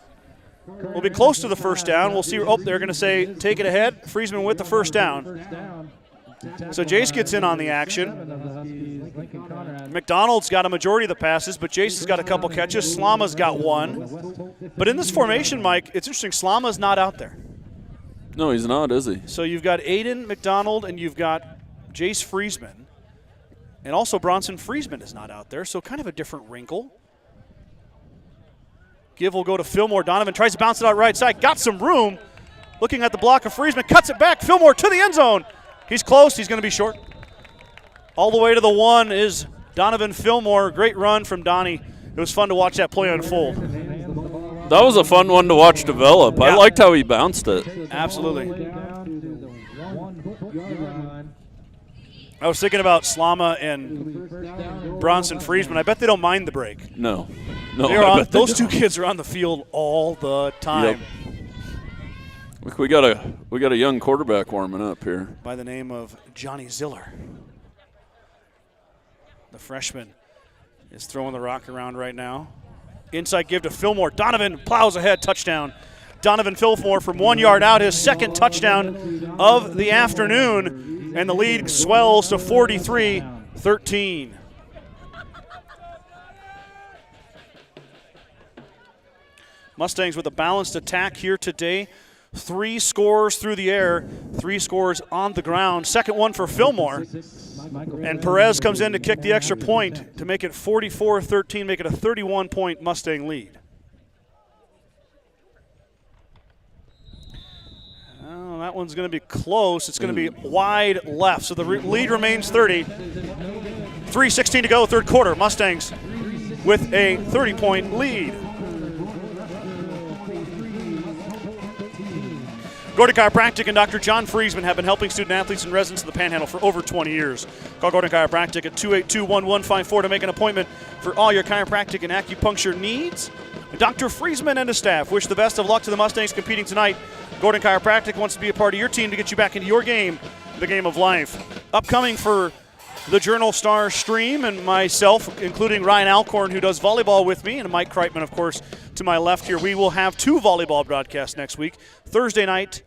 will be close to the first down. We'll see. Oh, they're going to say take it ahead. Friesman with the first down. So Jace gets in on the action. McDonald's got a majority of the passes, but Jace has got a couple catches. Slama's got 1. But in this formation, Mike, it's interesting. Slama's not out there. No, he's not, is he? So you've got Aiden McDonald and you've got Jace Friesman. And also Bronson Friesman is not out there, so kind of a different wrinkle. Give will go to Fillmore. Donovan tries to bounce it out right side. Got some room. Looking at the block of Friesman. Cuts it back. Fillmore to the end zone. He's close. He's going to be short. All the way to the 1 is Donovan Fillmore. Great run from Donnie. It was fun to watch that play unfold. That was a fun one to watch develop. Yeah. I liked how he bounced it. Absolutely. I was thinking about Slama and Bronson Friesman. I bet they don't mind the break. No. Those 2 kids are on the field all the time. Yep. We got a young quarterback warming up here. By the name of Johnny Ziller. The freshman is throwing the rock around right now. Inside give to Fillmore. Donovan plows ahead, touchdown. Donovan Fillmore from 1 yard out, his 2nd touchdown of the afternoon, and the lead swells to 43-13. Mustangs with a balanced attack here today. 3 scores through the air, 3 scores on the ground. Second one for Fillmore. And Perez comes in to kick the extra point to make it 44-13, make it a 31-point Mustang lead. Oh, that one's going to be close. It's going to be wide left. So the lead remains 30. 3:16 to go, third quarter. Mustangs with a 30-point lead. Gordon Chiropractic and Dr. John Friesman have been helping student athletes and residents of the Panhandle for over 20 years. Call Gordon Chiropractic at 282-1154 to make an appointment for all your chiropractic and acupuncture needs. Dr. Friesman and his staff wish the best of luck to the Mustangs competing tonight. Gordon Chiropractic wants to be a part of your team to get you back into your game, the game of life. Upcoming for the Journal-Star stream and myself, including Ryan Alcorn, who does volleyball with me, and Mike Kreitman, of course, to my left here. We will have 2 volleyball broadcasts next week, Tuesday night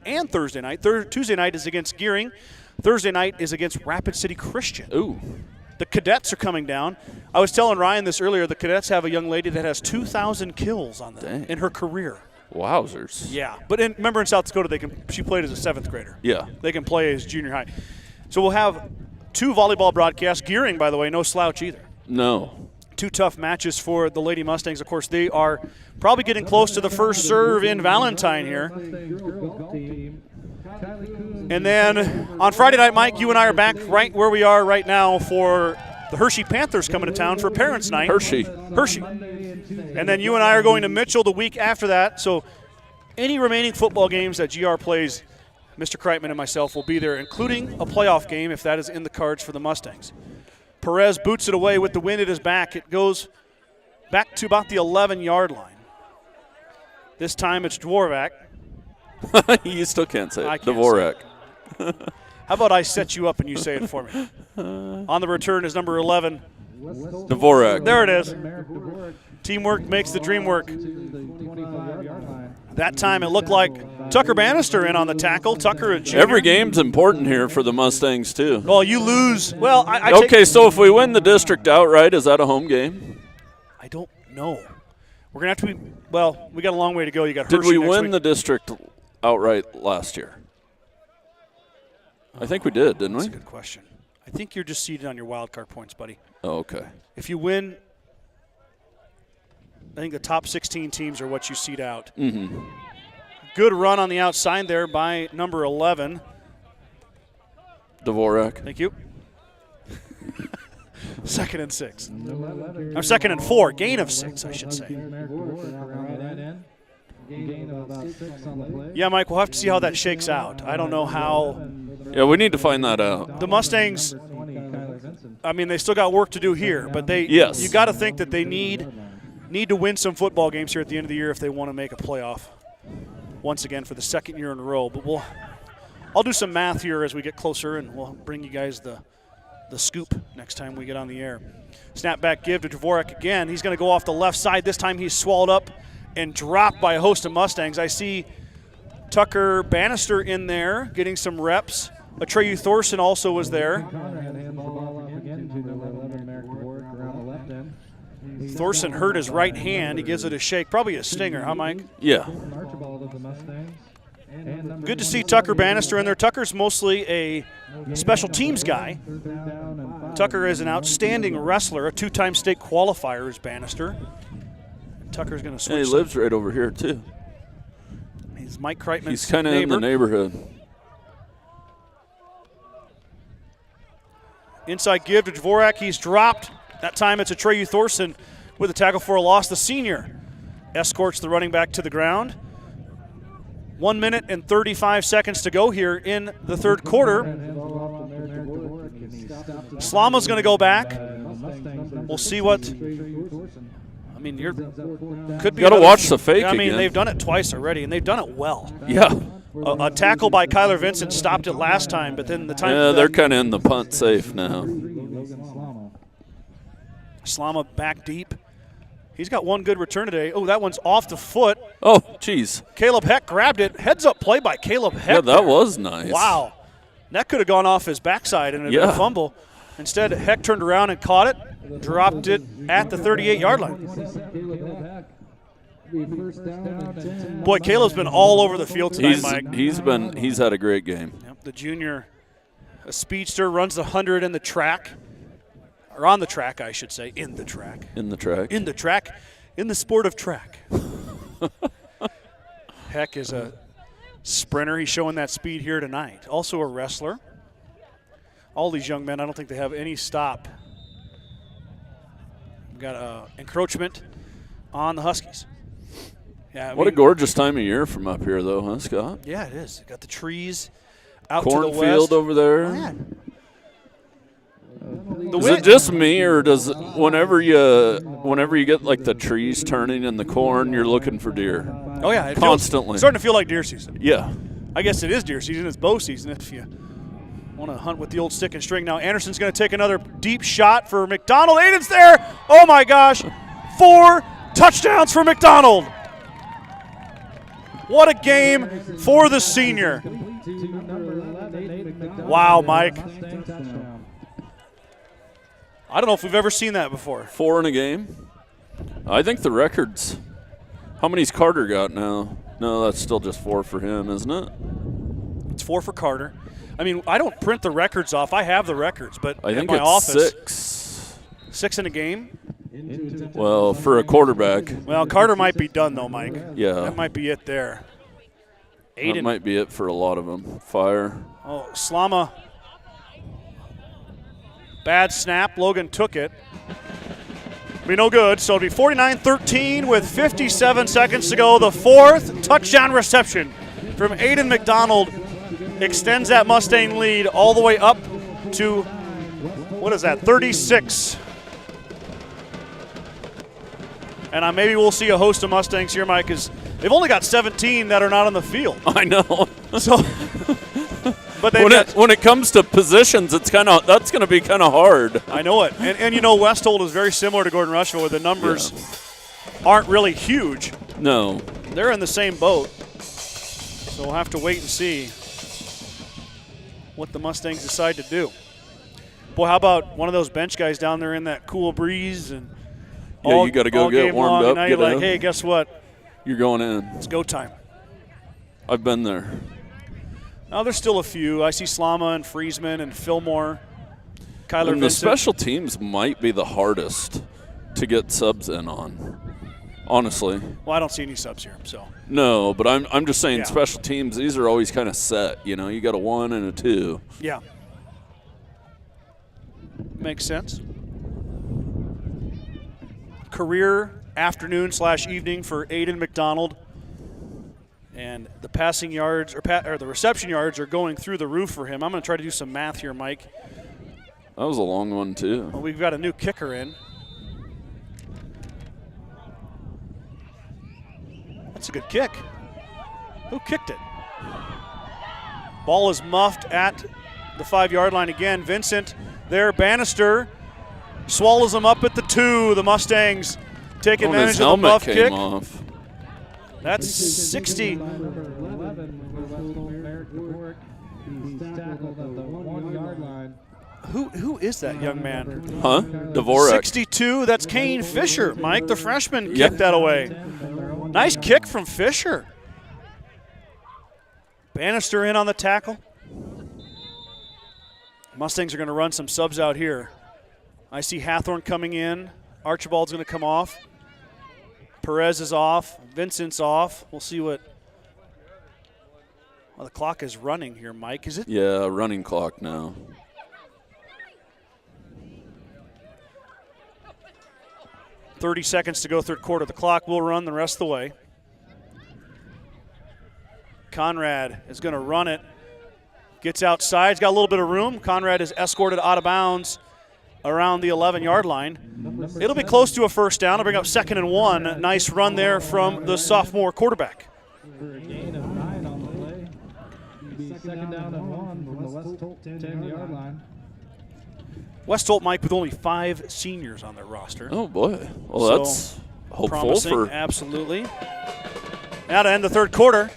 and Thursday night. Tuesday night is against Gearing. Thursday night is against Rapid City Christian. Ooh. The cadets are coming down. I was telling Ryan this earlier. The cadets have a young lady that has 2,000 kills on them in her career. Wowzers. Yeah, but remember in South Dakota, she played as a 7th grader. Yeah. They can play as junior high. So we'll have 2 volleyball broadcasts. Gearing, by the way, no slouch either. No. 2 tough matches for the Lady Mustangs. Of course, they are probably getting close to the first serve in Valentine here. And then on Friday night, Mike, you and I are back right where we are right now for the Hershey Panthers coming to town for Parents' Night. Hershey. And then you and I are going to Mitchell the week after that. So any remaining football games that GR plays, Mr. Kreitman and myself will be there, including a playoff game if that is in the cards for the Mustangs. Perez boots it away with the wind at his back. It goes back to about the 11-yard line. This time it's Dvorak. You still can't say it. Dvorak. How about I set you up and you say it for me? On the return is number 11. Dvorak. There it is. Teamwork makes the dream work. That time it looked like Tucker Bannister in on the tackle. Tucker, a junior. Every game's important here for the Mustangs, too. Well, you lose. Well, okay, so if we win the district outright, is that a home game? I don't know. We're going to have to be, well, we got a long way to go. You got Did Hershey we next win week. the district outright last year? I think we did, didn't we? That's a good question. I think you're just seated on your wild card points, buddy. Oh, okay. If you win, I think the top 16 teams are what you seed out. Mm-hmm. Good run on the outside there by number 11. Dvorak. Thank you. 2nd and 6. Or 2nd and 4. Gain of 6, I should say. Yeah, Mike, we'll have to see how that shakes out. I don't know how. Yeah, we need to find that out. The Mustangs, I mean, they still got work to do here, but Yes. You got to think that they need to win some football games here at the end of the year if they want to make a playoff once again for the 2nd year in a row. But I'll do some math here as we get closer, and we'll bring you guys the scoop next time we get on the air. Snap back give to Dvorak again. He's going to go off the left side. This time he's swallowed up and dropped by a host of Mustangs. I see Tucker Bannister in there getting some reps. Atreyu Thorson also was there. Thorson hurt his right hand. He gives it a shake. Probably a stinger, huh, Mike? Yeah. Good to see Tucker Bannister in there. Tucker's mostly a special teams guy. Tucker is an outstanding wrestler, a 2-time state qualifier is Bannister. Tucker's going to switch. And he lives right over here, too. He's Mike Kreitman's He's kind of in the neighborhood. Inside give to Dvorak. He's dropped. That time it's Atreyu Thorson with a tackle for a loss. The senior escorts the running back to the ground. 1 minute and 35 seconds to go here in the third quarter. Slama's going to go back. We'll see what. I mean, could be. Got to watch the fake. I mean, again. they've done it twice already, and they've done it well. Yeah. A tackle by Kyler Vincent stopped it last time, but then the time. Yeah, they're kind of in the punt safe now. Slama back deep. He's got one good return today. Oh, that one's off the foot. Oh, geez. Caleb Heck grabbed it. Heads up play by Caleb Heck. Yeah, that was nice. Wow. That could have gone off his backside and a fumble. Instead, Heck turned around and caught it, dropped it at the 38-yard line. Boy, Caleb's been all over the field tonight, Mike. He's had a great game. Yep, the junior a speedster, runs the 100 in the track, or on the track, I should say, in the track. In the track. In the track, in the sport of track. Heck is a sprinter. He's showing that speed here tonight. Also a wrestler. All these young men, I don't think they have any stop. We've got encroachment on the Huskies. Yeah, What a gorgeous time of year from up here, though, huh, Scott? Yeah, it is. Got the trees out to the west. Cornfield over there. Oh, yeah. Is it just me, or does whenever you get like the trees turning in the corn, you're looking for deer? Oh yeah, constantly. It's starting to feel like deer season. Yeah. I guess it is deer season. It's bow season if you want to hunt with the old stick and string. Now Anderson's going to take another deep shot for McDonald. Aiden's there. Oh my gosh, 4 touchdowns for McDonald. What a game for the senior. Wow, Mike. I don't know if we've ever seen that before. 4 in a game? I think the record's – how many's Carter got now? No, that's still just 4 for him, isn't it? It's 4 for Carter. I mean, I don't print the records off. I have the records, but I think in my it's office, 6 in a game? Well, for a quarterback. Well, Carter might be done, though, Mike. Yeah. That might be it there. Aiden. That might be it for a lot of them. Fire. Oh, Slama. Bad snap. Logan took it. Be no good. So it'll be 49-13 with 57 seconds to go. The 4th touchdown reception from Aiden McDonald extends that Mustang lead all the way up to, what is that, 36. And maybe we'll see a host of Mustangs here, Mike, because they've only got 17 that are not on the field. I know. So, but when it comes to positions, that's going to be kind of hard. I know it, and you know West Holt is very similar to Gordon-Rushville, where the numbers aren't really huge. No, they're in the same boat. So we'll have to wait and see what the Mustangs decide to do. Boy, how about one of those bench guys down there in that cool breeze and you got to go get warmed up. Now you're like, hey, guess what? You're going in. It's go time. I've been there. Now there's still a few. I see Slama and Friesman and Fillmore. Kyler and Vincent. The special teams might be the hardest to get subs in on, honestly. Well, I don't see any subs here, so. No, but I'm just saying special teams, these are always kind of set. You know, you got a 1 and a 2. Yeah. Makes sense. Career afternoon/evening for Aiden McDonald. And the passing yards or the reception yards are going through the roof for him. I'm going to try to do some math here, Mike. That was a long one, too. Well, we've got a new kicker in. That's a good kick. Who kicked it? Ball is muffed at the 5-yard line again. Vincent there. Bannister swallows him up at the 2. The Mustangs take advantage of the muff kick. Off. That's 60. Who is that young man? Huh? Dvorak. 62. That's Kane Fisher. Mike, the freshman, kicked that away. Nice kick from Fisher. Bannister in on the tackle. Mustangs are going to run some subs out here. I see Hathorn coming in. Archibald's going to come off. Perez is off. Vincent's off. We'll see what. Well, the clock is running here, Mike. Is it? Yeah, running clock now. .30 seconds to go, third quarter. The clock will run the rest of the way. Conrad is going to run it. Gets outside. He's got a little bit of room. Conrad is escorted out of bounds around the 11-yard line. It'll be close to a first down. It'll bring up 2nd and 1. Nice run there from the sophomore quarterback. Second down and 1 from the West Holt 10-yard line. West Holt, Mike, with only 5 seniors on their roster. Oh, boy. Well, that's hopeful promising, for. Absolutely. Now to end the third quarter.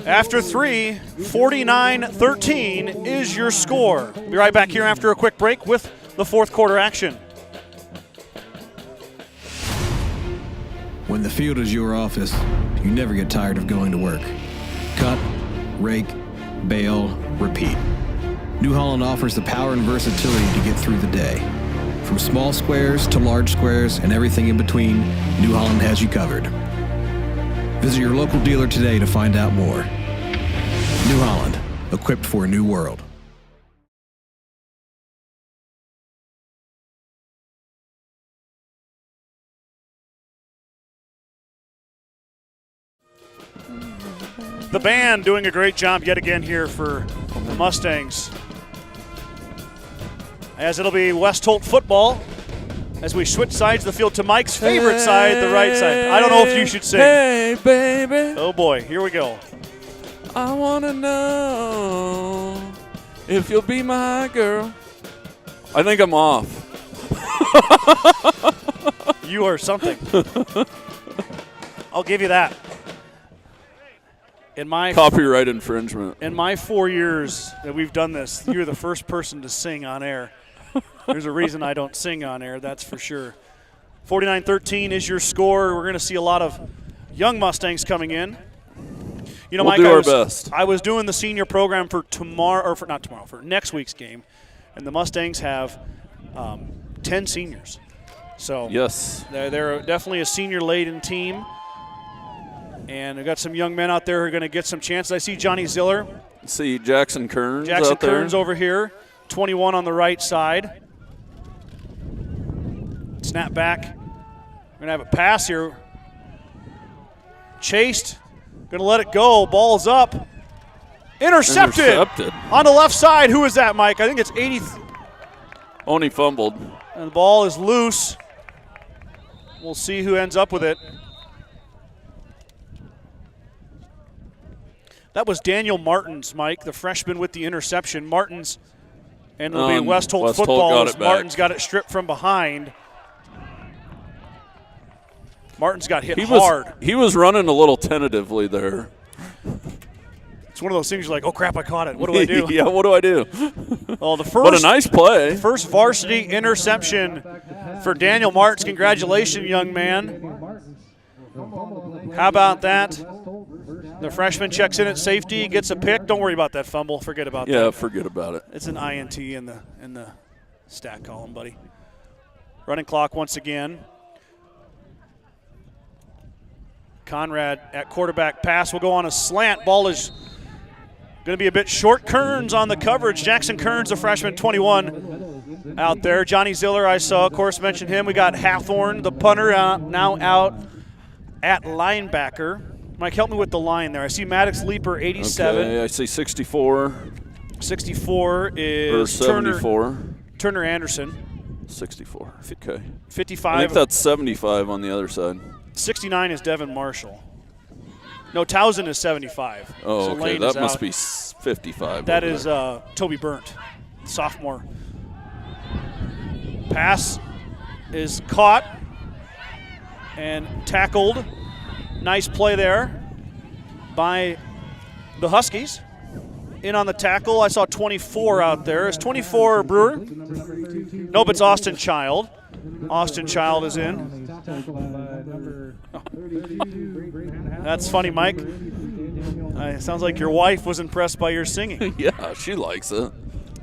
After 3, 49-13 is your score. Be right back here after a quick break with the fourth quarter action. When the field is your office, you never get tired of going to work. Cut, rake, bale, repeat. New Holland offers the power and versatility to get through the day. From small squares to large squares and everything in between, New Holland has you covered. Visit your local dealer today to find out more. New Holland, equipped for a new world. The band doing a great job yet again here for the Mustangs. As it'll be West Holt football as we switch sides of the field to Mike's favorite side, the right side. I don't know if you should sing. Hey, baby. Oh, boy. Here we go. I want to know if you'll be my girl. I think I'm off. You are something. I'll give you that. In my Copyright infringement. In my 4 years that we've done this, you're the first person to sing on air. There's a reason I don't sing on air, that's for sure. 49-13 is your score. We're going to see a lot of young Mustangs coming in. You know, we'll Mike, do our best. I was doing the senior program for for next week's game, and the Mustangs have 10 seniors. So yes, they're definitely a senior-laden team. And we've got some young men out there who are going to get some chances. I see Johnny Ziller. See Jackson Kearns Jackson out there. Kearns over here, 21 on the right side. Snap back. We're going to have a pass here. Chased. Going to let it go. Ball's up. Intercepted. On the left side. Who is that, Mike? I think it's 80. Only fumbled. And the ball is loose. We'll see who ends up with it. That was Daniel Martins, Mike, the freshman with the interception. Martins, and it'll be West Holt football as Martins got it stripped from behind. Martins got hit hard. He was running a little tentatively there. It's one of those things you're like, oh, crap, I caught it. What do I do? Yeah, what do I do? Well, but a nice play. First varsity interception for Daniel Martins. Congratulations, young man. How about that? The freshman checks in at safety, gets a pick. Don't worry about that fumble. Forget about that. Yeah, forget about it. It's an INT in the stat column, buddy. Running clock once again. Conrad at quarterback. Pass will go on a slant. Ball is going to be a bit short. Kearns on the coverage. Jackson Kearns, the freshman, 21 out there. Johnny Ziller, I saw, of course, mentioned him. We got Hathorn, the punter, now out at linebacker. Mike, help me with the line there. I see Maddox Leaper, 87. Okay, I see 64. 64 is 74. Turner Anderson. 64. Okay. 55. I think that's 75 on the other side. 69 is Devin Marshall. No, Towson is 75. Oh, so okay. Lane That is must out. be 55. That is Toby Burnt, sophomore. Pass is caught and tackled. Nice play there by the Huskies. In on the tackle, I saw 24 out there. Is 24 Brewer? Nope, it's Austin Child. Austin Child is in. That's funny, Mike. It sounds like your wife was impressed by your singing. Yeah, she likes it.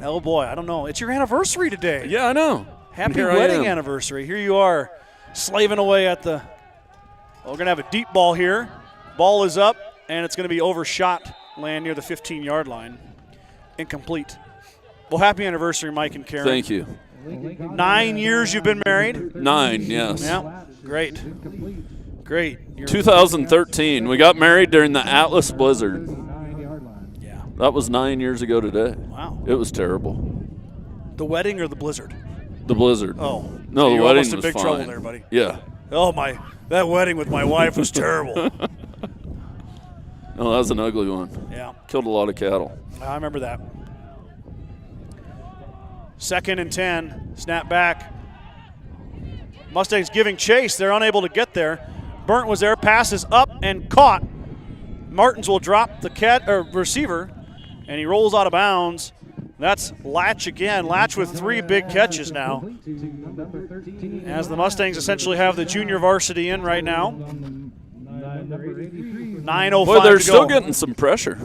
Oh, boy, I don't know. It's your anniversary today. Yeah, I know. Happy wedding anniversary. Here you are slaving away at the – we're going to have a deep ball here. Ball is up, and it's going to be overshot, land near the 15-yard line. Incomplete. Well, happy anniversary, Mike and Karen. Thank you. 9 years you've been married? 9, yes. Yeah, great. Great. 2013. We got married during the Atlas Blizzard. Yeah. That was 9 years ago today. Wow. It was terrible. The wedding or the blizzard? The blizzard. Oh. No, so the wedding was in big fine. trouble there, buddy. Yeah. Oh, that wedding with my wife was terrible. No, that was an ugly one. Yeah. Killed a lot of cattle. I remember that. 2nd and 10. Snap back. Mustangs giving chase. They're unable to get there. Burnt was there. Passes up and caught. Martins will drop the receiver, and he rolls out of bounds. That's Latch again. Latch with 3 big catches now. As the Mustangs essentially have the junior varsity in right now. 9:05 to go. Boy, they're still getting some pressure.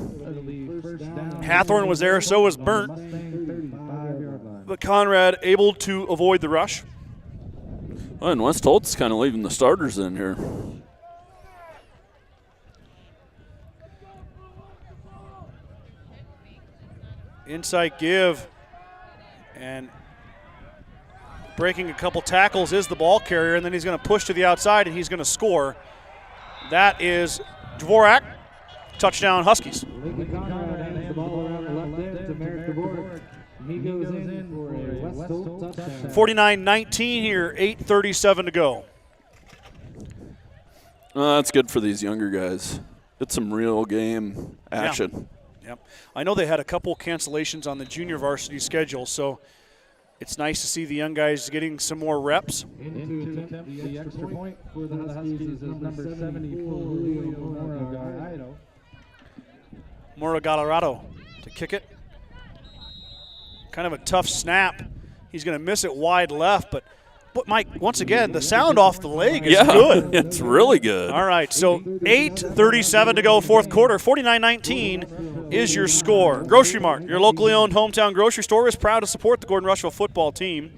Hathorn was there, so was Burnt. but Conrad able to avoid the rush. Well, and West Holt's kind of leaving the starters in here. Inside give, and breaking a couple tackles is the ball carrier, and then he's going to push to the outside, and he's going to score. That is Dvorak. Touchdown, Huskies. 49-19 here, 8:37 to go. That's good for these younger guys. It's some real game action. Yep. I know they had a couple cancellations on the junior varsity schedule, so it's nice to see the young guys getting some more reps. Into attempt the extra point for the Huskies is number 74, Mora Gallardo to kick it. Kind of a tough snap. He's going to miss it wide left, but Mike, once again, the sound off the leg is good. It's really good. All right, so 8:37 to go, fourth quarter. 49-19 is your score. Grocery Mart, your locally owned hometown grocery store, is proud to support the Gordon-Rushville football team.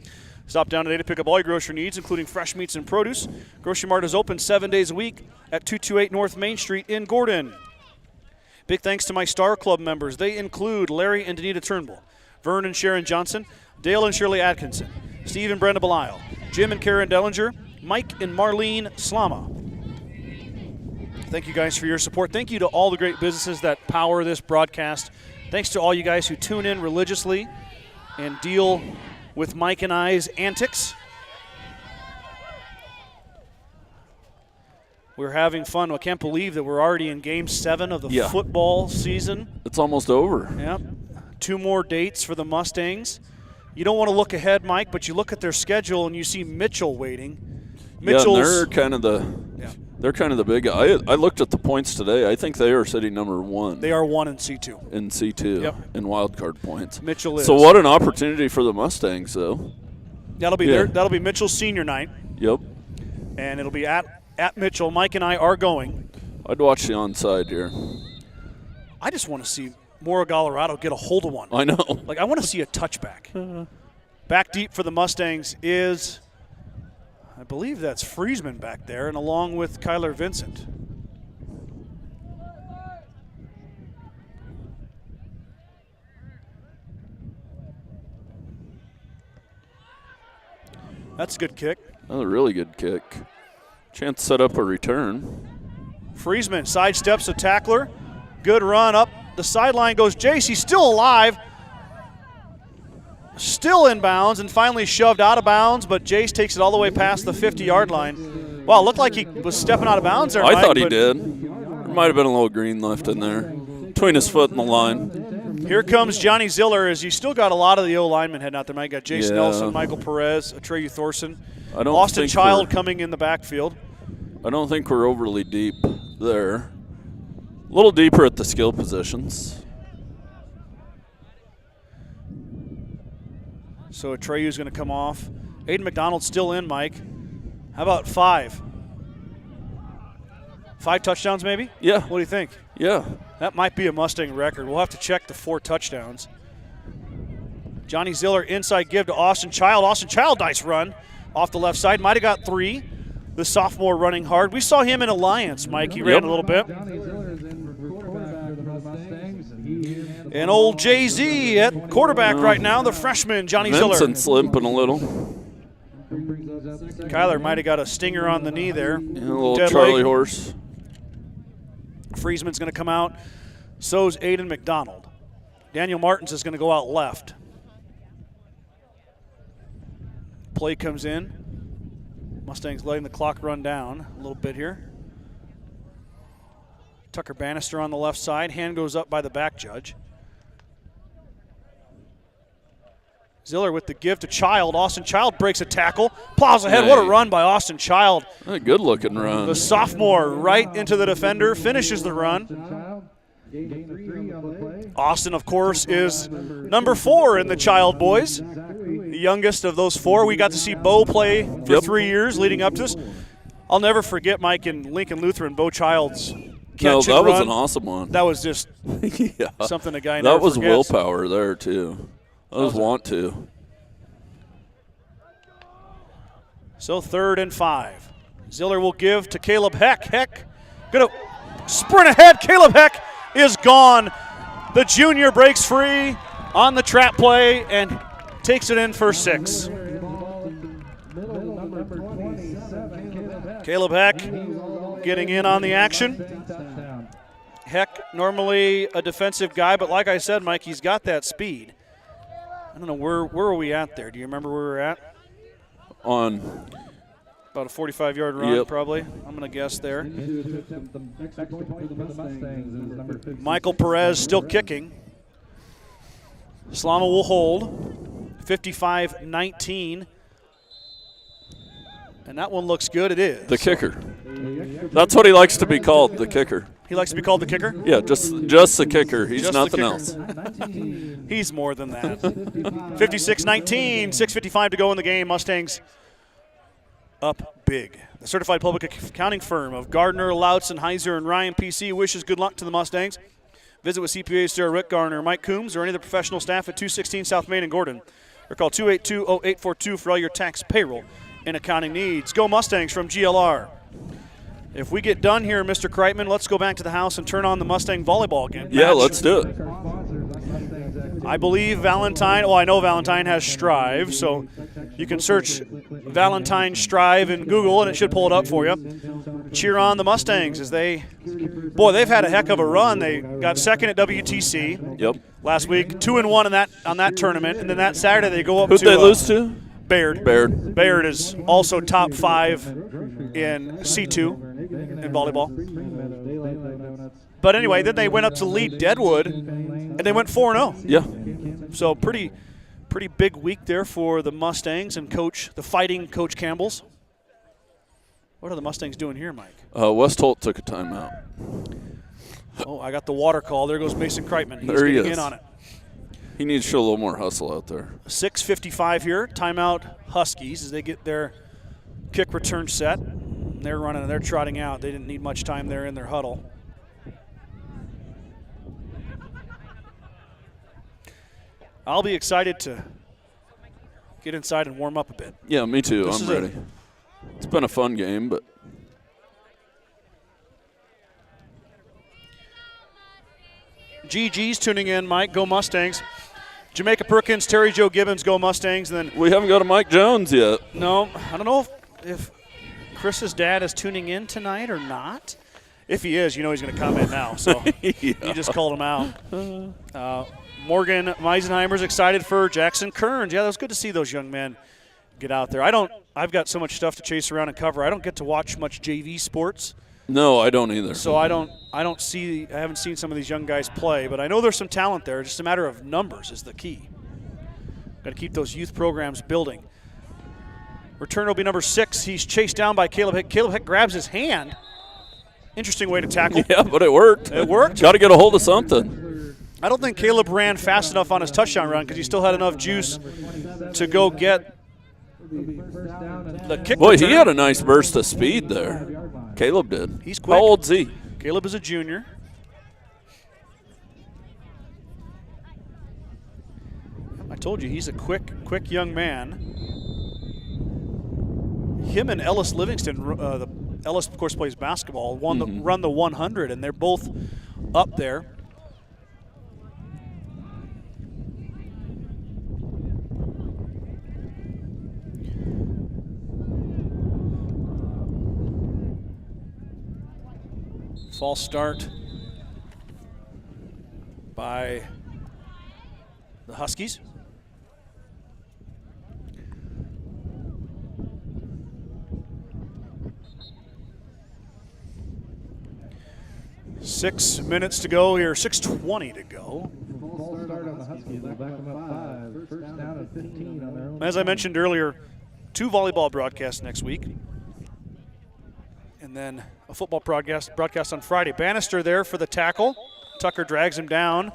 Stop down today to pick up all your grocery needs, including fresh meats and produce. Grocery Mart is open 7 days a week at 228 North Main Street in Gordon. Big thanks to my Star Club members. They include Larry and Danita Turnbull, Vern and Sharon Johnson, Dale and Shirley Atkinson, Steve and Brenda Belisle, Jim and Karen Dellinger, Mike and Marlene Slama. Thank you guys for your support. Thank you to all the great businesses that power this broadcast. Thanks to all you guys who tune in religiously and deal with Mike and I's antics. We're having fun. I can't believe that we're already in Game 7 of the football season. It's almost over. Yep. 2 more dates for the Mustangs. You don't want to look ahead, Mike, but you look at their schedule and you see Mitchell waiting. Mitchell's, they're kind of the big. I looked at the points today. I think they are sitting number 1. They are 1 in C2. In C2 in wild card points. Mitchell is. So what an opportunity for the Mustangs, though. That'll be that'll be Mitchell's senior night. Yep. And it'll be at Mitchell. Mike and I are going. I'd watch the onside here. I just want to see Mora Gallardo get a hold of one. I know. Like, I want to see a touchback. Back deep for the Mustangs is, I believe that's Friesman back there, and along with Kyler Vincent. That's a good kick. That's a really good kick. Chance to set up a return. Friesman sidesteps a tackler. Good run up the sideline goes Jace. He's still alive. Still in bounds and finally shoved out of bounds, but Jace takes it all the way past the 50-yard line. Well, it looked like he was stepping out of bounds there, I Mike, thought he did. There might have been a little green left in there between his foot and the line. Here comes Johnny Ziller as you still got a lot of the O-linemen heading out there. Mike got Jace Nelson, Michael Perez, Atreyu Thorson, Austin Child coming in the backfield. I don't think we're overly deep there. A little deeper at the skill positions. So Atreyu's going to come off. Aiden McDonald's still in, Mike. How about 5? 5 touchdowns maybe? Yeah. What do you think? Yeah. That might be a Mustang record. We'll have to check the 4 touchdowns. Johnny Ziller inside give to Austin Child. Austin Child, nice run off the left side. Might have got 3. The sophomore running hard. We saw him in Alliance, Mike. He ran a little bit. And old Jay-Z at quarterback right now, the freshman, Johnny Ziller. Vincent's limping a little. Kyler might have got a stinger on the knee there. Yeah, a little Charlie horse. Friesman's going to come out. So's Aiden McDonald. Daniel Martins is going to go out left. Play comes in. Mustangs letting the clock run down a little bit here. Tucker Bannister on the left side. Hand goes up by the back judge. Ziller with the give to Child. Austin Child breaks a tackle. Plows ahead. What a run by Austin Child. A good looking run. The sophomore right into the defender. Finishes the run. Austin, of course, is number 4 in the Child boys. The youngest of those 4. We got to see Bo play for 3 years leading up to this. I'll never forget Mike in Lincoln Lutheran, Bo Child's catch and that run. was an awesome one. That was just something a guy never That was forgets. willpower there, too. That was want to. So 3rd and 5. Ziller will give to Caleb Heck. Heck gonna sprint ahead. Caleb Heck is gone. The junior breaks free on the trap play and takes it in for 6. Caleb Heck getting in on the action. Heck, normally a defensive guy, but like I said, Mike, he's got that speed. I don't know, where are we at there? Do you remember where we're at? On about a 45-yard run, yep. Probably. I'm going to guess there. Michael Perez still kicking. Slama will hold. 55-19. And that one looks good. It is. The kicker. That's what he likes to be called, the kicker. He likes to be called the kicker? Yeah, just the kicker. He's just nothing else. He's more than that. 56-19, 6:55 to go in the game. Mustangs up big. The certified public accounting firm of Gardner, Lautzen, Heiser, and Ryan PC wishes good luck to the Mustangs. Visit with CPAs Sarah Rick Garner, Mike Coombs, or any of the professional staff at 216 South Main in Gordon. Or call 282-0842 for all your tax, payroll, and accounting needs. Go Mustangs from GLR. If we get done here, Mr. Kreitman, let's go back to the house and turn on the Mustang volleyball game. Yeah, let's do it. I believe Valentine, I know Valentine has Strive, so you can search Valentine Strive in Google and it should pull it up for you. Cheer on the Mustangs as they've had a heck of a run. They got second at WTC last week, 2-1 on that tournament, and then that Saturday they go up Who'd they lose to? Bayard. Bayard is also top 5 in C2 in volleyball. But anyway, then they went up to lead Deadwood, and they went 4-0. Yeah. So pretty big week there for the Mustangs and the fighting Coach Campbell's. What are the Mustangs doing here, Mike? West Holt took a timeout. Oh, I got the water call. There goes Mason Kreitman. He's there he getting is. in on it. He needs to show a little more hustle out there. 6:55 here. Timeout Huskies as they get their kick return set. They're running and they're trotting out. They didn't need much time there in their huddle. I'll be excited to get inside and warm up a bit. Yeah, me too. I'm ready. It's been a fun game, but GG's tuning in, Mike. Go Mustangs. Jamaica Perkins, Terry Joe Gibbons, go Mustangs. And then we haven't got a Mike Jones yet. No, I don't know if Chris's dad is tuning in tonight or not. If he is, you know he's going to comment now. So You just called him out. Morgan Meisenheimer's excited for Jackson Kearns. Yeah, that was good to see those young men get out there. I've got so much stuff to chase around and cover. I don't get to watch much JV sports. No, I don't either. So I haven't seen some of these young guys play, but I know there's some talent there. Just a matter of numbers is the key. Got to keep those youth programs building. Return will be number 6. He's chased down by Caleb Heck. Caleb Heck grabs his hand. Interesting way to tackle. Yeah, but it worked. It worked. Got to get a hold of something. I don't think Caleb ran fast enough on his touchdown run because he still had enough juice to go get the kick. Boy, return. he had a nice burst of speed there. Caleb did. He's quick. How old's he? Caleb is a junior. I told you, he's a quick young man. Him and Ellis Livingston, Ellis, of course, plays basketball, run the 100, and they're both up there. False start by the Huskies. Six minutes to go here, 6:20 to go. As I mentioned earlier, 2 volleyball broadcasts next week. And then a football broadcast on Friday. Bannister there for the tackle. Tucker drags him down.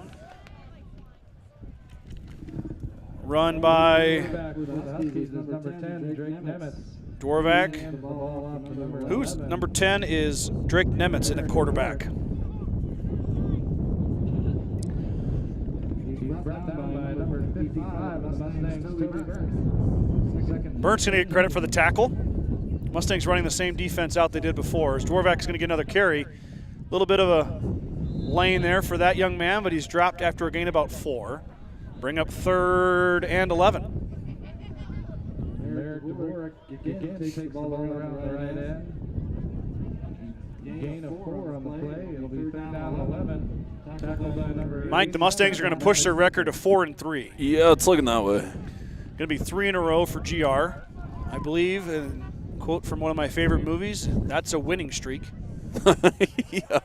Run by Dvorak. Who's number 10 is Drake Nemitz in a quarterback. Burnt's going to get credit for the tackle. Mustangs running the same defense out they did before. As Dvorak's going to get another carry. A little bit of a lane there for that young man, but he's dropped after a gain about 4. Bring up 3rd and 11. Dvorak again takes the ball around the right end. Gain of 4 on the play. It'll be 3rd down and 11. Tackled by number 8. Mike, the Mustangs are going to push their record to 4-3. Yeah, it's looking that way. Going to be 3 in a row for GR. I believe, and quote from one of my favorite movies, that's a winning streak. Yeah,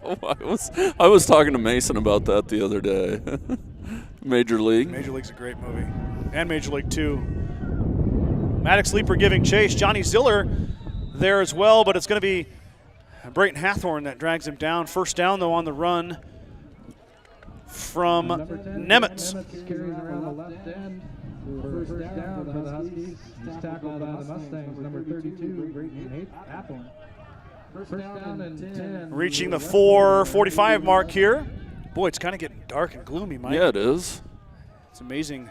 I was talking to Mason about that the other day. Major League. Major League's a great movie. And Major League 2. Maddox Leaper giving chase. Johnny Ziller there as well, but it's going to be Brayton Hathorn that drags him down. First down, though, on the run from Nemitz. Nemitz carries around the left end. First down for the Huskies. He's tackled by the Mustangs, number 32, Brayton Hathorn. First down and 10. Reaching the 4:45 mark here. Boy, it's kind of getting dark and gloomy, Mike. Yeah, it is. It's amazing.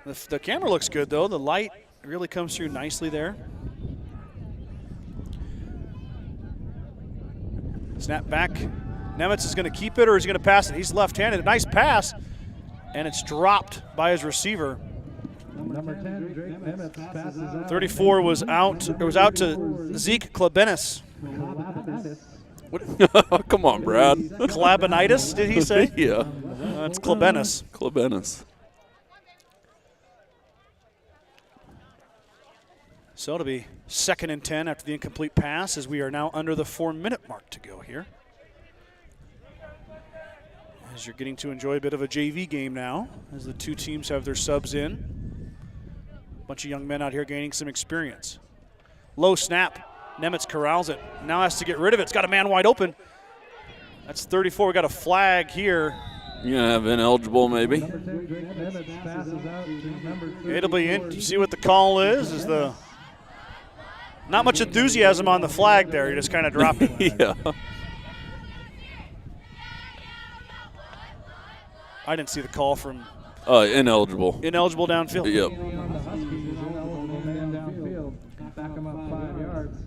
The camera looks good, though. The light really comes through nicely there. Snap back. Nemitz is going to keep it, or is he going to pass it? He's left-handed. A nice pass, and it's dropped by his receiver. Number 10, Drake Nemitz passes out. 34 was out. It was out to Zeke Klebenis. What? Come on, Brad. Klabanitis, did he say? Yeah. It's Klebenis. Klebenis. So it'll be 2nd and 10 after the incomplete pass, as we are now under the 4-minute mark to go here. As you're getting to enjoy a bit of a JV game now, as the two teams have their subs in. A bunch of young men out here gaining some experience. Low snap. Nemitz corrals it. Now has to get rid of it. It's got a man wide open. That's 34. We got a flag here. You gonna have ineligible, maybe? Number 10, Drake Nemitz passes out to number 3. It'll be in. You see what the call is? Is the not much enthusiasm on the flag there. He just kind of dropped it. Yeah. I didn't see the call from Ineligible. ineligible downfield. Yep. Back him up 5 yards.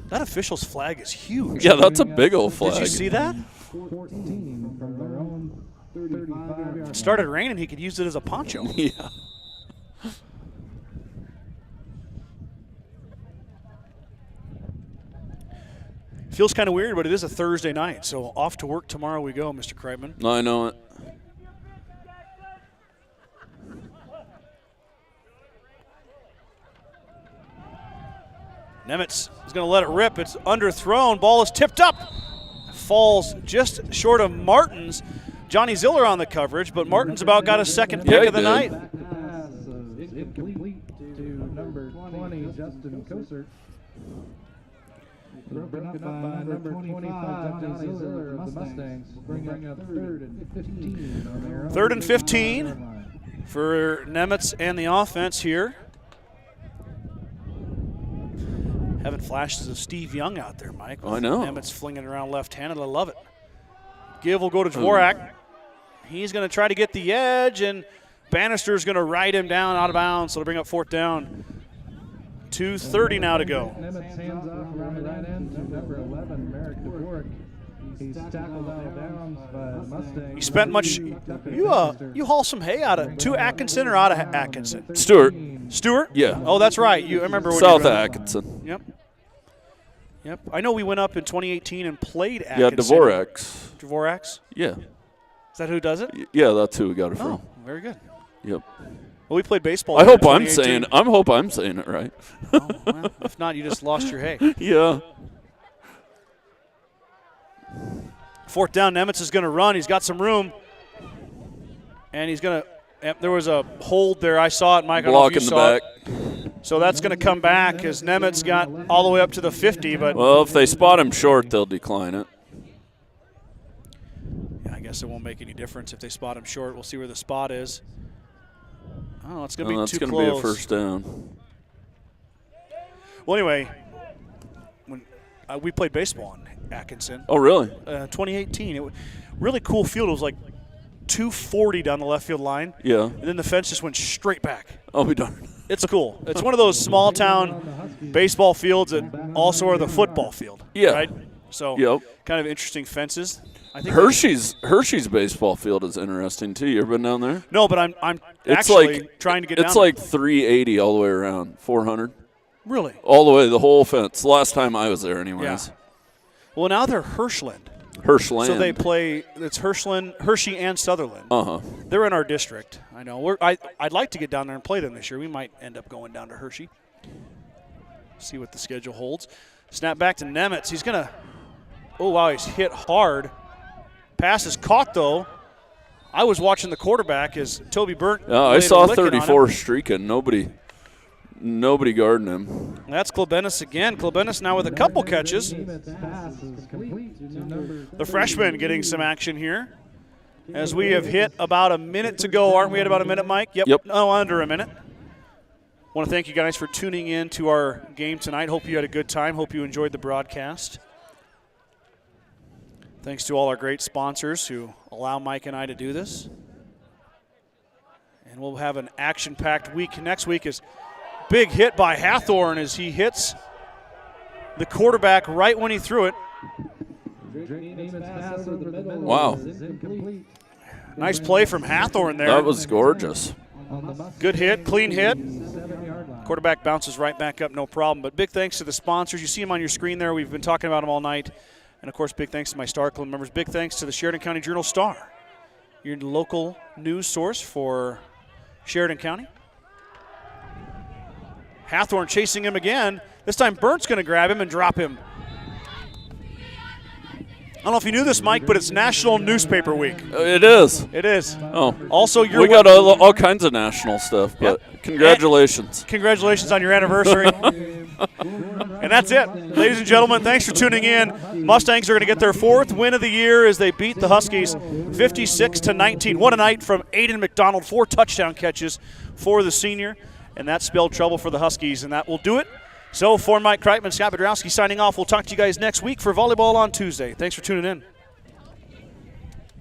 That official's flag is huge. Yeah, that's a big old flag. Did you see that? 14 from their own 35 yards. It started raining. He could use it as a poncho. Yeah. Feels kind of weird, but it is a Thursday night, so off to work tomorrow we go, Mr. Kreitman. I know it. Nemitz is going to let it rip. It's underthrown. Ball is tipped up. Falls just short of Martins. Johnny Ziller on the coverage, but Martins about got a second pick of the night. Pass is incomplete to number 20, Justin Kosert. Broken up by number 25, Johnny Ziller of the Mustangs. Bring up 3rd and 15 on their own 3rd and 15 for Nemitz and the offense here. Having flashes of Steve Young out there, Mike. I know. Nemitz flinging around left-handed. I love it. Give will go to Dvorak. He's going to try to get the edge, and Bannister's going to ride him down out of bounds, so it'll bring up 4th down. 2:30 now to go. Nemitz hands off around the right end to number 11, Merrick Dvorak. He's tackled out of bounds by the Mustangs. You spent much. You haul some hay out of to Atkinson or out of Atkinson? Stewart. Stewart? Yeah. Oh, that's right. I remember when South you were Atkinson. Yep. I know we went up in 2018 and played Atkinson. Yeah, Dvorak's. Dvorak's? Yeah. Is that who does it? Yeah, that's who we got it from. Oh, very good. Yep. Well, we played baseball. I hope in I'm 2018. saying it right. Oh, well, if not, you just lost your hay. Yeah. 4th down, Nemitz is going to run. He's got some room. And he's going to – there was a hold there. I saw it, Mike. I don't know if you Block in the saw back. it. So that's going to come back as Nemitz got all the way up to the 50. But Well, if they spot him short, they'll decline it. yeah, I guess it won't make any difference if they spot him short. We'll see where the spot is. Oh, it's going to be That's too going close. to be a first down. Well, anyway, when we played baseball in Atkinson. Oh, really? 2018. Really cool field. It was like 240 down the left field line. Yeah. And then the fence just went straight back. I'll be darned. It's cool. It's one of those small town baseball fields that also are the football field. Yeah. Right? So Yep. kind of interesting fences. I think Hershey's baseball field is interesting too. You ever been down there? No, but I'm It's actually trying to get down. It's like 380 all the way around, 400. Really? All the way, the whole fence. Last time I was there anyways. Yeah. Well, now they're Hirschland. Hirschland. So they play, it's Hershey and Sutherland. Uh-huh. They're in our district. I know. I'd like to get down there and play them this year. We might end up going down to Hershey. See what the schedule holds. Snap back to Nemitz. He's going to, oh, wow, he's hit hard. Pass is caught, though. I was watching the quarterback as Toby Burnt. Yeah, I saw 34 streaking. Nobody guarding him. That's Klebenis again. Klebenis now with a couple catches. The freshman getting some action here. As we have hit about a minute to go. Aren't we at about a minute, Mike? Yep. No, under a minute. Want to thank you guys for tuning in to our game tonight. Hope you had a good time. Hope you enjoyed the broadcast. Thanks to all our great sponsors who allow Mike and I to do this. And we'll have an action-packed week. Next week is big hit by Hathorn as he hits the quarterback right when he threw it. Wow. Nice play from Hathorn there. That was gorgeous. Good hit, clean hit. Quarterback bounces right back up, no problem. But big thanks to the sponsors. You see them on your screen there. We've been talking about them all night. And, of course, big thanks to my Star Club members. Big thanks to the Sheridan County Journal-Star, your local news source for Sheridan County. Hathorn chasing him again. This time Burnt's going to grab him and drop him. I don't know if you knew this, Mike, but it's National Newspaper Week. It is. It is. Oh. Also, we got all kinds of national stuff, but congratulations. Congratulations on your anniversary. And that's it. Ladies and gentlemen, thanks for tuning in. Mustangs are going to get their 4th win of the year as they beat the Huskies 56-19. What a night from Aiden McDonald. 4 touchdown catches for the senior, and that spelled trouble for the Huskies, and that will do it. So for Mike Kreitman, Scott Bedrowski signing off. We'll talk to you guys next week for volleyball on Tuesday. Thanks for tuning in.